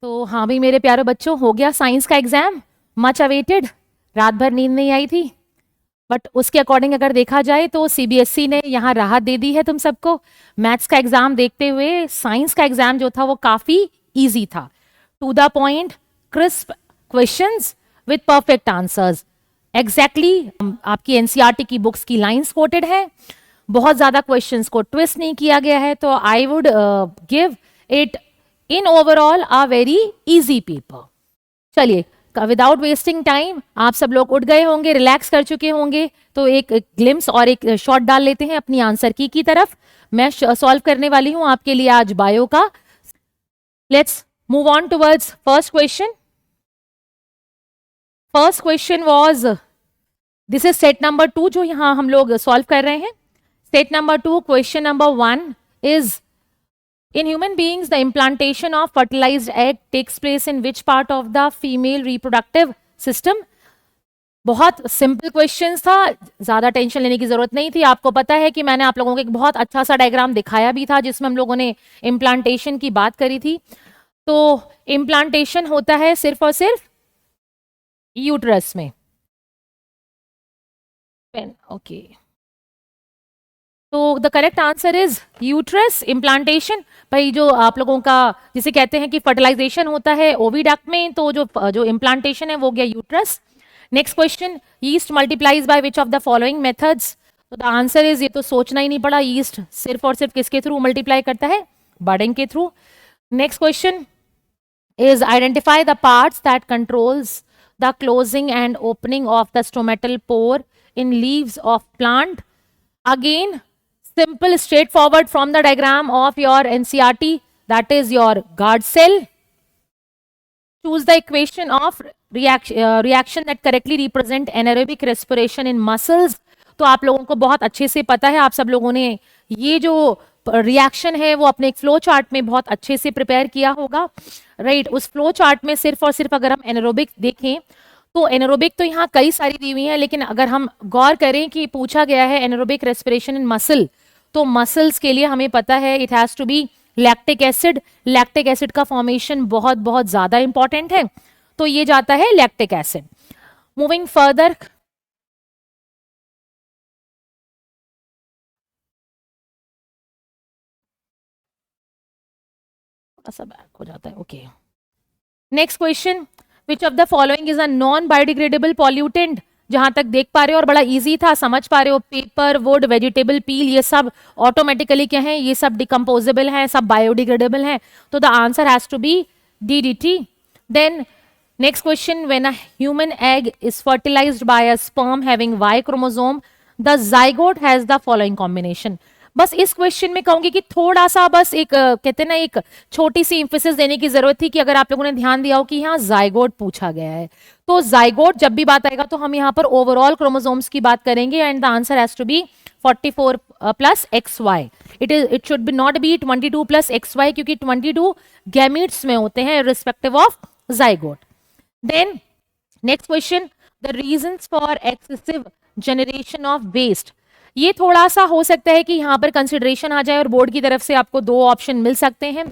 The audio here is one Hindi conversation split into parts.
तो हाँ भी मेरे प्यारे बच्चों, हो गया साइंस का एग्जाम, मच अवेटेड। रात भर नींद नहीं आई थी, बट उसके अकॉर्डिंग अगर देखा जाए तो सीबीएसई ने यहाँ राहत दे दी है तुम सबको। मैथ्स का एग्जाम देखते हुए साइंस का एग्जाम जो था वो काफी इजी था। To the point, crisp questions with perfect answers. Exactly आपकी एनसीईआरटी की बुक्स की लाइंस कोटेड है। बहुत ज्यादा क्वेश्चंस को ट्विस्ट नहीं किया गया है, तो I would give it in overall a very easy paper. चलिए, विदाउट वेस्टिंग टाइम आप सब लोग उठ गए होंगे, रिलैक्स कर चुके होंगे, तो एक ग्लिम्स और एक शॉट डाल लेते हैं अपनी आंसर की तरफ। मैं सॉल्व करने वाली हूं आपके लिए आज बायो का। Let's move on towards first question. First question was, this is set number 2 जो यहां हम लोग सॉल्व कर रहे हैं। Set number 2, question number 1 is, in human beings, the implantation of fertilized egg takes place in which part of the female reproductive system? बहुत सिंपल क्वेश्चन था, ज्यादा टेंशन लेने की जरूरत नहीं थी। आपको पता है कि मैंने आप लोगों को एक बहुत अच्छा सा डायग्राम दिखाया भी था जिसमें हम लोगों ने इम्प्लांटेशन की बात करी थी। तो इम्प्लांटेशन होता है सिर्फ और सिर्फ यूट्रस में। ओके, तो the correct answer is uterus implantation. भाई जो आप लोगों का जिसे कहते हैं कि फर्टिलाइजेशन होता है ओविडक्ट में, तो जो इम्प्लांटेशन है वो गया uterus. Next question, east multiplies by which of the following methods? तो द आंसर इज, ये तो सोचना ही नहीं पड़ा, ईस्ट सिर्फ और सिर्फ किसके थ्रू मल्टीप्लाई करता है? बडिंग के through. Next question is, identify the parts that controls the closing and opening of the stomatal pore in leaves of plant. Again, simple, straightforward from the diagram of your NCERT, that is your guard cell. Choose the equation of reaction that correctly represent anaerobic respiration in muscles. तो आप लोगों को बहुत अच्छे से पता है, आप सब लोगों ने ये जो रिएक्शन है वो अपने एक फ्लो चार्ट में बहुत अच्छे से प्रिपेयर किया होगा, राइट? उस फ्लो चार्ट में सिर्फ और सिर्फ अगर हम एनारोबिक देखें तो एनारोबिक तो यहाँ कई सारी दी हुई है, लेकिन अगर हम गौर करें कि पूछा गया है एनारोबिक रेस्पिरेशन इन मसल, तो मसल्स के लिए हमें पता है it has to be lactic acid. Lactic acid का फॉर्मेशन बहुत बहुत ज्यादा इंपॉर्टेंट है, तो ये जाता है लैक्टिक एसिड। मूविंग फर्दर, ऐसा बैक हो जाता है, okay. Next question, which of the following is a non biodegradable pollutant? जहां तक देख पा रहे हो और बड़ा इजी था, समझ पा रहे हो, पेपर, वुड, वेजिटेबल पील, ये सब ऑटोमेटिकली क्या है, ये सब डिकम्पोजेबल हैं, सब बायोडिग्रेडेबल हैं, तो the answer has to be DDT। Then next question, when a human egg is fertilised by a sperm having Y chromosome, the zygote has the following combination. बस इस क्वेश्चन में कहूंगी कि थोड़ा सा बस एक कहते हैं ना, एक छोटी सी इंफेसिस देने की जरूरत थी कि अगर आप लोगों ने ध्यान दिया हो कि यहाँ जाइगोट पूछा गया है, तो जाइगोट जब भी बात आएगा तो हम यहाँ पर ओवरऑल क्रोमोसोम्स की बात करेंगे, and the answer has to be 44 plus XY। It should be not be 22 plus XY, क्योंकि 22 गैमीट्स में होते हैं respective of zygote. Then next question, the reasons for excessive generation of waste. ये थोड़ा सा हो सकता है कि यहां पर कंसिडरेशन आ जाए और बोर्ड की तरफ से आपको दो ऑप्शन मिल सकते हैं,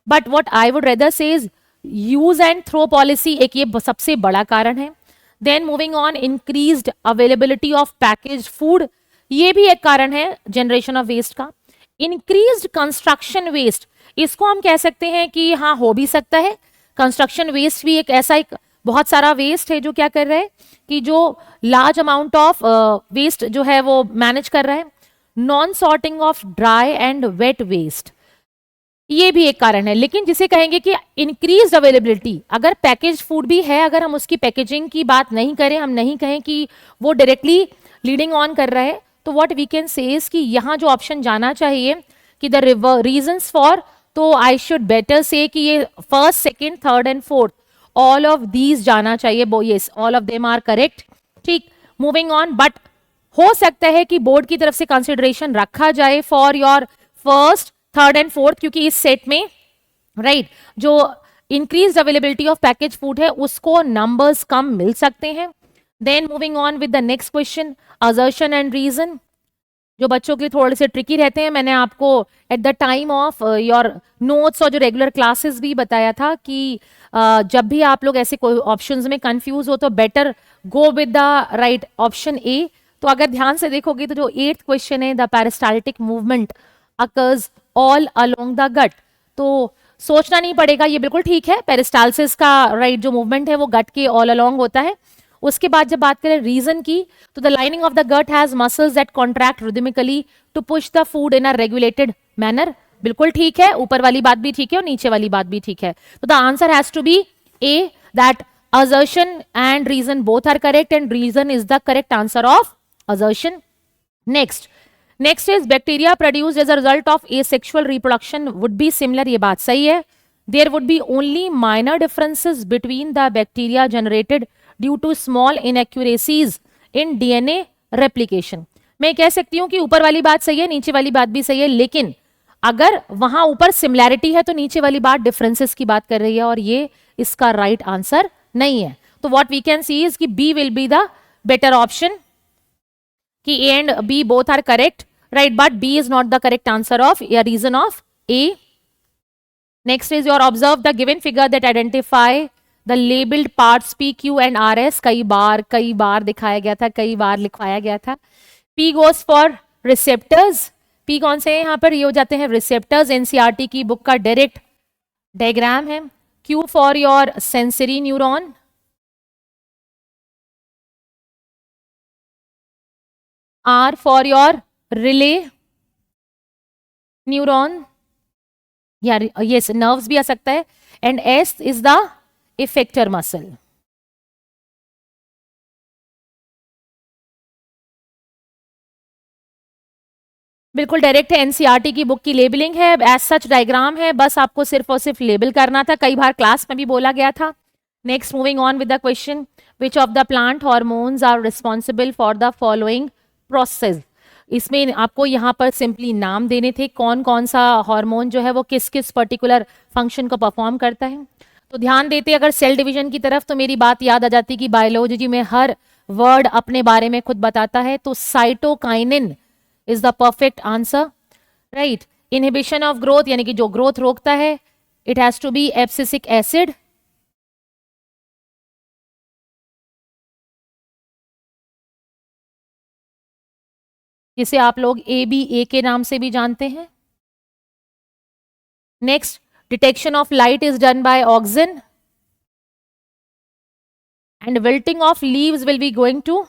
but what I would rather say is use and throw policy, एक ये सबसे बड़ा कारण है। Then moving on, increased availability of packaged food, ये भी एक कारण है जनरेशन ऑफ वेस्ट का। इंक्रीज्ड कंस्ट्रक्शन वेस्ट, इसको हम कह सकते हैं कि हाँ हो भी सकता है, कंस्ट्रक्शन वेस्ट भी एक ऐसा एक बहुत सारा वेस्ट है जो क्या कर रहा है कि जो लार्ज अमाउंट ऑफ वेस्ट जो है वो मैनेज कर रहा है। Non sorting of dry and wet waste, ये भी एक कारण है, लेकिन जिसे कहेंगे कि इंक्रीज अवेलेबिलिटी, अगर पैकेज फूड भी है, अगर हम उसकी पैकेजिंग की बात नहीं करें, हम नहीं कहें कि वो डायरेक्टली लीडिंग ऑन कर रहा है, तो what we can say is कि यहां जो ऑप्शन जाना चाहिए कि द रीजंस फॉर, तो आई शुड बेटर से कि ये first, second, third and fourth, all of these जाना चाहिए। Yes, all of them are correct. ठीक, मूविंग ऑन, बट हो सकता है कि बोर्ड की तरफ से कंसिडरेशन रखा जाए for your first, third and fourth, क्योंकि इस सेट में राइट जो increase availability of package food है उसको नंबर्स कम मिल सकते हैं। Then moving on with the next question, assertion and reason. जो बच्चों के लिए थोड़े से ट्रिकी रहते हैं, मैंने आपको at the time of your notes और जो रेगुलर क्लासेस भी बताया था कि जब भी आप लोग ऐसे कोई ऑप्शंस में कंफ्यूज हो तो better go with the right option A. तो अगर ध्यान से देखोगे तो जो 8th क्वेश्चन है, the peristaltic movement occurs all along the gut, तो सोचना नहीं पड़ेगा, ये बिल्कुल ठीक है। पेरिस्टालसिस का राइट जो मूवमेंट है वो गट के ऑल अलोंग होता है। उसके बाद जब बात करें रीजन की, तो the lining of the gut has muscles that contract rhythmically to push the food in a regulated manner, बिल्कुल ठीक है। ऊपर वाली बात भी ठीक है और नीचे वाली बात भी ठीक है। तो the answer has to be a, that assertion and reason both are correct and reason is the correct answer of assertion. Next is bacteria produced as a result of asexual reproduction would be similar, ये बात सही है। There would be only minor differences between the bacteria generated due to small inaccuracies in DNA replication. मैं कह सकती हूं कि ऊपर वाली बात सही है, नीचे वाली बात भी सही है, लेकिन अगर वहां ऊपर सिमिलैरिटी है तो नीचे वाली बात डिफरेंसेस की बात कर रही है और ये इसका राइट आंसर नहीं है। तो what we can see is कि B will be the better option, कि A and B both are correct, right, but B is not the correct answer of या reason of A. Next is your observe the given figure that identify the labelled parts P Q and R S. कई बार दिखाया गया था, कई बार लिखवाया गया था। P goes for receptors, P कौन से हैं यहाँ पर, ये हो जाते हैं रिसेप्टर्स, एनसीईआरटी की बुक का डायरेक्ट डायग्राम है। Q for your sensory neuron, R for your relay neuron, या यस नर्व्स भी आ सकता है, and S is the effector muscle. बिल्कुल डायरेक्ट है, एनसीईआरटी की बुक की लेबलिंग है, एज सच डायग्राम है, बस आपको सिर्फ और सिर्फ लेबल करना था, कई बार क्लास में भी बोला गया था। Next moving on with the question, which of the plant hormones are responsible for the following process. इसमें आपको यहाँ पर सिंपली नाम देने थे, कौन कौन सा हार्मोन जो है वो किस किस पर्टिकुलर फंक्शन को परफॉर्म करता है। तो ध्यान देते अगर सेल डिवीजन की तरफ तो मेरी बात याद आ जाती कि बायोलॉजी में हर वर्ड अपने बारे में खुद बताता है। तो cytokinin is the perfect answer, right. Inhibition of growth यानी कि जो ग्रोथ रोकता है, it has to be abscisic acid. जिसे आप लोग ABA के नाम से भी जानते हैं। Next, detection of light is done by auxin and wilting of leaves will be going to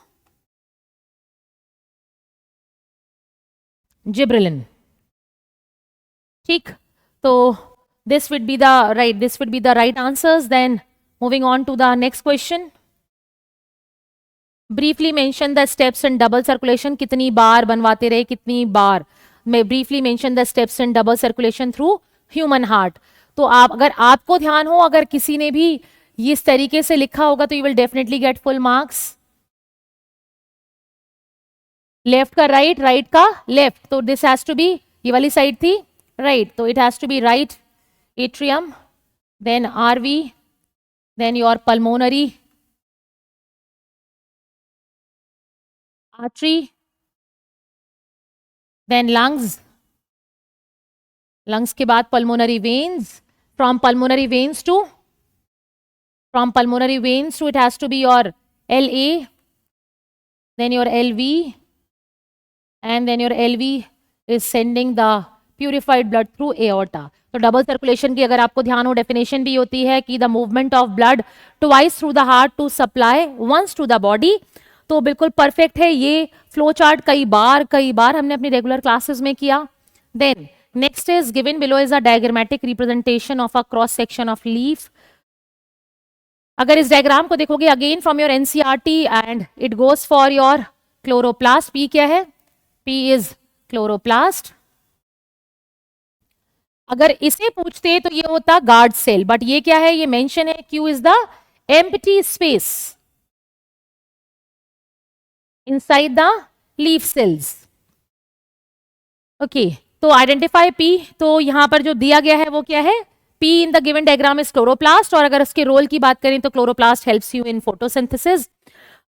gibberellin, ठीक। तो this would be the right answers. Then moving on to the next question. Briefly mention the steps in double circulation. कितनी बार बनवाते रहे, कितनी बार। मैं briefly mention the steps in double circulation through human heart. तो आप अगर आपको ध्यान हो, अगर किसी ने भी इस तरीके से लिखा होगा तो you will definitely get full marks. Left का राइट, राइट का लेफ्ट, तो दिस हैज टू बी, ये वाली साइड थी राइट, तो it has to be right atrium, then RV, then your pulmonary artery, then lungs, lungs के बाद pulmonary veins, from pulmonary veins to it has to be your LA, then your LV, and then your LV is sending the purified blood through aorta. तो डबल सर्कुलेशन की अगर आपको ध्यान हो, डेफिनेशन भी होती है कि the movement of blood twice through the heart to supply once to the body. तो बिल्कुल परफेक्ट है ये फ्लो चार्ट, कई बार हमने अपनी रेगुलर क्लासेस में किया। Then next is given below is a diagrammatic representation of a cross section of leaf. अगर इस डायग्राम को देखोगे again from your NCERT and it goes for your chloroplast. P क्या है? P is chloroplast. अगर इसे पूछते तो ये होता गार्ड सेल, बट ये क्या है? ये मेंशन है Q is the empty space inside the leaf cells. Okay, तो आइडेंटिफाई P, तो यहां पर जो दिया गया है वो क्या है? P in the given diagram is chloroplast, और अगर उसके रोल की बात करें तो chloroplast helps you in photosynthesis.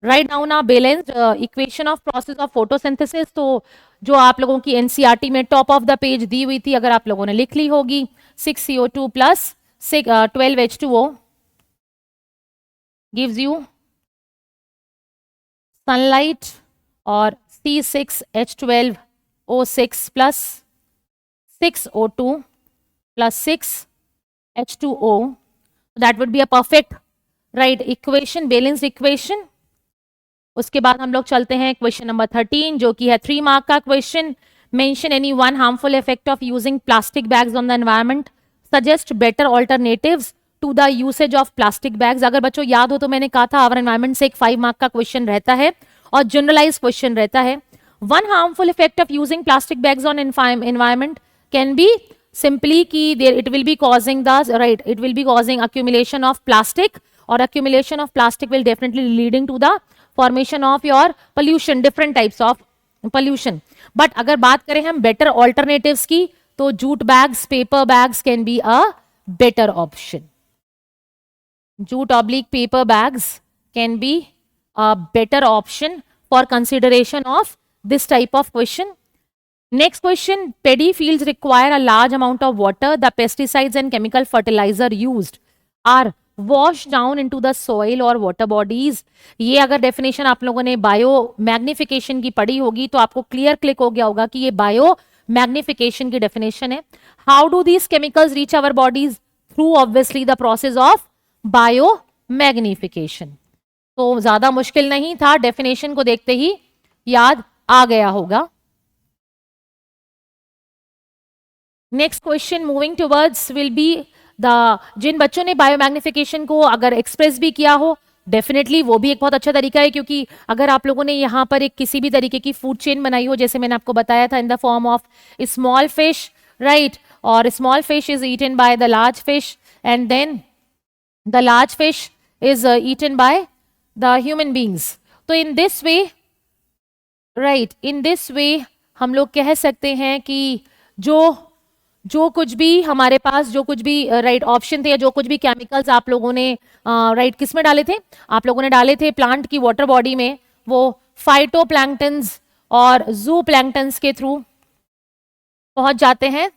Write down a balanced equation of process of photosynthesis. तो जो आप लोगों की एनसीईआरटी में टॉप ऑफ द पेज दी हुई थी, अगर आप लोगों ने लिख ली होगी, 6CO2 plus 12H2O gives you sunlight, और C6H12O6 plus 6O2 plus 6H2O, that would be a perfect right equation, balanced equation। उसके बाद हम लोग चलते हैं क्वेश्चन नंबर 13, जो कि है 3 मार्क का question. Mention any one harmful effect of using plastic bags on the environment, suggest better alternatives to the usage of plastic bags. अगर बच्चों याद हो तो मैंने कहा था आवर एनवायरमेंट से एक 5 मार्क का क्वेश्चन रहता है और जनरलाइज क्वेश्चन रहता है। One harmful effect of using plastic bags on environment can be simply कि it will be causing the right, it will be causing accumulation of plastic, और accumulation of plastic will definitely leading to the formation of your pollution, different types of pollution। but अगर बात करें हम better alternatives की, तो jute bags, paper bags can be a better option। jute/paper bags can be a better option for consideration of this type of question। Next question, paddy fields require a large amount of water. The pesticides and chemical fertilizer used are washed down into the soil or water bodies। ये अगर definition आप लोगों ने बायो मैग्निफिकेशन की पढ़ी होगी तो आपको क्लियर क्लिक हो गया होगा कि ये बायो मैग्निफिकेशन की definition है। How do these chemicals reach our bodies? Through obviously the process of bio magnification. तो ज्यादा मुश्किल नहीं था, definition को देखते ही याद आ गया होगा। Next question moving towards will be the, जिन बच्चों ने बायोमैग्निफिकेशन को अगर एक्सप्रेस भी किया हो, डेफिनेटली वो भी एक बहुत अच्छा तरीका है, क्योंकि अगर आप लोगों ने यहाँ पर एक किसी भी तरीके की फूड चेन बनाई हो, जैसे मैंने आपको बताया था in the form of small fish, right, और small fish is eaten by the large fish and then the large fish is eaten by the human beings. तो in this way, right, in this way हम लोग कह सकते हैं कि जो कुछ भी हमारे पास, जो कुछ भी राइट ऑप्शन थे, या जो कुछ भी केमिकल्स आप लोगों ने राइट किस में डाले थे, आप लोगों ने डाले थे प्लांट की वाटर बॉडी में, वो फाइटोप्लैंक्टन्स और जू प्लैंक्टन्स के थ्रू पहुंच जाते हैं,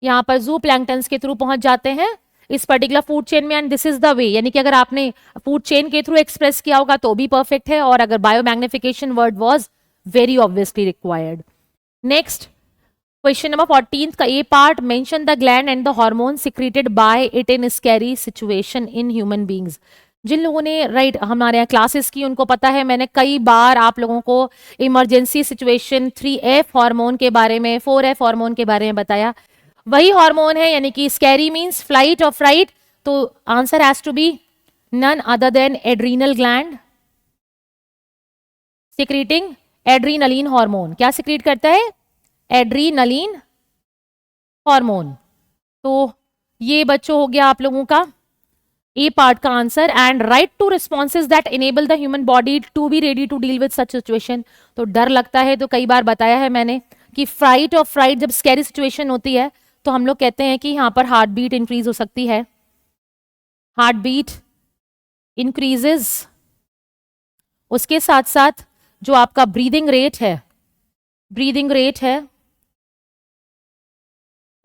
यहाँ पर जू प्लैंक्टन्स के थ्रू पहुंच जाते हैं इस पर्टिकुलर फूड चेन में। And this is the way, यानी कि अगर आपने फूड चेन के थ्रू एक्सप्रेस किया होगा तो भी परफेक्ट है, और अगर biomagnification word was very obviously required. Next question number 14 का A part, mention the gland and the hormone secreted by it in scary situation in human beings. जिन लोगों ने राइट हमारे यहाँ क्लासेस की उनको पता है, मैंने कई बार आप लोगों को इमरजेंसी सिचुएशन 3F हार्मोन के बारे में, 4F हार्मोन के बारे में बताया। वही हार्मोन है, यानी कि स्कैरी मीन्स फ्लाइट और फ्राइट, तो answer has to be none other than adrenal gland secreting adrenaline hormone. क्या सिक्रीट करता है? Adrenaline hormone. तो ये बच्चों हो गया आप लोगों का ए पार्ट का answer. And write two responses that enable the human body to be ready to deal with such situation. तो डर लगता है तो कई बार बताया है मैंने कि फ्राइट और फ्राइट जब स्कैरी सिचुएशन होती है तो हम लोग कहते हैं कि यहाँ पर हार्ट बीट इंक्रीज हो सकती है, हार्ट बीट इंक्रीजेज, उसके साथ साथ जो आपका ब्रीदिंग रेट है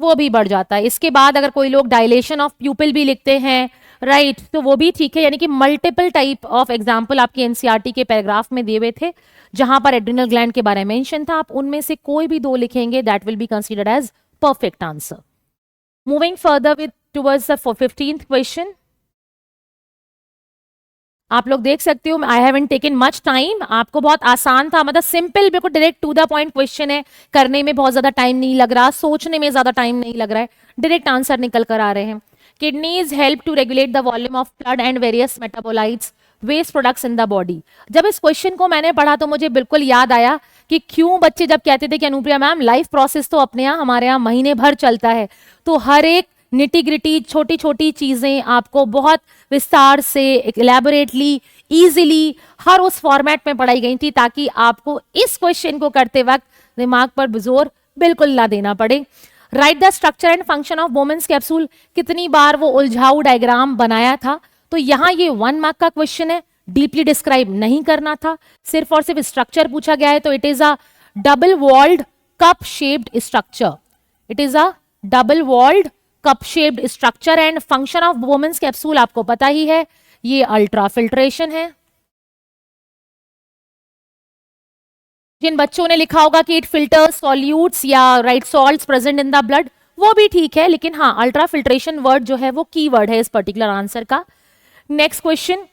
वो भी बढ़ जाता है। इसके बाद अगर कोई लोग डायलेशन ऑफ प्यूपिल भी लिखते हैं, राइट, तो वो भी ठीक है, यानी कि मल्टीपल टाइप ऑफ एग्जाम्पल आपके एनसीईआरटी के पैराग्राफ में दिए हुए थे जहां पर एड्रिनल ग्लैंड के बारे में मेंशन था। आप उनमें से कोई भी 2 लिखेंगे, that will be considered as perfect answer. Moving further with towards the 15th question, आप लोग देख सकते हो I haven't taken much time, आपको बहुत आसान था, मतलब सिंपल, बिल्कुल direct to the point question है, करने में बहुत ज्यादा टाइम नहीं लग रहा, सोचने में ज्यादा टाइम नहीं लग रहा है, डायरेक्ट आंसर निकल कर आ रहे हैं। Kidneys help to regulate the volume of blood and various metabolites waste products in the body. जब इस क्वेश्चन को मैंने पढ़ा तो मुझे बिल्कुल याद आया कि क्यों बच्चे जब कहते थे कि अनुप्रिया मैम लाइफ प्रोसेस तो अपने यहाँ हमारे यहाँ महीने भर चलता है, तो हर एक निटी ग्रिटी छोटी छोटी चीजें आपको बहुत विस्तार से इलेबोरेटली इजीली हर उस फॉर्मेट में पढ़ाई गई थी ताकि आपको इस क्वेश्चन को करते वक्त दिमाग पर जोर बिल्कुल ना देना पड़े। Write the structure and function of Bowman's capsule, कितनी बार वो उलझाऊ डायग्राम बनाया था, तो यहाँ ये 1 मार्क का क्वेश्चन है, डीपली डिस्क्राइब नहीं करना था, सिर्फ और सिर्फ स्ट्रक्चर पूछा गया है, तो it is a double walled cup shaped structure. It is a double walled cup shaped structure and function of Bowman's capsule आपको पता ही है, ये अल्ट्रा फिल्ट्रेशन है. जिन बच्चों ने लिखा होगा कि इट फिल्टर्स सॉल्यूट्स या right salts present in the blood, वो भी ठीक है, लेकिन हाँ अल्ट्रा फिल्ट्रेशन वर्ड जो है वो की वर्ड है इस पर्टिकुलर आंसर का. नेक्स्ट क्वेश्चन,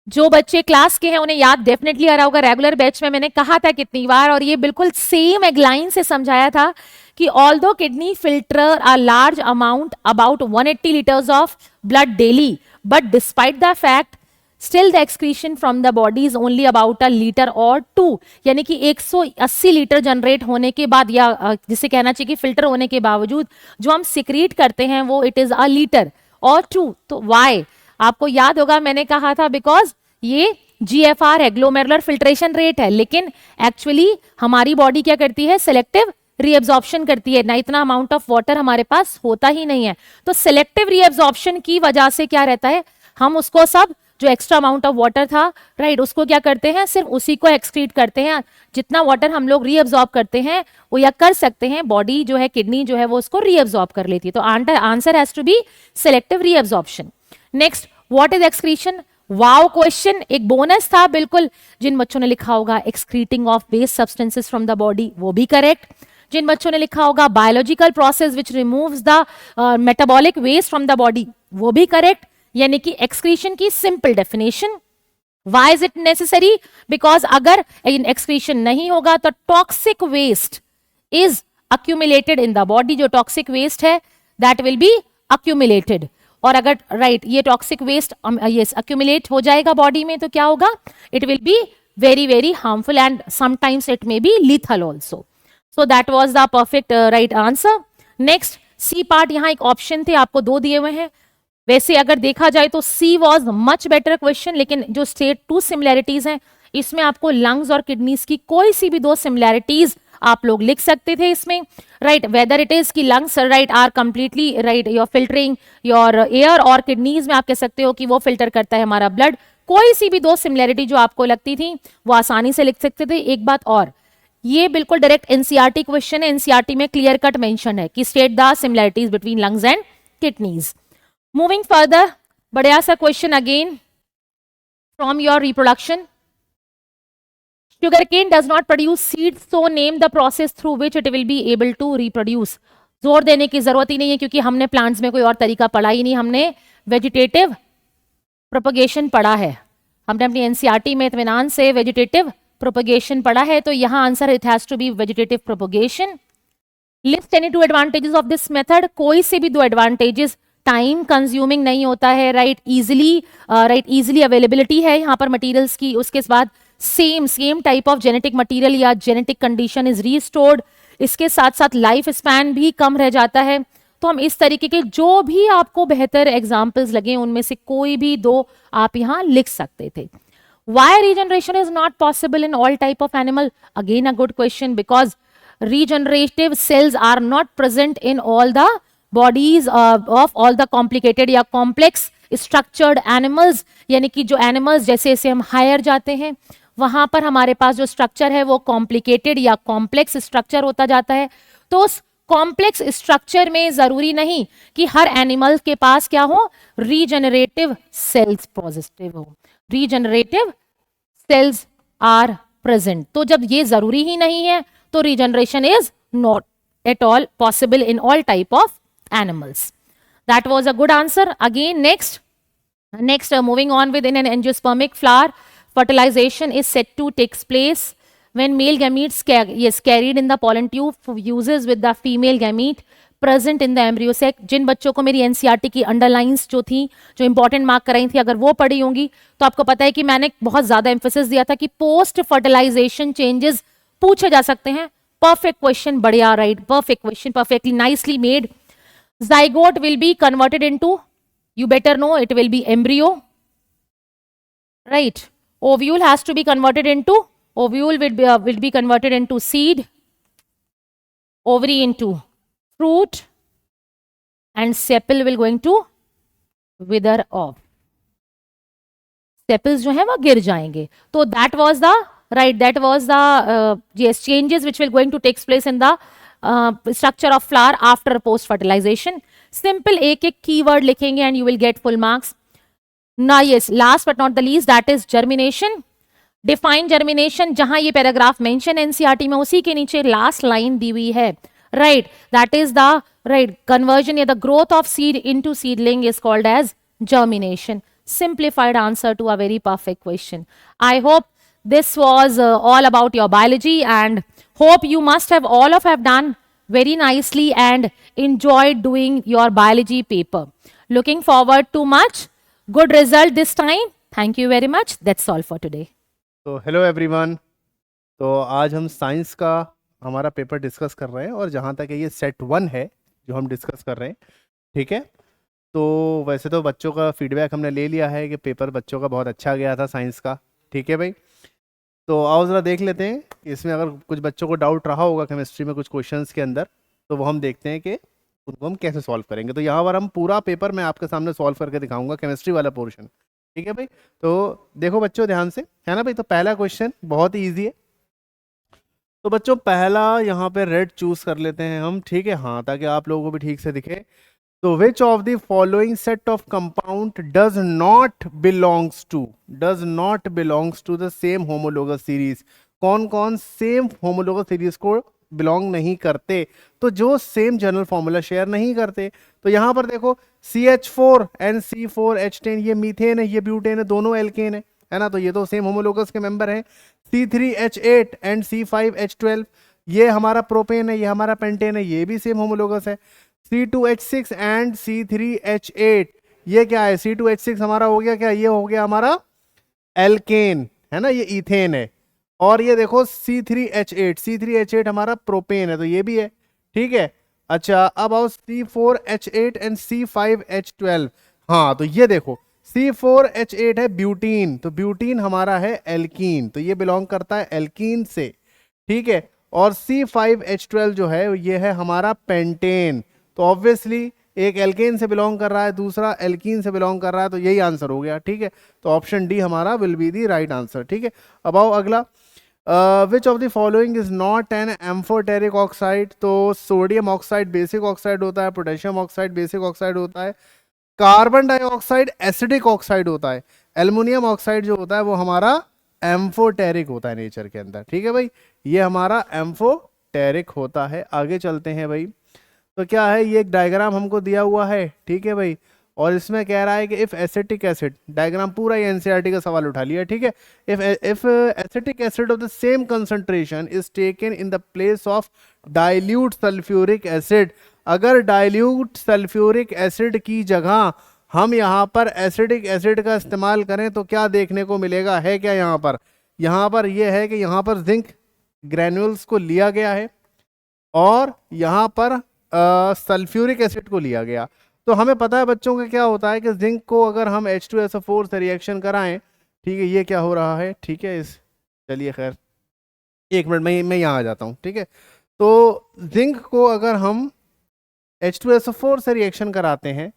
जो बच्चे क्लास के हैं उन्हें याद डेफिनेटली आ रहा होगा, रेगुलर बैच में मैंने कहा था कितनी बार, और ये बिल्कुल सेम एक लाइन से समझाया था कि although kidney filter a large amount about 180 litres of blood daily, but despite the fact still the excretion from the body is only about a litre और 2, यानी कि 180 लीटर जनरेट होने के बाद, या जिसे कहना चाहिए कि फिल्टर होने के बावजूद जो हम सिक्रीट करते हैं वो इट इज अ लीटर और 2. तो वाई आपको याद होगा, मैंने कहा था बिकॉज ये GFR है, ग्लोमेरुलर फिल्ट्रेशन रेट है, लेकिन एक्चुअली हमारी बॉडी क्या करती है, सेलेक्टिव रीअब्जॉर्प्शन करती है ना, इतना अमाउंट ऑफ वाटर हमारे पास होता ही नहीं है. तो सेलेक्टिव रीअब्जॉर्प्शन की वजह से क्या रहता है, हम उसको सब जो एक्स्ट्रा अमाउंट ऑफ वाटर था राइट उसको क्या करते हैं, सिर्फ उसी को एक्सक्रीट करते हैं. जितना वाटर हम लोग रीअब्जॉर्ब करते हैं वो या कर सकते हैं, बॉडी जो है किडनी जो है वो उसको रीअब्जॉर्ब कर लेती है. तो answer has to be selective reabsorption. Next, what is excretion? Wow question, एक बोनस था बिल्कुल. जिन बच्चों ने लिखा होगा excreting of waste substances from the body, वो भी करेक्ट. जिन बच्चों ने लिखा होगा biological process which removes the metabolic waste from the body, वो भी करेक्ट. यानी कि एक्सक्रीशन की simple definition. Why is it necessary? Because अगर एक्सक्रीशन नहीं होगा तो toxic waste is accumulated in the body. जो टॉक्सिक वेस्ट है दैट विल बी अक्यूमुलेटेड, और अगर राइट ये टॉक्सिक वेस्ट यस अक्यूमुलेट हो जाएगा बॉडी में तो क्या होगा, it will be very very harmful and sometimes it may be lethal also. So that was the perfect right answer. Next, C part, यहाँ एक ऑप्शन थे आपको 2 दिए हुए हैं. वैसे अगर देखा जाए तो सी वॉज मच बेटर क्वेश्चन, लेकिन जो स्टेट 2 सिमिलैरिटीज हैं इसमें आपको लंग्स और किडनीज की कोई सी भी 2 सिमिलैरिटीज आप लोग लिख सकते थे इसमें राइट. वेदर इट इज कि lungs right are completely right your filtering your air, और किडनीज में आप कह सकते हो कि वो फिल्टर करता है हमारा ब्लड. कोई सी भी 2 सिमिलैरिटी जो आपको लगती थी वो आसानी से लिख सकते थे. एक बात और, ये बिल्कुल डायरेक्ट एनसीईआरटी क्वेश्चन है, एनसीईआरटी में क्लियर कट मेंशन है कि state the similarities between lungs and kidneys. Moving further, बढ़िया सा question again from your reproduction. Sugarcane does not produce seeds, so name the process through which it will be able to reproduce. जोर देने की जरूरत ही नहीं है क्योंकि हमने प्लांट्स में कोई और तरीका पढ़ा ही नहीं, हमने वेजिटेटिव प्रोपगेशन पढ़ा है. हमने अपनी एनसीईआरटी में इत्मीनान से वेजिटेटिव प्रोपगेशन पढ़ा है, तो यहाँ answer it has to be vegetative propagation. List any 2 advantages of this method. कोई से भी 2 एडवांटेजेस, टाइम कंज्यूमिंग नहीं होता है राइट, इजीली अवेलेबिलिटी है यहाँ पर मटेरियल्स की. उसके बाद same type of genetic material या जेनेटिक कंडीशन इज रीस्टोर्ड. इसके साथ साथ लाइफ स्पैन भी कम रह जाता है. तो हम इस तरीके के जो भी आपको बेहतर एग्जाम्पल्स लगे उनमें से कोई भी 2 आप यहाँ लिख सकते थे. Why regeneration is not possible in all type of animal? Again a good question, because regenerative cells are not present in all the bodies of all the complicated या complex structured animals. यानी कि जो animals जैसे जैसे हम higher जाते हैं वहां पर हमारे पास जो structure है वो complicated या complex structure होता जाता है. तो उस कॉम्प्लेक्स स्ट्रक्चर में जरूरी नहीं कि हर एनिमल के पास क्या हो, रीजनरेटिव सेल्स पॉजिटिव हो, रीजनरेटिव सेल्स आर प्रेजेंट. तो जब ये जरूरी ही नहीं है तो regeneration is not at all possible in all type of animals. That was a good answer. Again next moving on with in an angiospermic flower fertilization is said to takes place when male gametes carried in the pollen tube fuses with the female gamete present in the embryo sac. जिन बच्चों को मेरी एनसीईआरटी की अंडरलाइंस जो थी, जो इंपॉर्टेंट मार्क कराई थी, अगर वो पढ़ी होंगी तो आपको पता है कि मैंने बहुत ज्यादा एम्फेसिस दिया था कि पोस्ट फर्टिलाइजेशन चेंजेस पूछे जा सकते हैं. परफेक्ट क्वेश्चन, बढ़िया right, perfect question, perfectly nicely made. zygote will be converted into, you better know, it will be embryo, right? Ovule has to be converted into, ovule will be converted into seed, ovary into fruit, and sepal will going to wither off. Sepals जो है वो गिर जाएंगे. तो that was the right, that was the yes changes which will going to takes place in the structure of flower after post fertilization. Simple एक एक कीवर्ड लिखेंगे and you will get full marks. Now yes, last but not the least, that is germination. Define germination, जहां ये पैराग्राफ मेंशन एनसीईआरटी में, उसी के नीचे लास्ट लाइन दी हुई है. Right, that is the right conversion या the growth of seed into seedling is called as germination. Simplified answer to a very perfect question. I hope this was all about your biology, and hope you must have all of have done very nicely and enjoyed doing your biology paper. Looking forward to much good result this time. Thank you very much. That's all for today. तो हेलो एवरीवन, तो आज हम साइंस का हमारा पेपर डिस्कस कर रहे हैं और जहाँ तक है ये सेट 1 है जो हम डिस्कस कर रहे हैं. ठीक है, तो वैसे तो बच्चों का फीडबैक हमने ले लिया है कि पेपर बच्चों का बहुत अच्छा गया था साइंस का. ठीक है भाई, तो आओ ज़रा देख लेते हैं इसमें अगर कुछ बच्चों को डाउट रहा होगा केमिस्ट्री में कुछ क्वेश्चंस के अंदर, तो वो हम देखते हैं कि उनको हम कैसे सॉल्व करेंगे. तो यहाँ पर हम पूरा पेपर मैं आपके सामने सॉल्व करके दिखाऊंगा, केमिस्ट्री वाला पोर्शन. ठीक है भाई, तो देखो बच्चों ध्यान से, है ना भाई. तो पहला क्वेश्चन बहुत ही ईजी है. तो बच्चों पहला यहाँ पे रेड चूज कर लेते हैं हम. ठीक है, हाँ, ताकि आप लोगों को भी ठीक से दिखे. तो which of the following set of compound does not belongs to the same homologous series. कौन कौन सेम होमोलोगस सीरीज को बिलोंग नहीं करते, तो जो सेम जनरल फॉर्मूला शेयर नहीं करते. तो यहाँ पर देखो CH4 एंड C4H10, ये मीथेन है, ये ब्यूटेन है, दोनों एल्केन है ना. तो ये तो सेम होमोलोगस के मेंबर हैं. C3H8 एंड C5H12, ये हमारा प्रोपेन है, ये हमारा पेंटेन है, ये भी सेम होमोलोगस है. C2H6 एंड C3H8, ये क्या है, C2H6 हमारा हो गया क्या, ये हो गया हमारा एल्केन, है ना, ये इथेन है. और ये देखो C3H8 हमारा प्रोपेन है, तो ये भी है. ठीक है, अच्छा अब आओ C4H8 एंड C5H12. हाँ, तो ये देखो C4H8 है ब्यूटीन, तो ब्यूटीन हमारा है एल्कीन, तो ये बिलोंग करता है एल्कीन से. ठीक है, और C5H12 जो है ये है हमारा पेंटेन, तो ऑब्वियसली एक एल्केन से बिलोंग कर रहा है, दूसरा एल्कीन से बिलोंग कर रहा है, तो यही आंसर हो गया. ठीक है, तो ऑप्शन डी हमारा will be the right answer. ठीक है, अब आओ अगला. विच of the following is not an amphoteric oxide. तो सोडियम ऑक्साइड बेसिक ऑक्साइड होता है, पोटेशियम ऑक्साइड बेसिक ऑक्साइड होता है, कार्बन डाइऑक्साइड एसिडिक ऑक्साइड होता है, एल्युमिनियम ऑक्साइड जो होता है वो हमारा एम्फोटेरिक होता है नेचर के अंदर. ठीक है भाई, ये हमारा एम्फोटेरिक होता है. आगे चलते हैं भाई. तो क्या है, ये एक डायग्राम हमको दिया हुआ है. ठीक है भाई, और इसमें कह रहा है कि इफ एसिटिक एसिड, डायग्राम पूरा ये एनसीईआरटी का सवाल उठा लिया. ठीक है, if acetic acid of the same concentration is taken in the place of dilute sulphuric acid, अगर डाइल्यूट सल्फ्यूरिक एसिड की जगह हम यहाँ पर एसिडिक एसिड का इस्तेमाल करें तो क्या देखने को मिलेगा, है क्या यहाँ पर ये है कि यहाँ पर जिंक ग्रैन्यूल्स को लिया गया है और यहाँ पर सल्फ्यूरिक एसिड को लिया गया. तो हमें पता है बच्चों का क्या होता है कि जिंक को अगर हम H2SO4 से रिएक्शन कराएं, ठीक है, ये क्या हो रहा है. ठीक है, चलिए खैर एक मिनट मैं यहाँ आ जाता हूँ. ठीक है, तो जिंक को अगर हम H2SO4 से रिएक्शन कराते हैं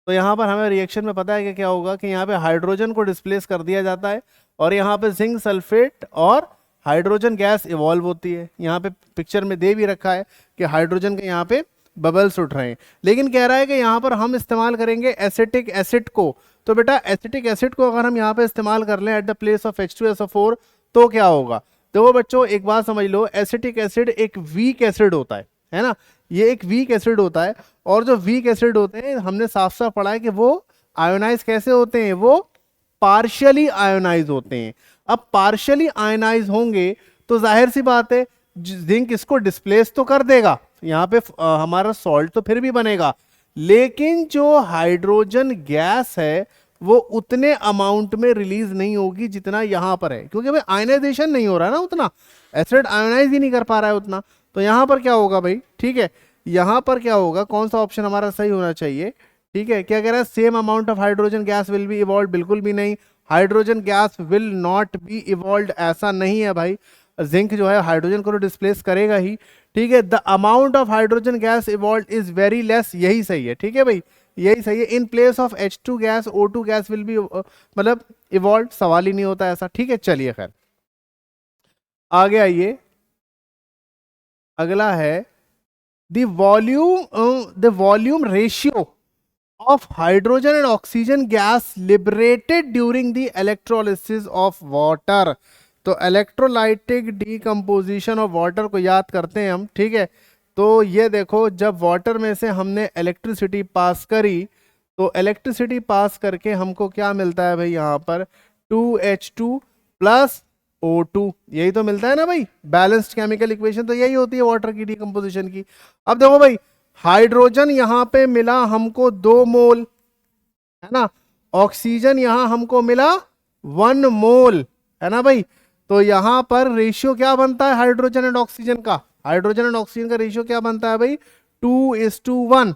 तो यहाँ पर हमें रिएक्शन में पता है कि क्या होगा कि यहाँ पे हाइड्रोजन को डिस्प्लेस कर दिया जाता है और यहाँ पे जिंक सल्फेट और हाइड्रोजन गैस इवॉल्व होती है. यहाँ पे पिक्चर में दे भी रखा है कि हाइड्रोजन के यहाँ पे बबल्स उठ रहे हैं, लेकिन कह रहा है कि यहाँ पर हम इस्तेमाल करेंगे एसिटिक एसिड को. तो बेटा एसिटिक एसिड को अगर हम यहाँ पे इस्तेमाल कर लें at the place of H2SO4 तो क्या होगा. तो बच्चों एक बात समझ लो, एसिटिक एसिड एक वीक एसिड होता है ना, ये एक वीक एसिड होता है. और जो वीक एसिड होते हैं हमने साफ साफ पढ़ा है कि वो आयोनाइज कैसे होते हैं, वो पार्शियली आयोनाइज होते हैं. अब पार्शियली आयोनाइज होंगे तो जाहिर सी बात है जिंक इसको डिस्प्लेस तो कर देगा, यहाँ पे हमारा सॉल्ट तो फिर भी बनेगा, लेकिन जो हाइड्रोजन गैस है वो उतने अमाउंट में रिलीज नहीं होगी जितना यहाँ पर है, क्योंकि भाई आयनाइजेशन नहीं हो रहा है ना उतना, एसिड आयोनाइज ही नहीं कर पा रहा है उतना. तो यहाँ पर क्या होगा भाई, ठीक है, यहाँ पर क्या होगा, कौन सा ऑप्शन हमारा सही होना चाहिए. ठीक है, क्या कह रहा है, same amount of hydrogen gas will be evolve, बिल्कुल भी नहीं, hydrogen gas will not be evolve, ऐसा नहीं है भाई. जिंक जो है हाइड्रोजन को डिस्प्लेस करेगा ही. ठीक है, the amount of hydrogen gas evolve is very less, यही सही है. ठीक है भाई, यही सही है। In place of H2 gas O2 gas will be, मतलब इवॉल्व, सवाल ही नहीं होता ऐसा। ठीक है, चलिए खैर आगे आइए। अगला है the volume ratio of hydrogen and oxygen gas liberated during the electrolysis of water। तो इलेक्ट्रोलाइटिक डीकम्पोजिशन ऑफ वाटर को याद करते हैं हम, ठीक है। तो ये देखो, जब वाटर में से हमने इलेक्ट्रिसिटी पास करी, तो इलेक्ट्रिसिटी पास करके हमको क्या मिलता है भाई, यहाँ पर 2H2 प्लस O2, यही तो मिलता है ना भाई। बैलेंस्ड केमिकल इक्वेशन तो यही होती है वाटर की डीकम्पोजिशन की। अब देखो भाई, हाइड्रोजन यहां पे मिला हमको 2 मोल, है ना। ऑक्सीजन यहां हमको मिला 1 मोल, है ना भाई। तो यहां पर रेशियो क्या बनता है हाइड्रोजन एंड ऑक्सीजन का? हाइड्रोजन एंड ऑक्सीजन का रेशियो क्या बनता है भाई? 2:1,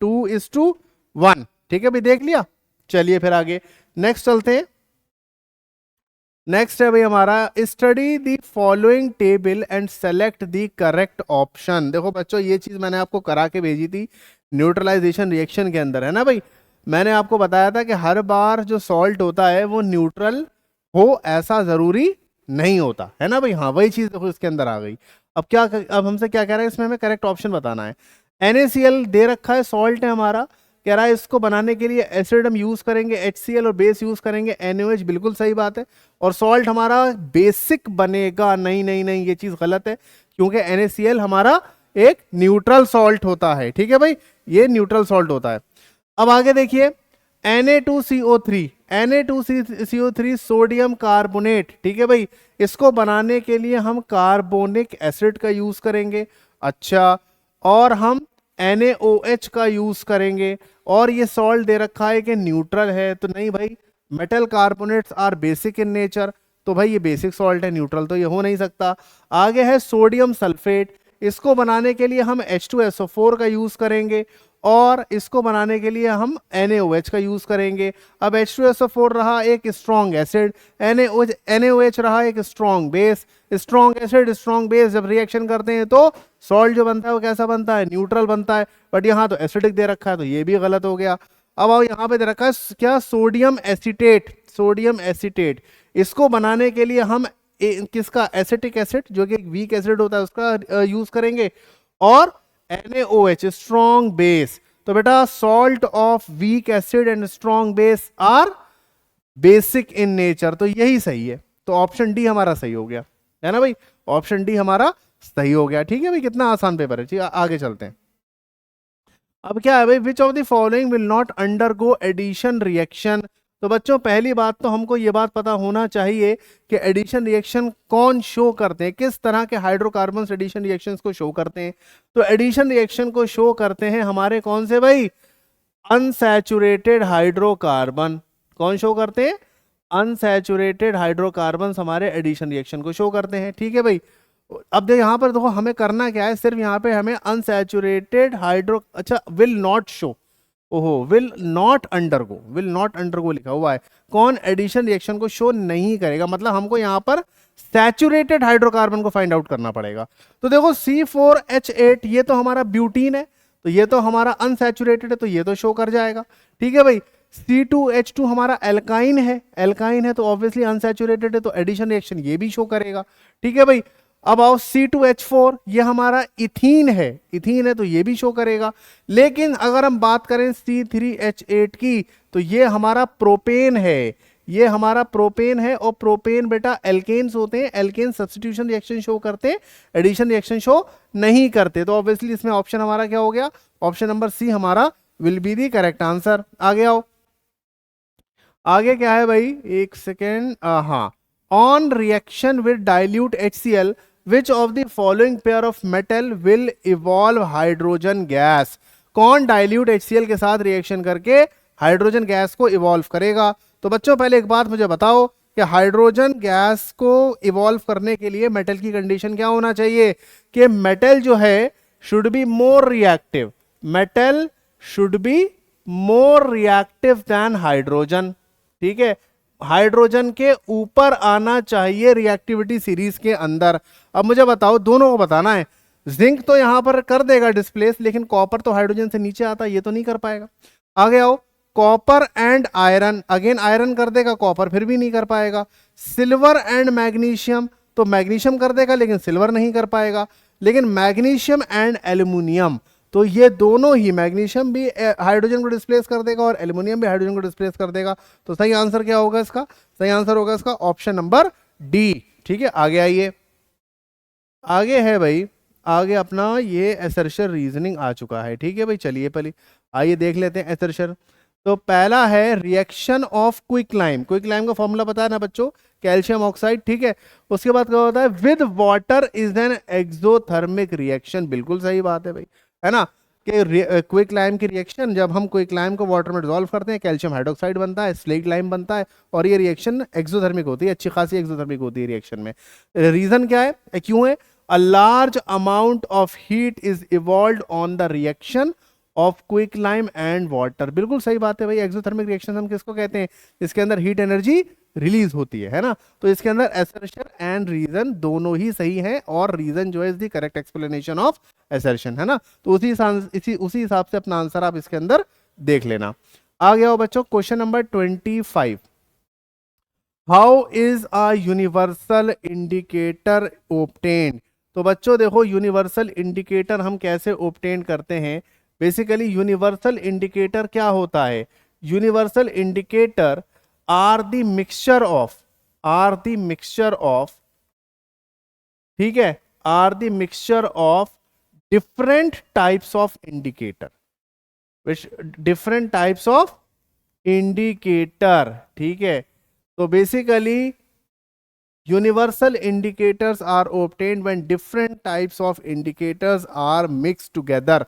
2:1। ठीक है भाई, देख लिया। चलिए फिर आगे नेक्स्ट चलते हैं। नेक्स्ट है भाई हमारा, study the following table and select the correct option. देखो बच्चों, ये चीज मैंने आपको करा के भेजी थी न्यूट्रलाइजेशन रिएक्शन के अंदर, है ना भाई। मैंने आपको बताया था कि हर बार जो सॉल्ट होता है वो न्यूट्रल हो ऐसा जरूरी नहीं होता, है ना भाई। हाँ, वही चीज देखो इसके अंदर आ गई। अब हमसे क्या कह रहा है, इसमें हमें करेक्ट ऑप्शन बताना है। NaCl दे रखा है, सॉल्ट है हमारा, कह रहा है इसको बनाने के लिए एसिड हम यूज करेंगे HCl और बेस यूज करेंगे NaOH, बिल्कुल सही बात है। और सॉल्ट हमारा बेसिक बनेगा, नहीं नहीं नहीं, ये चीज गलत है, क्योंकि NaCl हमारा एक न्यूट्रल सॉल्ट होता है। ठीक है भाई, ये न्यूट्रल सॉल्ट होता है। अब आगे देखिए, Na2CO3 सोडियम कार्बोनेट, ठीक है भाई, इसको बनाने के लिए हम कार्बोनिक एसिड का यूज करेंगे। अच्छा, और हम NaOH का यूज करेंगे, और ये सॉल्ट दे रखा है कि न्यूट्रल है, तो नहीं भाई, metal carbonates are basic in nature, तो भाई ये बेसिक सॉल्ट है, न्यूट्रल तो ये हो नहीं सकता। आगे है सोडियम सल्फेट, इसको बनाने के लिए हम H2SO4 का यूज करेंगे, और इसको बनाने के लिए हम NaOH का यूज करेंगे। अब H2SO4 रहा एक स्ट्रॉन्ग एसिड, NaOH रहा एक strong base. Strong acid strong base जब रिएक्शन करते हैं तो सॉल्ट जो बनता है वो कैसा बनता है, न्यूट्रल बनता है। बट यहाँ तो एसिडिक दे रखा है, तो ये भी गलत हो गया। अब आओ, यहाँ पे दे रखा है क्या, सोडियम एसीटेट, सोडियम एसीटेट, इसको बनाने के लिए हम किसका, एसिटिक एसिड जो कि एक वीक एसिड होता है उसका यूज करेंगे, और NaOH स्ट्रॉन्ग बेस। तो बेटा salt of weak acid and strong base are basic in nature, तो यही सही है। तो ऑप्शन डी हमारा सही हो गया, है ना भाई, ऑप्शन डी हमारा सही हो गया। ठीक है भाई, कितना आसान पेपर है। ठीक है, आगे चलते हैं। अब क्या है भाई, which of the following will not undergo addition reaction. तो बच्चों, पहली बात तो हमको ये बात पता होना चाहिए कि एडिशन रिएक्शन कौन शो करते हैं, किस तरह के हाइड्रोकार्बन्स एडिशन रिएक्शंस को शो करते हैं। तो एडिशन रिएक्शन को शो करते हैं हमारे कौन से भाई, अनसैचुरेटेड हाइड्रोकार्बन। कौन शो करते हैं, अनसैचुरेटेड हाइड्रोकार्बन हमारे एडिशन रिएक्शन को शो करते हैं। ठीक है भाई, अब देखो यहाँ पर देखो हमें करना क्या है, सिर्फ यहाँ पे हमें अनसैचुरेटेड हाइड्रो, अच्छा विल नॉट शो, ओहो, विल नॉट अंडरगो लिखा हुआ है, कौन एडिशन रिएक्शन को शो नहीं करेगा, मतलब हमको यहाँ पर सैचुरेटेड हाइड्रोकार्बन को फाइंड आउट करना पड़ेगा। तो देखो C4H8 ये तो हमारा ब्यूटीन है, तो ये तो हमारा अनसैचुरेटेड है, तो ये तो शो कर जाएगा। ठीक है भाई, C2H2 हमारा एल्काइन है तो ऑब्वियसली अनसैचुरेटेड है, तो एडिशन रिएक्शन ये भी शो करेगा। ठीक है भाई, अब आओ C2H4, ये हमारा इथीन है तो ये भी शो करेगा। लेकिन अगर हम बात करें C3H8 की, तो ये हमारा प्रोपेन है, और प्रोपेन बेटा एल्केन्स होते हैं, एल्केन सब्स्टिट्यूशन रिएक्शन शो करते हैं, एडिशन रिएक्शन शो नहीं करते। तो ऑब्वियसली इसमें ऑप्शन हमारा क्या हो गया, ऑप्शन नंबर सी हमारा will be the correct answer. आगे आओ, आगे क्या है भाई, एक सेकेंड, हाँ, on reaction with dilute HCl which of the following pair of metal will evolve hydrogen gas. कौन डाइल्यूट HCl के साथ रिएक्शन करके हाइड्रोजन गैस को इवॉल्व करेगा। तो बच्चों, पहले एक बात मुझे बताओ कि हाइड्रोजन गैस को इवॉल्व करने के लिए मेटल की कंडीशन क्या होना चाहिए, कि मेटल जो है should be more reactive, metal should be more reactive then hydrogen. ठीक है, हाइड्रोजन के ऊपर आना चाहिए रिएक्टिविटी सीरीज के अंदर। अब मुझे बताओ, दोनों को बताना है, जिंक तो यहां पर कर देगा डिस्प्लेस, लेकिन कॉपर तो हाइड्रोजन से नीचे आता है, ये तो नहीं कर पाएगा। आगे आओ, copper and iron, again iron कर देगा, कॉपर फिर भी नहीं कर पाएगा। सिल्वर एंड मैग्नीशियम, तो मैग्नीशियम कर देगा लेकिन सिल्वर नहीं कर पाएगा। लेकिन मैग्नीशियम एंड एल्यूमिनियम, तो ये दोनों ही, मैग्नीशियम भी हाइड्रोजन को डिस्प्लेस कर देगा और एल्यूमिनियम भी हाइड्रोजन को डिस्प्लेस कर देगा। तो सही आंसर क्या होगा इसका? सही आंसर होगा इसका ऑप्शन नंबर डी। ठीक है, आगे आइए, आगे है भाई, आगे अपना ये एसर्शन रीजनिंग आ चुका है। ठीक है भाई, चलिए पहले आइए देख लेते हैं एसर्शन। तो पहला है रिएक्शन ऑफ क्विकलाइम, क्विकलाइम का फॉर्मूला पता है ना बच्चों, कैल्शियम ऑक्साइड। ठीक है, उसके बाद क्या होता है, with water is an exothermic reaction, बिल्कुल सही बात है भाई, है ना, कि क्विकलाइम की रिएक्शन, जब हम क्विकलाइम को वाटर में डिसॉल्व करते हैं कैल्शियम हाइड्रोक्साइड बनता है, स्लेट लाइम बनता है, और ये रिएक्शन एक्सोथर्मिक होती है, अच्छी खासी एक्सोथर्मिक होती है रिएक्शन में। रीजन क्या है, क्यों है? A large amount of heat is evolved on the reaction of quicklime and water, बिल्कुल सही बात है भाई, एक्सोथर्मिक रिएक्शन हम किसको कहते हैं? इसके अंदर हीट एनर्जी रिलीज होती है ना। तो इसके अंदर असर्शन एंड रीजन दोनों ही सही हैं, और रीजन जो है is the correct explanation of assertion, है ना। तो उसी हिसाब से अपना आंसर आप इसके अंदर देख लेना। आ गया हो बच्चों question number 25, how is a universal indicator obtained. तो बच्चों देखो, यूनिवर्सल इंडिकेटर हम कैसे ओब्टेन करते हैं? बेसिकली यूनिवर्सल इंडिकेटर क्या होता है? Universal indicator are the mixture of, ठीक है, are the mixture of different types of indicator, which different types of indicator. ठीक है, तो basically universal indicators are obtained when different types of indicators are mixed together.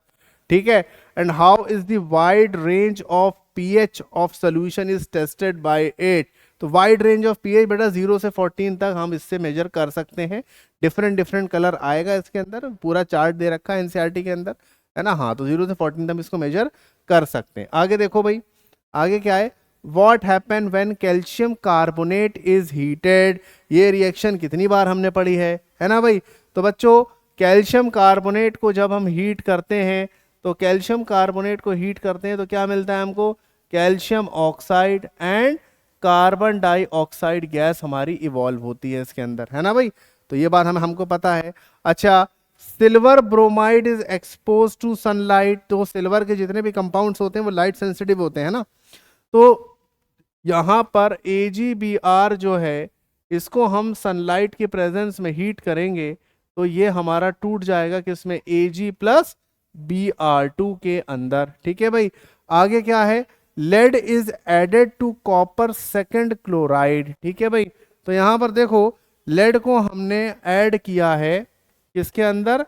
ठीक है, and how is the wide range of pH of solution is tested by it। तो वाइड रेंज ऑफ pH बेटा 0 से 14 तक हम इससे मेजर कर सकते हैं। डिफरेंट कलर आएगा इसके अंदर, पूरा चार्ट दे रखा है एनसीईआरटी के अंदर, है ना। हाँ, तो 0 से 14 तक हम इसको मेजर कर सकते हैं। आगे देखो भाई, आगे क्या है, What happen when calcium carbonate is heated. ये रिएक्शन कितनी बार हमने पढ़ी है ना भाई। तो बच्चों, कैल्शियम कार्बोनेट को जब हम हीट करते हैं, तो कैल्शियम कार्बोनेट को हीट करते हैं तो क्या मिलता है हमको? Calcium oxide and carbon dioxide gas हमारी इवॉल्व होती है इसके अंदर, है ना भाई। तो ये बात हमको पता है। अच्छा, silver bromide is expose to sunlight, तो सिल्वर के जितने भी कंपाउंड्स होते हैं वो लाइट सेंसिटिव होते हैं ना। तो यहाँ पर AgBr जो है, इसको हम सनलाइट के प्रेजेंस में हीट करेंगे तो ये हमारा टूट जाएगा किसमें? Ag+Br2 के अंदर। ठीक है भाई, आगे क्या है, lead is added to copper second chloride. ठीक है भाई, तो यहाँ पर देखो, लेड को हमने ऐड किया है किसके अंदर?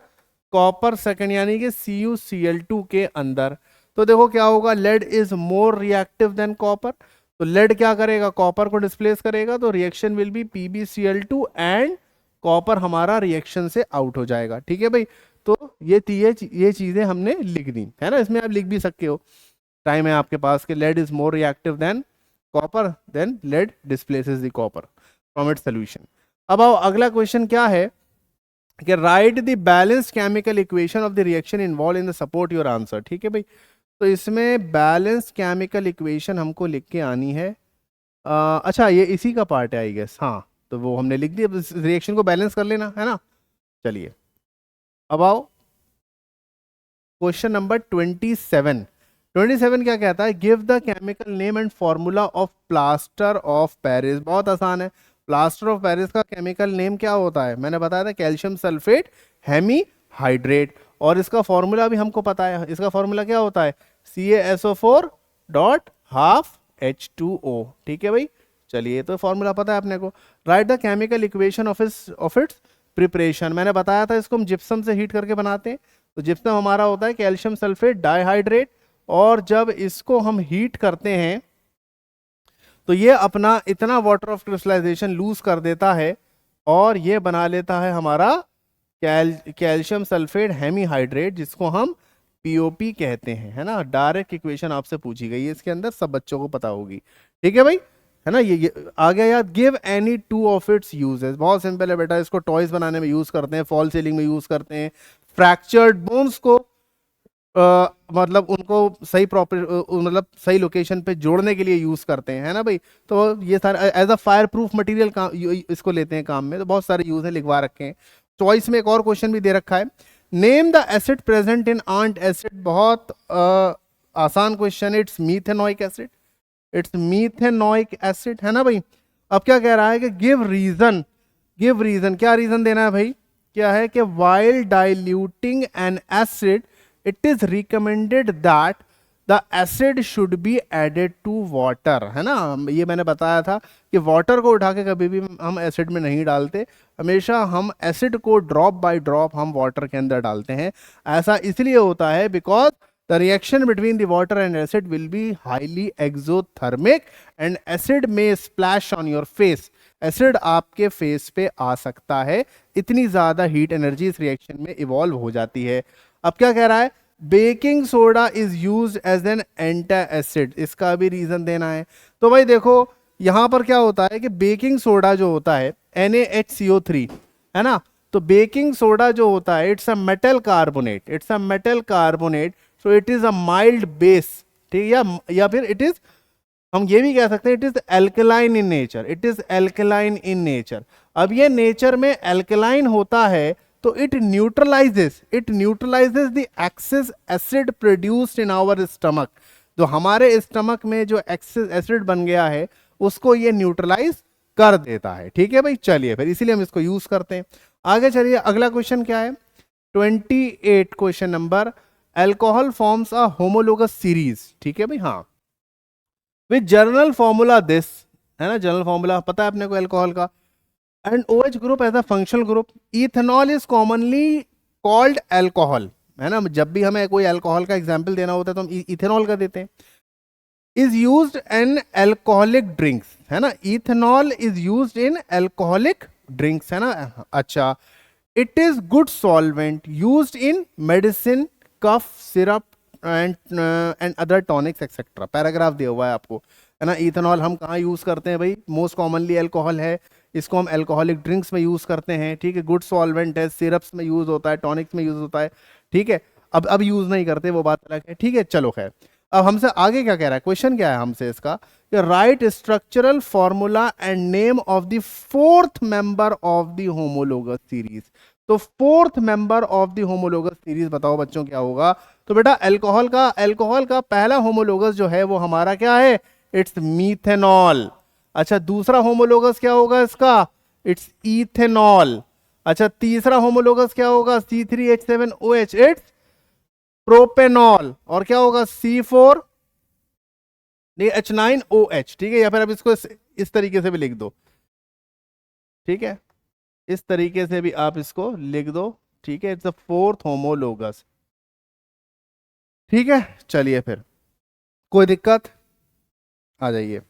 कॉपर सेकंड, यानी कि CuCl2 के अंदर। तो देखो क्या होगा, lead is more reactive than copper, तो लेड क्या करेगा? कॉपर को डिस्प्लेस करेगा, तो reaction will be PbCl2 and copper हमारा रिएक्शन से आउट हो जाएगा। ठीक है भाई, तो ये चीजें हमने लिख दी, है ना। इसमें आप लिख भी सकते हो, टाइम है आपके पास, कि lead is more reactive than copper, then lead displaces the copper from its solution. अब आओ, अगला क्वेश्चन क्या है कि write the balanced chemical equation of the reaction involve in the support your answer. ठीक है भाई, तो इसमें बैलेंस केमिकल इक्वेशन हमको लिख के आनी है। अच्छा, ये इसी का पार्ट है आई गेस, हाँ, तो वो हमने लिख दिया, रिएक्शन को बैलेंस कर लेना, है ना। चलिए अब आओ, क्वेश्चन नंबर 27 क्या कहता है, give the chemical name and formula of plaster of Paris. बहुत आसान है, प्लास्टर ऑफ पेरिस का केमिकल नेम क्या होता है? मैंने बताया था कैल्शियम सल्फेट हेमी हाइड्रेट, और इसका फॉर्मूला भी हमको पता है। इसका फॉर्मूला क्या होता है? CaSO4.12H2O। ठीक है भाई, चलिए, तो फॉर्मूला पता है अपने को। Right the chemical equation of its preparation. मैंने बताया था इसको हम जिप्सम से हीट करके बनाते हैं, तो जिप्सम हमारा होता है कैल्शियम सल्फेट डाइहाइड्रेट, और जब इसको हम हीट करते हैं तो ये अपना इतना वाटर ऑफ क्रिस्टलाइजेशन लूज कर देता है, और ये बना लेता है हमारा कैल्शियम सल्फेट हेमीहाइड्रेट, जिसको हम POP कहते हैं, है ना। डायरेक्ट इक्वेशन आपसे पूछी गई है इसके अंदर, सब बच्चों को पता होगी। ठीक है भाई, है ना। ये आ गया याद। Give any two of its uses. बहुत सिंपल है बेटा, इसको टॉयज बनाने में यूज करते हैं, फॉल सीलिंग में यूज करते हैं, फ्रैक्चर्ड बोन्स को मतलब उनको सही प्रॉपर मतलब सही लोकेशन पे जोड़ने के लिए यूज करते हैं, है ना भाई। तो ये सारे as a fire proof material काम इसको लेते हैं काम में। तो बहुत सारे यूज है, लिखवा रखे हैं। चॉइस में एक और क्वेश्चन भी दे रखा है, name the acid present in ant acid. बहुत आसान क्वेश्चन है, it's methanoic acid, it's methanoic acid, है ना भाई। अब क्या कह रहा है कि गिव रीजन, गिव रीजन, क्या रीजन देना है भाई, क्या है कि while diluting an acid it is recommended that the acid should be added to water, है ना। ये मैंने बताया था कि वाटर को उठा के कभी भी हम एसिड में नहीं डालते, हमेशा हम एसिड को ड्रॉप बाय ड्रॉप हम वाटर के अंदर डालते हैं। ऐसा इसलिए होता है because the reaction between the water and acid will be highly exothermic and acid may splash on your face। Acid आपके फेस पे आ सकता है, इतनी ज्यादा हीट एनर्जी इस रिएक्शन में इवॉल्व हो जाती है। अब क्या कह रहा है, baking soda is use as an anti acid, इसका भी रीजन देना है। तो भाई देखो यहां पर क्या होता है कि बेकिंग सोडा जो होता है NaHCO3, है ना। तो बेकिंग सोडा जो होता है it's a metal carbonate, it's a metal carbonate, so it is a mild base, ठीक है। या फिर इट इज, हम ये भी कह सकते हैं it is alkaline in nature, it is alkaline in nature. अब ये नेचर में एल्कलाइन होता है तो it neutralises the excess acid produced in our stomach. जो हमारे स्टमक में जो एक्सेस एसिड बन गया है उसको ये न्यूट्रलाइज कर देता है, ठीक है भाई। चलिए फिर इसीलिए हम इसको यूज करते हैं। आगे चलिए, अगला क्वेश्चन क्या है, 28 question number, alcohol forms a homologous series, ठीक है भाई। हाँ, विद जनरल फॉर्मूला दिस, है ना, जनरल फॉर्मूला पता है अपने को अल्कोहल का, and OH group as a functional group, ethanol is commonly called alcohol, है ना। जब भी हमें कोई अल्कोहल का एग्जाम्पल देना होता है तो हम इथेनॉल का देते हैं। Is used in alcoholic drinks, है ना, ethanol is used in alcoholic drinks, है ना। अच्छा, it is good solvent used in medicine, cough syrup and other tonics etcetera. Paragraph दिया हुआ है आपको, है ना। इथेनॉल हम कहाँ यूज करते हैं भाई, मोस्ट कॉमनली अल्कोहल है, इसको हम अल्कोहलिक ड्रिंक्स में यूज करते हैं, ठीक है। गुड सॉल्वेंट है, सिरप्स में यूज होता है, टॉनिक्स में यूज होता है, ठीक है। अब यूज नहीं करते, वो बात अलग है, ठीक है। चलो खैर, अब हमसे आगे क्या कह रहा है, क्वेश्चन क्या है हमसे इसका, कि right structural formula and name of the fourth member of the homologous series. तो fourth member of the homologous series बताओ बच्चों क्या होगा। तो बेटा अल्कोहल का पहला होमोलोगस जो है वो हमारा क्या है, इट्स मीथेनॉल। अच्छा, दूसरा होमोलोगस क्या होगा इसका, इट्स इथेनॉल। अच्छा, तीसरा होमोलोगस क्या होगा, C3H7OH, इट्स प्रोपेनॉल। और क्या होगा, C4 नहीं H9OH, ठीक है। या फिर अब इसको इस तरीके से भी लिख दो, ठीक है, इस तरीके से भी आप इसको लिख दो, ठीक है। इट्स द फोर्थ होमोलोगस, ठीक है। चलिए फिर, कोई दिक्कत, आ जाइए।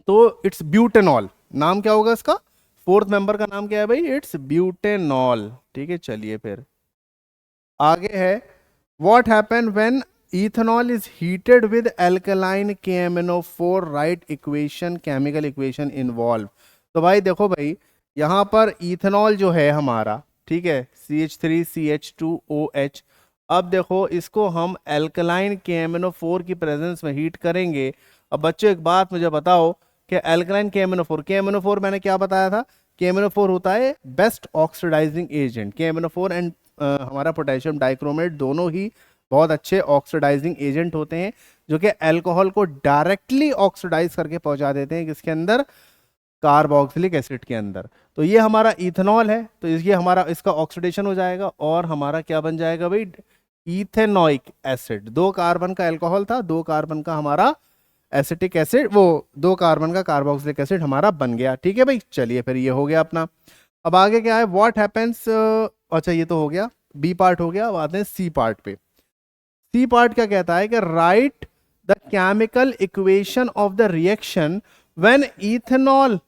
तो इट्स ब्यूटेनॉल, नाम क्या होगा इसका, फोर्थ मेंबर का नाम क्या है भाई, इट्स ब्यूटेनॉल, ठीक है। चलिए फिर आगे है, what happen when ethanol is heated with alkaline KMnO4, right equation, chemical equation involve. तो भाई देखो भाई, यहां पर इथेनॉल जो है हमारा, ठीक है, CH3CH2OH। अब देखो इसको हम एल्कलाइन KMnO4 की प्रेजेंस में हीट करेंगे। अब बच्चों एक बात मुझे बताओ कि एल्कलाइन KMnO4 मैंने क्या बताया था, KMnO4 होता है best oxidising agent. KMnO4 and हमारा पोटेशियम डाइक्रोमेट दोनों ही बहुत अच्छे ऑक्सीडाइजिंग एजेंट होते हैं, जो कि अल्कोहल को डायरेक्टली ऑक्सीडाइज करके पहुंचा देते हैं किसके अंदर, कार्बोक्सिलिक एसिड के अंदर। तो ये हमारा इथेनॉल है, तो ये हमारा इसका ऑक्सीडेशन हो जाएगा और हमारा क्या बन जाएगा भाई, इथेनोइक एसिड। 2 कार्बन का अल्कोहल था, 2 कार्बन का हमारा एसिटिक एसिड, वो 2 कार्बन का कार्बोक्सिलिक एसिड हमारा बन गया, ठीक है भाई। चलिए फिर ये हो गया अपना। अब आगे क्या है, व्हाट हैपेंस, अच्छा ये तो हो गया, बी पार्ट हो गया। अब आते हैं सी पार्ट पे। सी पार्ट क्या कहता है कि write the chemical equation of the reaction when ethanol,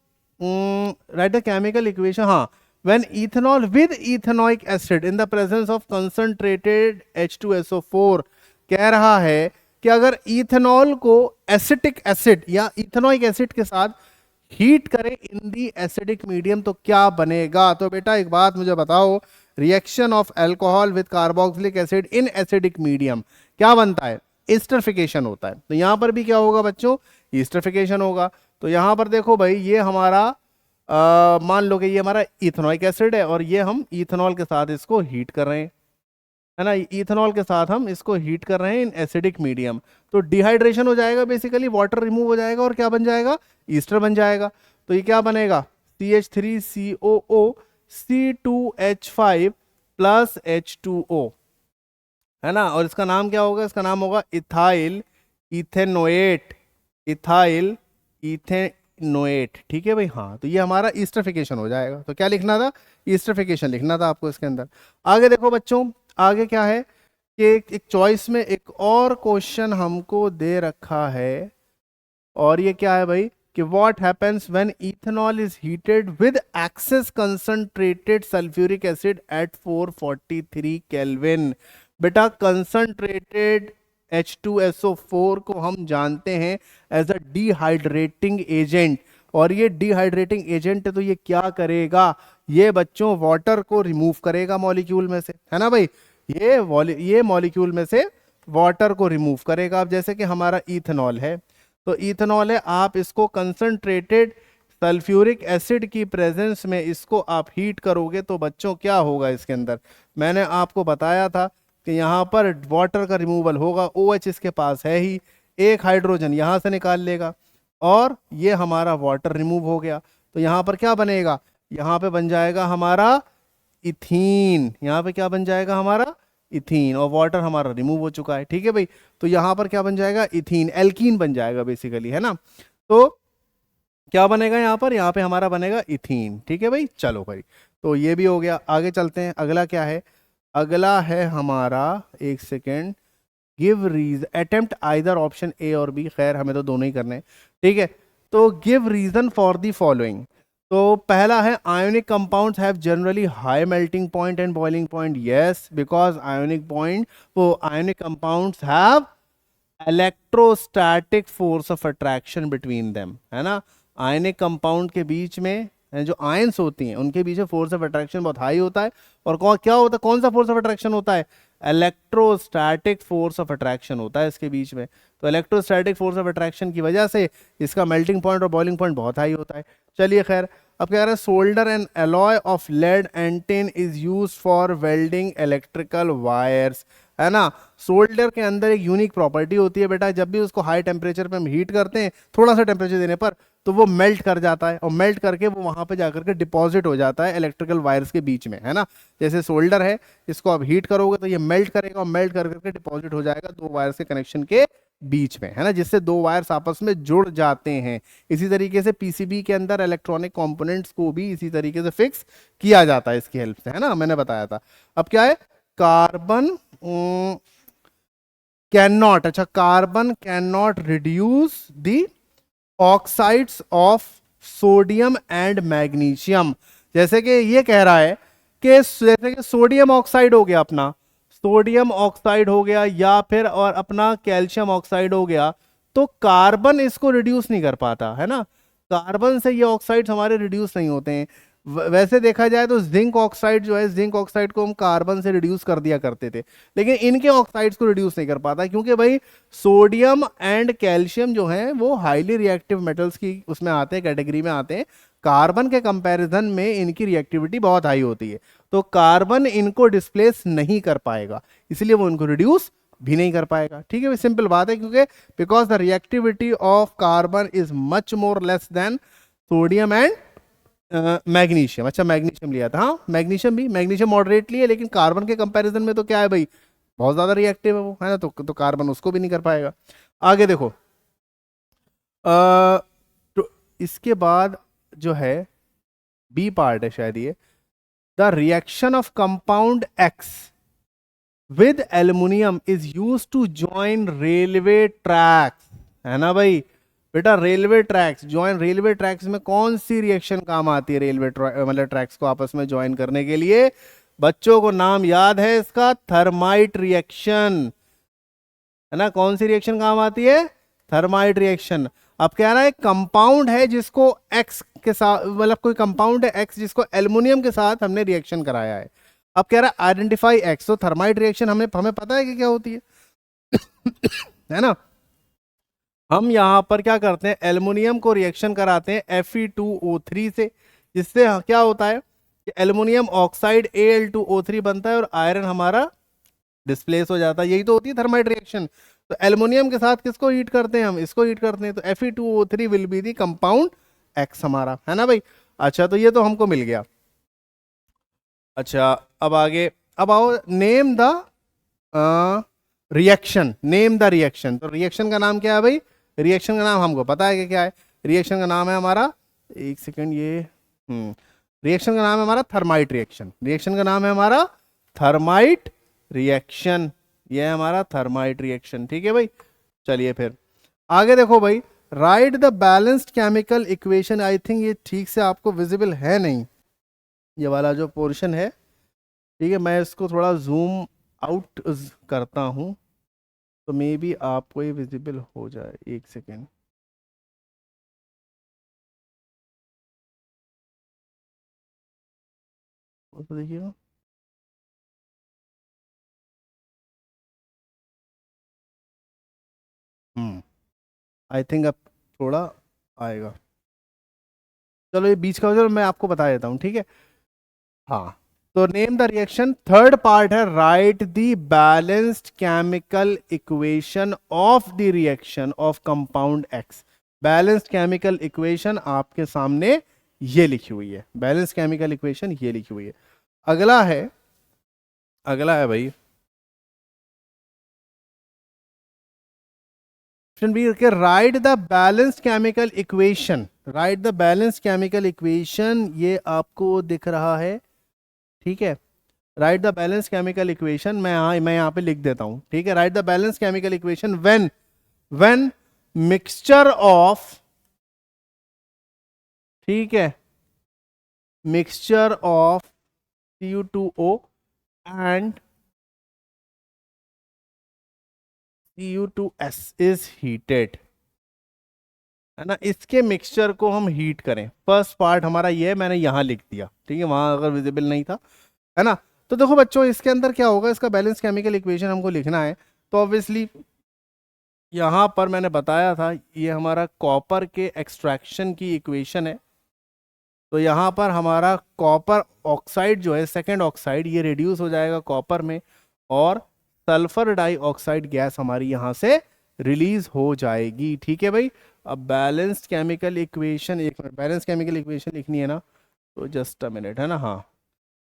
write the chemical equation, हाँ, when ethanol with ethanoic acid in the presence of concentrated H2SO4। कह रहा है कि अगर इथेनॉल को एसिटिक एसिड या इथेनोइक एसिड के साथ हीट करें इन दी एसिडिक मीडियम तो क्या बनेगा। तो बेटा एक बात मुझे बताओ, reaction of alcohol with carboxylic acid in acidic medium क्या बनता है, एस्टरिफिकेशन होता है। तो यहाँ पर भी क्या होगा बच्चों, एस्टरिफिकेशन होगा। तो यहाँ पर देखो भाई ये हमारा मान लो कि ये हमारा इथेनॉइक एसिड है और ये हम इथेनॉल के साथ इसको हीट कर रहे हैं, है ना, इथेनॉल के साथ हम इसको हीट कर रहे हैं इन एसिडिक मीडियम। तो डिहाइड्रेशन हो जाएगा, बेसिकली वाटर रिमूव हो जाएगा और क्या बन जाएगा, ईस्टर बन जाएगा। तो ये क्या बनेगा, CH3COO C2H5 प्लस H2O, है ना, और इसका नाम क्या होगा, इसका नाम होगा इथाइल इथेनोएट, इथाइल इथेनोएट। ठीक है भाई, हाँ, तो ये हमारा ईस्टरिफिकेशन हो जाएगा। तो क्या लिखना था, ईस्टरिफिकेशन लिखना था आपको इसके अंदर। आगे देखो बच्चों, आगे क्या है कि एक चॉइस में एक और क्वेश्चन हमको दे रखा है, और ये क्या है भाई कि what happens when ethanol is heated with excess concentrated sulphuric acid at 443 kelvin. बेटा कंसंट्रेटेड H2SO4 को हम जानते हैं एज अ डिहाइड्रेटिंग एजेंट, और ये डिहाइड्रेटिंग एजेंट है तो ये क्या करेगा, ये बच्चों वाटर को रिमूव करेगा मॉलिक्यूल में से, है ना भाई, ये मॉलिक्यूल में से वाटर को रिमूव करेगा। अब जैसे कि हमारा इथेनॉल है, तो इथेनॉल है, आप इसको कंसंट्रेटेड सल्फ्यूरिक एसिड की प्रेजेंस में इसको आप हीट करोगे तो बच्चों क्या होगा इसके अंदर, मैंने आपको बताया था कि यहाँ पर वाटर का रिमूवल होगा, OH इसके पास है ही, एक हाइड्रोजन यहाँ से निकाल लेगा और ये हमारा वाटर रिमूव हो गया। तो यहाँ पर क्या बनेगा, यहाँ पे बन जाएगा हमारा इथीन, यहाँ पे क्या बन जाएगा हमारा इथीन, और वाटर हमारा रिमूव हो चुका है। ठीक है भाई, तो यहाँ पर क्या बन जाएगा, इथीन, एल्कीन बन जाएगा बेसिकली, है ना। तो क्या बनेगा यहाँ पे हमारा बनेगा इथीन। ठीक है भाई, चलो भाई, तो ये भी हो गया। आगे चलते हैं, अगला क्या है, अगला है हमारा, एक second, give reason, attempt either option A और बी, खैर हमें तो दोनों ही करने हैं। ठीक है, तो give reason for the following. तो पहला है ionic compounds have generally high melting point and boiling point, yes, because ionic compounds have electrostatic force of attraction between them, है ना। आयनिक कंपाउंड के बीच में जो आयंस होती हैं उनके बीच में फोर्स ऑफ अट्रैक्शन बहुत हाई होता है, और क्या होता है, कौन सा फोर्स ऑफ अट्रैक्शन होता है, इलेक्ट्रोस्टैटिक फोर्स ऑफ अट्रैक्शन होता है इसके बीच में। तो इलेक्ट्रोस्टैटिक फोर्स ऑफ अट्रैक्शन की वजह से इसका मेल्टिंग पॉइंट और बॉइलिंग पॉइंट बहुत हाई होता है। चलिए खैर, अब क्या कह रहा है, solder and alloy of lead and tin is use for welding electrical wires, है ना। सोल्डर के अंदर एक यूनिक प्रॉपर्टी होती है बेटा, जब भी उसको हाई टेम्परेचर पे हम हीट करते हैं, थोड़ा सा टेम्परेचर देने पर, तो वो मेल्ट कर जाता है, और मेल्ट करके वो वहां पे जाकर के डिपॉजिट हो जाता है इलेक्ट्रिकल वायर्स के बीच में, है ना। जैसे सोल्डर है, इसको आप हीट करोगे तो ये मेल्ट करेगा, और मेल्ट कर करके डिपॉजिट हो जाएगा दो वायर्स के कनेक्शन के बीच में, है ना, जिससे दो वायर्स आपस में जुड़ जाते हैं। इसी तरीके से पीसीबी के अंदर इलेक्ट्रॉनिक कंपोनेंट्स को भी इसी तरीके से फिक्स किया जाता है इसकी हेल्प से, है ना, मैंने बताया था। अब क्या है, carbon can not reduce the oxides of sodium and magnesium. जैसे कि ये कह रहा है कि जैसे कि सोडियम ऑक्साइड हो गया अपना, सोडियम ऑक्साइड हो गया, या फिर और अपना कैल्शियम ऑक्साइड हो गया, तो कार्बन इसको रिड्यूस नहीं कर पाता, है ना। कार्बन से ये ऑक्साइड्स हमारे रिड्यूस नहीं होते हैं। वैसे देखा जाए तो जिंक ऑक्साइड जो है, जिंक ऑक्साइड को हम कार्बन से रिड्यूस कर दिया करते थे, लेकिन इनके ऑक्साइड्स को रिड्यूस नहीं कर पाता, क्योंकि भाई सोडियम एंड कैल्शियम जो है वो हाईली रिएक्टिव मेटल्स की उसमें आते हैं, कैटेगरी में आते हैं। कार्बन के कंपैरिजन में इनकी रिएक्टिविटी बहुत हाई होती है, तो कार्बन इनको डिस्प्लेस नहीं कर पाएगा, इसलिए वो इनको रिड्यूस भी नहीं कर पाएगा। ठीक है, सिंपल बात है, क्योंकि because the reactivity of carbon is much more less than sodium and magnesium. अच्छा, मैग्नीशियम लिया था, हाँ, मैग्नीशियम मॉडरेटली है, लेकिन कार्बन के कंपैरिजन में तो क्या है भाई, बहुत ज्यादा रिएक्टिव है वो, है ना, तो कार्बन उसको भी नहीं कर पाएगा। आगे देखो, तो इसके बाद जो है बी पार्ट है शायद ये, the reaction of compound X with aluminium is use to join railway tracks, है ना भाई। बेटा railway tracks, join railway tracks में कौन सी रिएक्शन काम आती है, रेलवे मतलब ट्रैक्स को आपस में ज्वाइन करने के लिए, बच्चों को नाम याद है इसका, थर्माइट रिएक्शन, है ना। कौन सी रिएक्शन काम आती है, थर्माइट रिएक्शन। अब कह रहा है कंपाउंड है जिसको एक्स के साथ, मतलब कोई कंपाउंड है एक्स जिसको एल्युमिनियम के साथ हमने रिएक्शन कराया है। अब कह रहा है आइडेंटिफाई एक्स, तो थर्माइट रिएक्शन हमें पता है कि क्या होती है है ना। हम यहाँ पर क्या करते हैं, एल्युमिनियम को रिएक्शन कराते हैं Fe2O3 से, जिससे क्या होता है कि एल्युमिनियम ऑक्साइड Al2O3 बनता है और आयरन हमारा डिस्प्लेस हो जाता है। यही तो होती है थर्माइट रिएक्शन। तो एल्युमिनियम के साथ किसको हीट करते हैं, हम इसको हीट करते हैं, तो Fe2O3 will be the compound x हमारा, है ना भाई। अच्छा तो ये तो हमको मिल गया। अच्छा अब आगे, अब आओ name the reaction, name the reaction. तो रिएक्शन का नाम क्या है भाई, रिएक्शन का नाम हमको पता है कि क्या है, रिएक्शन का नाम है हमारा, एक सेकेंड ये रिएक्शन का नाम है हमारा थर्माइट रिएक्शन, रिएक्शन का नाम है हमारा थर्माइट रिएक्शन, ये है हमारा थर्माइट रिएक्शन, ठीक है भाई। चलिए फिर आगे देखो भाई, right the balanced chemical equation. I think ये ठीक से आपको विजिबल है नहीं, ये वाला जो पोर्शन है, ठीक है, मैं इसको थोड़ा जूम आउट करता हूँ तो मे बी आपको ये विजिबल हो जाए, एक सेकेंड। तो देखिएगा, आई थिंक अब थोड़ा आएगा। चलो ये बीच का, चलो मैं आपको बता देता हूँ, ठीक है। हाँ तो name the reaction, third part है write the balanced chemical equation of the reaction of compound X. Balanced chemical equation आपके सामने ये लिखी हुई है, बैलेंस्ड केमिकल इक्वेशन ये लिखी हुई है। अगला है, अगला है भाई ऑप्शन बी के right the balanced chemical equation, right the balanced chemical equation, ये आपको दिख रहा है, ठीक है। Write the balance chemical equation, मैं यहाँ पे लिख देता हूँ, ठीक है। Write the balance chemical equation when mixture of, ठीक है, mixture of Cu2O and Cu2S is heated, है ना। इसके मिक्सचर को हम हीट करें, फर्स्ट पार्ट हमारा ये है, मैंने यहां लिख दिया, ठीक है, वहां अगर विजिबल नहीं था, है ना। तो देखो बच्चों इसके अंदर क्या होगा, इसका बैलेंस केमिकल इक्वेशन हमको लिखना है, तो ऑब्वियसली यहाँ पर मैंने बताया था ये हमारा कॉपर के एक्सट्रैक्शन की इक्वेशन है। तो यहाँ पर हमारा कॉपर ऑक्साइड जो है, सेकेंड ऑक्साइड, ये रिड्यूस हो जाएगा कॉपर में और सल्फर डाइऑक्साइड गैस हमारी यहाँ से रिलीज हो जाएगी, ठीक है भाई। अब बैलेंस्ड केमिकल इक्वेशन, एक मिनट, बैलेंस केमिकल इक्वेशन लिखनी है ना, तो जस्ट अ मिनट, है ना। हाँ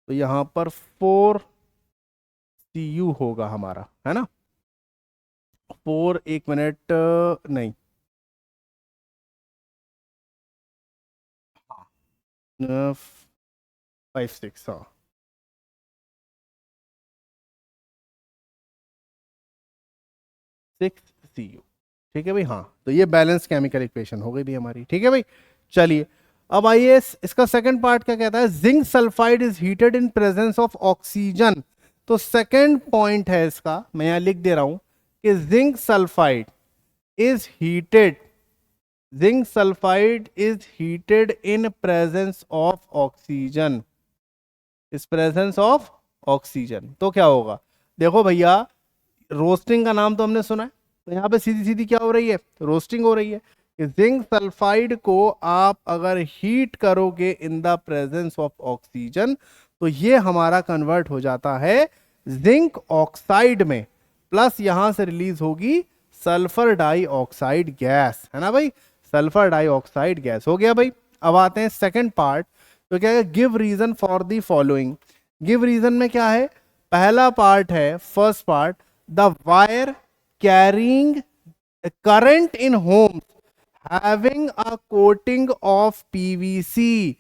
तो यहाँ पर 4Cu होगा हमारा, है ना, 4, एक मिनट, नहीं, 5 6, हाँ 6Cu, ठीक है भाई। हाँ तो ये बैलेंस केमिकल इक्वेशन हो गई भी हमारी, ठीक है भाई। चलिए अब आइए इसका सेकंड पार्ट क्या कहता है, zinc sulphide is heated in presence of oxygen. तो सेकंड पॉइंट है इसका, मैं यहां लिख दे रहा हूं कि zinc sulphide is heated, zinc sulphide is heated in presence of oxygen, इस प्रेजेंस ऑफ ऑक्सीजन। तो क्या होगा, देखो भैया रोस्टिंग का नाम तो हमने सुना है, तो यहाँ पे सीधी सीधी क्या हो रही है, रोस्टिंग हो रही है। जिंक सल्फाइड को आप अगर हीट करोगे इन द प्रेजेंस ऑफ ऑक्सीजन, तो ये हमारा कन्वर्ट हो जाता है जिंक ऑक्साइड में, प्लस यहां से रिलीज होगी सल्फर डाइऑक्साइड गैस, है ना भाई, सल्फर डाइऑक्साइड गैस हो गया भाई। अब आते हैं सेकंड पार्ट, तो क्या है, give reason for the following. Give reason में क्या है, पहला पार्ट है, first part, the wire carrying current in homes having a coating of PVC,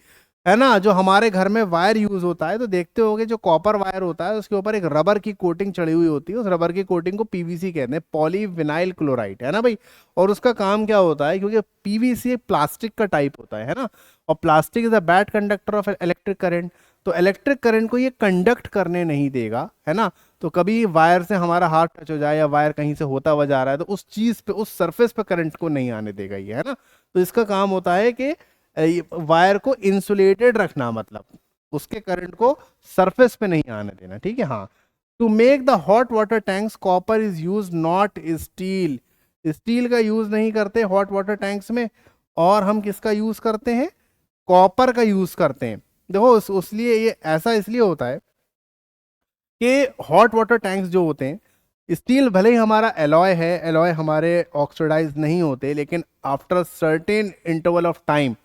है ना। जो हमारे घर में वायर यूज होता है तो देखते होगे जो कॉपर वायर होता है उसके ऊपर एक रबर की कोटिंग चढ़ी हुई होती है, उस रबर की कोटिंग को पीवीसी कहते हैं, पॉलीविनाइल क्लोराइड, है ना भाई। और उसका काम क्या होता है, क्योंकि पीवीसी एक प्लास्टिक का टाइप होता है ना, और plastic is a bad conductor of electric current, तो इलेक्ट्रिक करंट को ये कंडक्ट करने नहीं देगा, है ना। तो कभी वायर से हमारा हाथ टच हो जाए या वायर कहीं से होता हुआ जा रहा है तो उस चीज पे, उस सरफेस पे करंट को नहीं आने देगा ये, है ना। तो इसका काम होता है कि वायर को इंसुलेटेड रखना, मतलब उसके करंट को सरफेस पे नहीं आने देना, ठीक है। हाँ, to make the hot water tanks copper is use not steel, steel का यूज नहीं करते हॉट वाटर टैंक्स में, और हम किसका यूज करते हैं, कॉपर का यूज करते हैं। देखो उसलिए ये ऐसा इसलिए होता है कि हॉट वाटर टैंक्स जो होते हैं, स्टील भले ही हमारा एलॉय है, एलॉय हमारे ऑक्सीडाइज नहीं होते, लेकिन after certain interval of time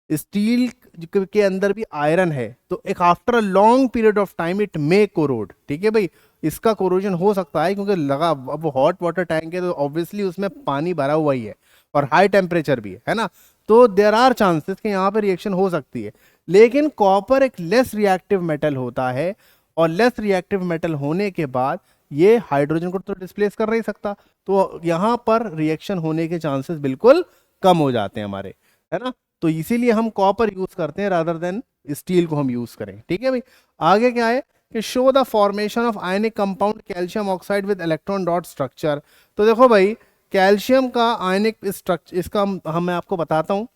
steel के अंदर भी आयरन है, तो एक after a long period of time it may corrode, ठीक है भाई, इसका कोरोजन हो सकता है, क्योंकि लगा अब हॉट वाटर टैंक है तो ऑब्वियसली उसमें पानी भरा हुआ ही है और हाई टेम्परेचर भी है ना, तो देर आर चांसेस कि यहाँ पे रिएक्शन हो सकती है। लेकिन कॉपर एक लेस रिएक्टिव मेटल होता है, और लेस रिएक्टिव मेटल होने के बाद ये हाइड्रोजन को तो डिस्प्लेस कर नहीं सकता, तो यहाँ पर रिएक्शन होने के चांसेस बिल्कुल कम हो जाते हैं हमारे, है ना। तो इसीलिए हम कॉपर यूज करते हैं रादर देन स्टील को हम यूज करें, ठीक है भाई। आगे क्या है कि show the formation of ionic compound calcium oxide with electron dot structure. तो देखो भाई, कैल्शियम का आयनिक स्ट्रक्चर, इसका मैं आपको बताता हूँ।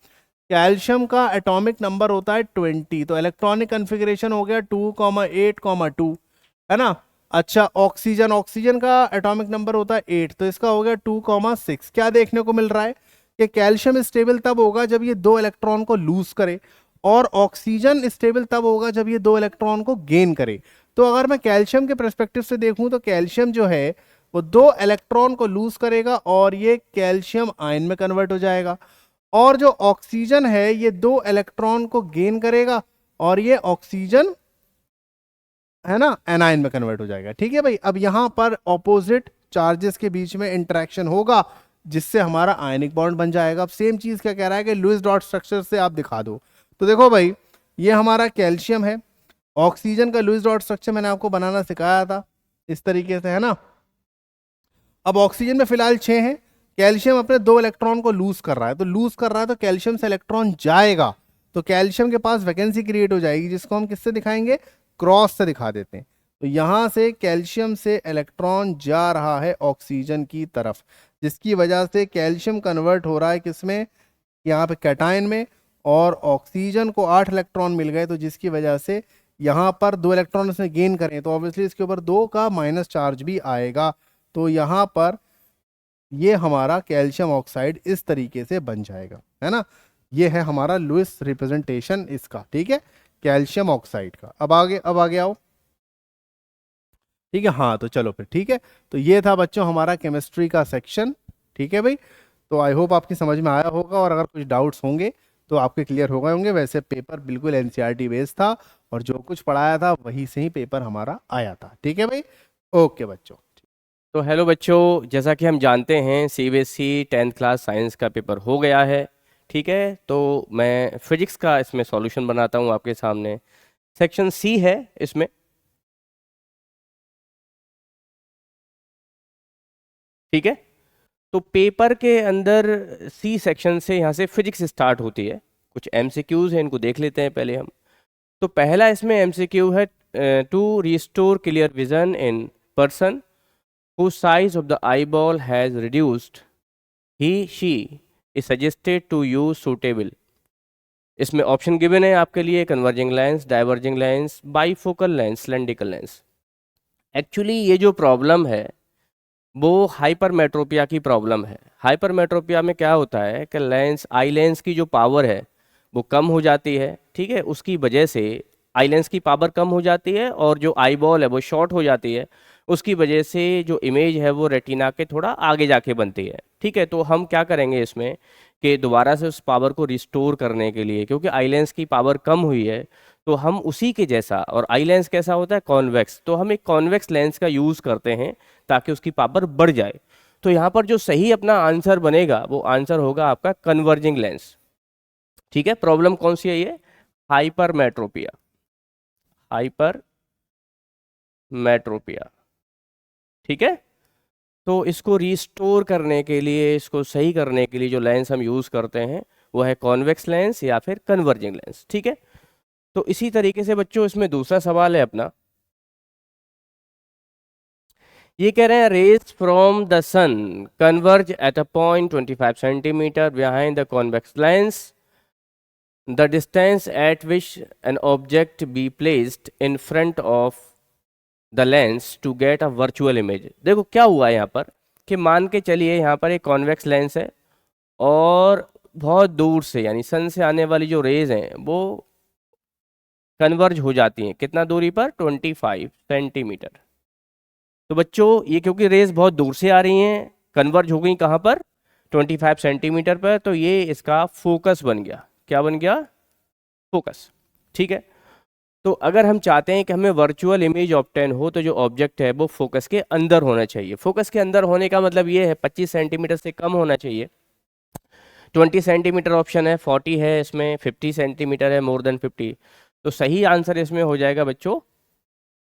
कैल्शियम का एटॉमिक नंबर होता है 20, तो इलेक्ट्रॉनिक कन्फिग्रेशन हो गया 2,8,2, है ना। अच्छा, ऑक्सीजन, ऑक्सीजन का एटॉमिक नंबर होता है 8, तो इसका हो गया 2,6। क्या देखने को मिल रहा है कि कैल्शियम स्टेबल तब होगा जब ये 2 इलेक्ट्रॉन को लूज करे, और ऑक्सीजन स्टेबल तब होगा जब ये 2 इलेक्ट्रॉन को गेन करे। तो अगर मैं कैल्शियम के परस्पेक्टिव से देखूं तो कैल्शियम जो है वो 2 इलेक्ट्रॉन को लूज करेगा और ये कैल्शियम आयन में कन्वर्ट हो जाएगा, और जो ऑक्सीजन है ये 2 इलेक्ट्रॉन को गेन करेगा और ये ऑक्सीजन, है ना, एनायन में कन्वर्ट हो जाएगा, ठीक है भाई। अब यहां पर ऑपोजिट चार्जेस के बीच में इंटरेक्शन होगा जिससे हमारा आयनिक बॉन्ड बन जाएगा। अब सेम चीज क्या कह रहा है कि लुईस डॉट स्ट्रक्चर से आप दिखा दो। तो देखो भाई, ये हमारा कैल्शियम है, ऑक्सीजन का लुईस डॉट स्ट्रक्चर मैंने आपको बनाना सिखाया था इस तरीके से, है ना। अब ऑक्सीजन में फिलहाल 6 हैं, कैल्शियम अपने 2 इलेक्ट्रॉन को लूज कर रहा है, तो लूज कर रहा है तो कैल्शियम से इलेक्ट्रॉन जाएगा, तो कैल्शियम के पास वैकेंसी क्रिएट हो जाएगी, जिसको हम किससे दिखाएंगे, क्रॉस से दिखा देते हैं। तो यहां से कैल्शियम से इलेक्ट्रॉन जा रहा है ऑक्सीजन की तरफ, जिसकी वजह से कैल्शियम कन्वर्ट हो रहा है किसमें, यहाँ पे कैटायन में, और ऑक्सीजन को 8 इलेक्ट्रॉन मिल गए, तो जिसकी वजह से यहाँ पर 2 इलेक्ट्रॉन इसने गेन करें, तो ऑब्वियसली इसके ऊपर 2 का माइनस चार्ज भी आएगा। तो यहाँ पर ये हमारा कैल्शियम ऑक्साइड इस तरीके से बन जाएगा, है ना। ये है हमारा लुईस रिप्रेजेंटेशन इसका, ठीक है, कैल्शियम ऑक्साइड का। अब आगे आओ, ठीक है। हाँ, तो चलो फिर, ठीक है। तो ये था बच्चों हमारा केमिस्ट्री का सेक्शन, ठीक है भाई। तो आई होप आपकी समझ में आया होगा, और अगर कुछ डाउट्स होंगे तो आपके क्लियर हो गए होंगे। वैसे पेपर बिल्कुल एनसीईआरटी बेस्ड था, और जो कुछ पढ़ाया था वही से ही पेपर हमारा आया था, ठीक है भाई। ओके बच्चों। तो हेलो बच्चों, जैसा कि हम जानते हैं सीबीएसई 10th क्लास साइंस का पेपर हो गया है, ठीक है। तो मैं फिजिक्स का इसमें सॉल्यूशन बनाता हूँ आपके सामने। सेक्शन सी है इसमें, ठीक है। तो पेपर के अंदर सी सेक्शन से यहाँ से फिजिक्स स्टार्ट होती है। कुछ एमसीक्यूज हैं, इनको देख लेते हैं पहले हम। तो पहला इसमें एमसीक्यू है, to restore clear vision in person whose size of the eyeball has reduced, she is suggested to use suitable। इसमें ऑप्शन गिवन है आपके लिए, converging lens, diverging lens, bifocal lens, cylindrical lens. Actually ये जो प्रॉब्लम है वो हाइपरमेट्रोपिया की प्रॉब्लम है। हाइपरमेट्रोपिया में क्या होता है कि लेंस, आई लेंस की जो पावर है वो कम हो जाती है, ठीक है। उसकी वजह से आई लेंस की पावर कम हो जाती है और जो आई बॉल है वो शॉर्ट हो जाती है, उसकी वजह से जो इमेज है वो रेटिना के थोड़ा आगे जाके बनती है, ठीक है। तो हम क्या करेंगे इसमें कि दोबारा से उस पावर को रिस्टोर करने के लिए, क्योंकि आई लेंस की पावर कम हुई है, तो हम उसी के जैसा, और आई लेंस कैसा होता है, कॉन्वेक्स, तो हम एक कॉन्वेक्स लेंस का यूज़ करते हैं ताकि उसकी पावर बढ़ जाए। तो यहाँ पर जो सही अपना आंसर बनेगा वो आंसर होगा आपका कन्वर्जिंग लेंस, ठीक है। प्रॉब्लम कौन सी है ये, हाइपरमेट्रोपिया, हाइपरमेट्रोपिया, ठीक है। तो इसको रिस्टोर करने के लिए, इसको सही करने के लिए जो लेंस हम यूज़ करते हैं वो है कॉन्वेक्स लेंस या फिर कन्वर्जिंग लेंस, ठीक है। तो इसी तरीके से बच्चों इसमें दूसरा सवाल है अपना, ये कह रहे हैं rays from the sun converge at a point 25 centimetre behind the convex lens the distance at which an object be placed in front of the lens to get a virtual image. देखो क्या हुआ है यहाँ पर कि मान के चलिए यहाँ पर एक कॉन्वेक्स लेंस है और बहुत दूर से यानी सन से आने वाली जो रेज हैं वो कन्वर्ज हो जाती हैं, कितना दूरी पर, 25 सेंटीमीटर। तो बच्चों ये क्योंकि रेज बहुत दूर से आ रही हैं, कन्वर्ज हो गई कहाँ पर, 25 सेंटीमीटर पर, तो ये इसका फोकस बन गया। क्या बन गया, फोकस। ठीक है, तो अगर हम चाहते हैं कि हमें वर्चुअल इमेज ऑब्टेन हो तो जो ऑब्जेक्ट है वो फोकस के अंदर होना चाहिए। फोकस के अंदर होने का मतलब ये है 25 सेंटीमीटर से कम होना चाहिए। 20 सेंटीमीटर ऑप्शन है, 40 है, इसमें 50 सेंटीमीटर है, मोर देन 50। तो सही आंसर इसमें हो जाएगा बच्चों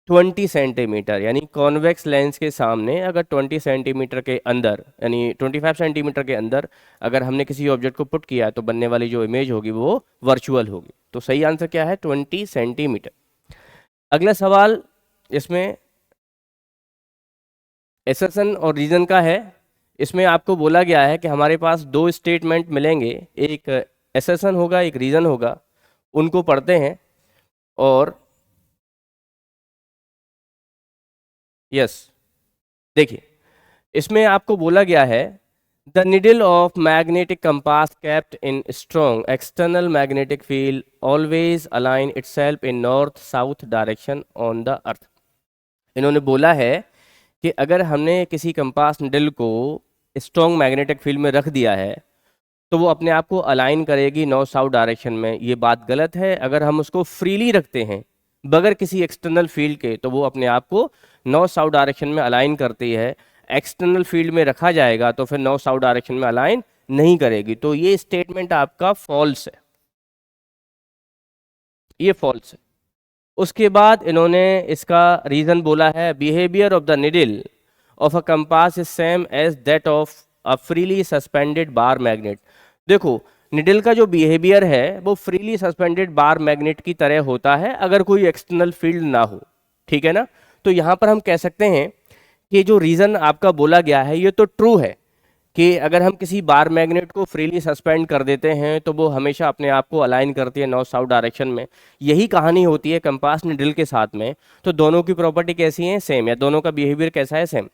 20 सेंटीमीटर। यानी कॉन्वेक्स लेंस के सामने अगर 20 सेंटीमीटर के अंदर यानी 25 सेंटीमीटर के अंदर अगर हमने किसी ऑब्जेक्ट को पुट किया तो बनने वाली जो इमेज होगी वो वर्चुअल होगी। तो सही आंसर क्या है, 20 सेंटीमीटर। अगला सवाल इसमें एसर्शन और रीजन का है। इसमें आपको बोला गया है कि हमारे पास दो स्टेटमेंट मिलेंगे, एक एसर्शन होगा एक रीजन होगा, उनको पढ़ते हैं। और यस देखिए इसमें आपको बोला गया है the needle of magnetic compass kept in strong external magnetic field always align itself in north south direction on the earth. इन्होंने बोला है कि अगर हमने किसी कंपास निडल को स्ट्रॉन्ग मैग्नेटिक फील्ड में रख दिया है तो वो अपने आप को अलाइन करेगी नॉर्थ साउथ डायरेक्शन में। ये बात गलत है। अगर हम उसको फ्रीली रखते हैं बगैर किसी एक्सटर्नल फील्ड के तो वो अपने आप को नॉर्थ साउथ डायरेक्शन में अलाइन करती है। एक्सटर्नल फील्ड में रखा जाएगा तो फिर नॉर्थ साउथ डायरेक्शन में अलाइन नहीं करेगी। तो ये स्टेटमेंट आपका फॉल्स है, ये फॉल्स है। उसके बाद इन्होंने इसका रीजन बोला है behaviour of the needle of a compass is same as that of a freely suspended bar magnet. देखो निडल का जो बिहेवियर है वो फ्रीली सस्पेंडेड बार मैग्नेट की तरह होता है अगर कोई एक्सटर्नल फील्ड ना हो। ठीक है ना, तो यहाँ पर हम कह सकते हैं कि जो रीजन आपका बोला गया है ये तो ट्रू है कि अगर हम किसी बार मैग्नेट को फ्रीली सस्पेंड कर देते हैं तो वो हमेशा अपने आप को अलाइन करती है नॉर्थ साउथ डायरेक्शन में। यही कहानी होती है कंपास निडल के साथ में। तो दोनों की प्रॉपर्टी कैसी है, सेम, या दोनों का बिहेवियर कैसा है, सेम।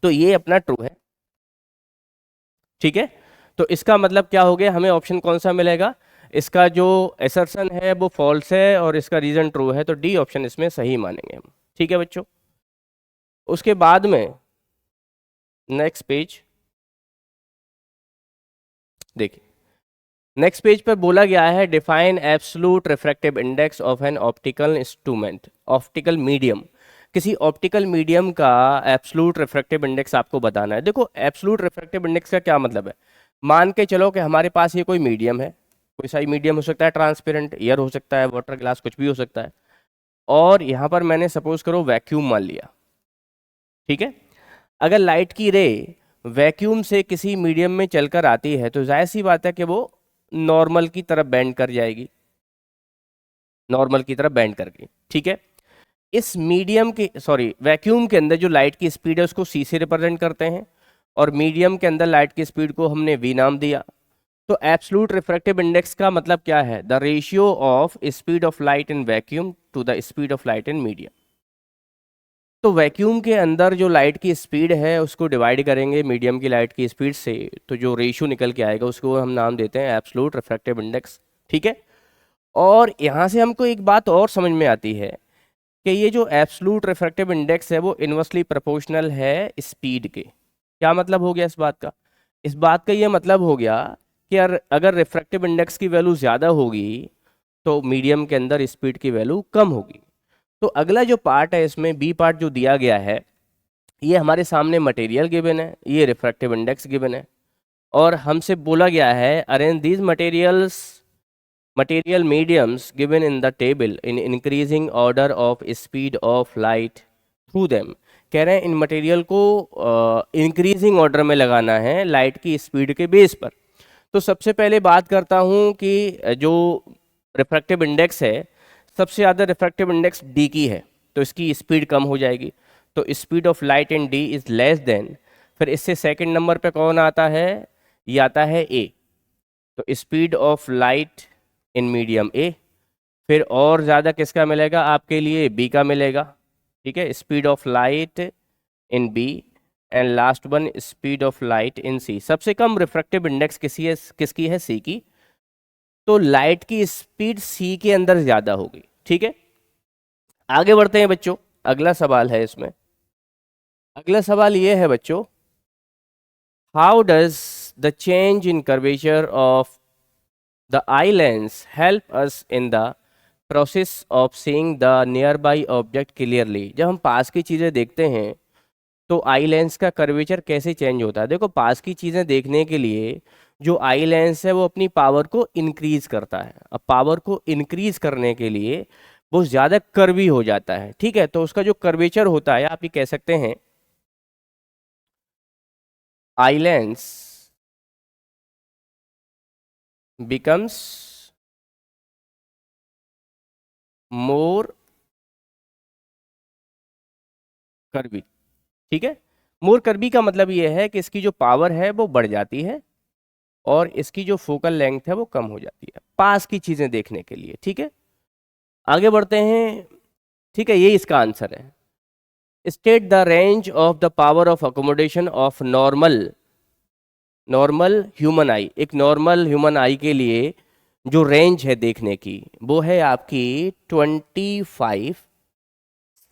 तो ये अपना ट्रू है। ठीक है, तो इसका मतलब क्या हो गया, हमें ऑप्शन कौन सा मिलेगा, इसका जो असर्शन है वो फॉल्स है और इसका रीजन ट्रू है। तो डी ऑप्शन इसमें सही मानेंगे हम। ठीक है बच्चों, उसके बाद में नेक्स्ट पेज देखिए। नेक्स्ट पेज पर बोला गया है define absolute refractive index of an optical instrument, optical medium. किसी ऑप्टिकल मीडियम का एब्सोल्यूट रिफ्रैक्टिव इंडेक्स आपको बताना है। देखो एब्सोल्यूट रिफ्रैक्टिव इंडेक्स का क्या मतलब है, मान के चलो कि हमारे पास ये कोई मीडियम है, कोई सा मीडियम हो सकता है, ट्रांसपेरेंट, एयर हो सकता है, वाटर ग्लास, कुछ भी हो सकता है। और यहाँ पर मैंने सपोज करो वैक्यूम मान लिया। ठीक है, अगर लाइट की रे वैक्यूम से किसी मीडियम में चलकर आती है तो जाहिर सी बात है कि वो नॉर्मल की तरफ बेंड कर जाएगी, नॉर्मल की तरफ बेंड कर गई। ठीक है, इस मीडियम के वैक्यूम के अंदर जो लाइट की स्पीड है उसको सी से रिप्रेजेंट करते हैं और मीडियम के अंदर लाइट की स्पीड को हमने वी नाम दिया। तो एब्सोल्यूट रिफ्रैक्टिव इंडेक्स का मतलब क्या है, the ratio of speed of light in vacuum to the speed of light in medium. तो वैक्यूम के अंदर जो लाइट की स्पीड है उसको डिवाइड करेंगे मीडियम की लाइट की स्पीड से, तो जो रेशियो निकल के आएगा उसको हम नाम देते हैं एब्सोल्यूट रिफ्रैक्टिव इंडेक्स। ठीक है, और यहाँ से हमको एक बात और समझ में आती है कि ये जो एब्सोल्यूट रिफ्रैक्टिव इंडेक्स है वो इन्वर्सली प्रोपोर्शनल है स्पीड के। क्या मतलब हो गया इस बात का, इस बात का ये मतलब हो गया कि अगर रिफ्रैक्टिव इंडेक्स की वैल्यू ज़्यादा होगी तो मीडियम के अंदर स्पीड की वैल्यू कम होगी। तो अगला जो पार्ट है इसमें बी पार्ट जो दिया गया है, ये हमारे सामने मटेरियल गिवन है, ये रिफ्रैक्टिव इंडेक्स गिवन है और हमसे बोला गया है arrange these material mediums given in the table in increasing order of speed of light through them। कह रहे हैं इन मटेरियल को इंक्रीजिंग ऑर्डर में लगाना है लाइट की स्पीड के बेस पर। तो सबसे पहले बात करता हूं कि जो रिफ्रैक्टिव इंडेक्स है, सबसे ज़्यादा रिफ्रैक्टिव इंडेक्स डी की है तो इसकी स्पीड कम हो जाएगी। तो speed of light in D is less than, फिर इससे सेकंड नंबर पे कौन आता है, ये आता है ए। तो speed of light in medium ए, फिर और ज़्यादा किसका मिलेगा आपके लिए, बी का मिलेगा, ठीक है, speed of light in B, and last one speed of light in C. सबसे कम रिफ्रैक्टिव इंडेक्स किसकी है, सी की, तो लाइट की स्पीड सी के अंदर ज़्यादा होगी, ठीक है। आगे बढ़ते हैं बच्चों, अगला सवाल है इसमें, अगला सवाल ये है बच्चों, how does the change in curvature of the eye lens help us in the process of seeing the near by object clearly. जब हम पास की चीज़ें देखते हैं तो आई लेंस का कर्वेचर कैसे चेंज होता है। देखो, पास की चीज़ें देखने के लिए जो आई लेंस है वो अपनी पावर को इंक्रीज करता है। अब पावर को इंक्रीज करने के लिए वो ज़्यादा कर्वी हो जाता है, ठीक है, तो उसका जो कर्वेचर होता है, आप ये कह सकते हैं eye lens becomes more curvy, ठीक है। मोर कर्वी का मतलब ये है कि इसकी जो पावर है वो बढ़ जाती है और इसकी जो फोकल लेंथ है वो कम हो जाती है पास की चीज़ें देखने के लिए, ठीक है। आगे बढ़ते हैं, ठीक है, ये इसका आंसर है। State the range of the power of accommodation of normal human आई। एक नॉर्मल ह्यूमन आई के लिए जो रेंज है देखने की वो है आपकी 25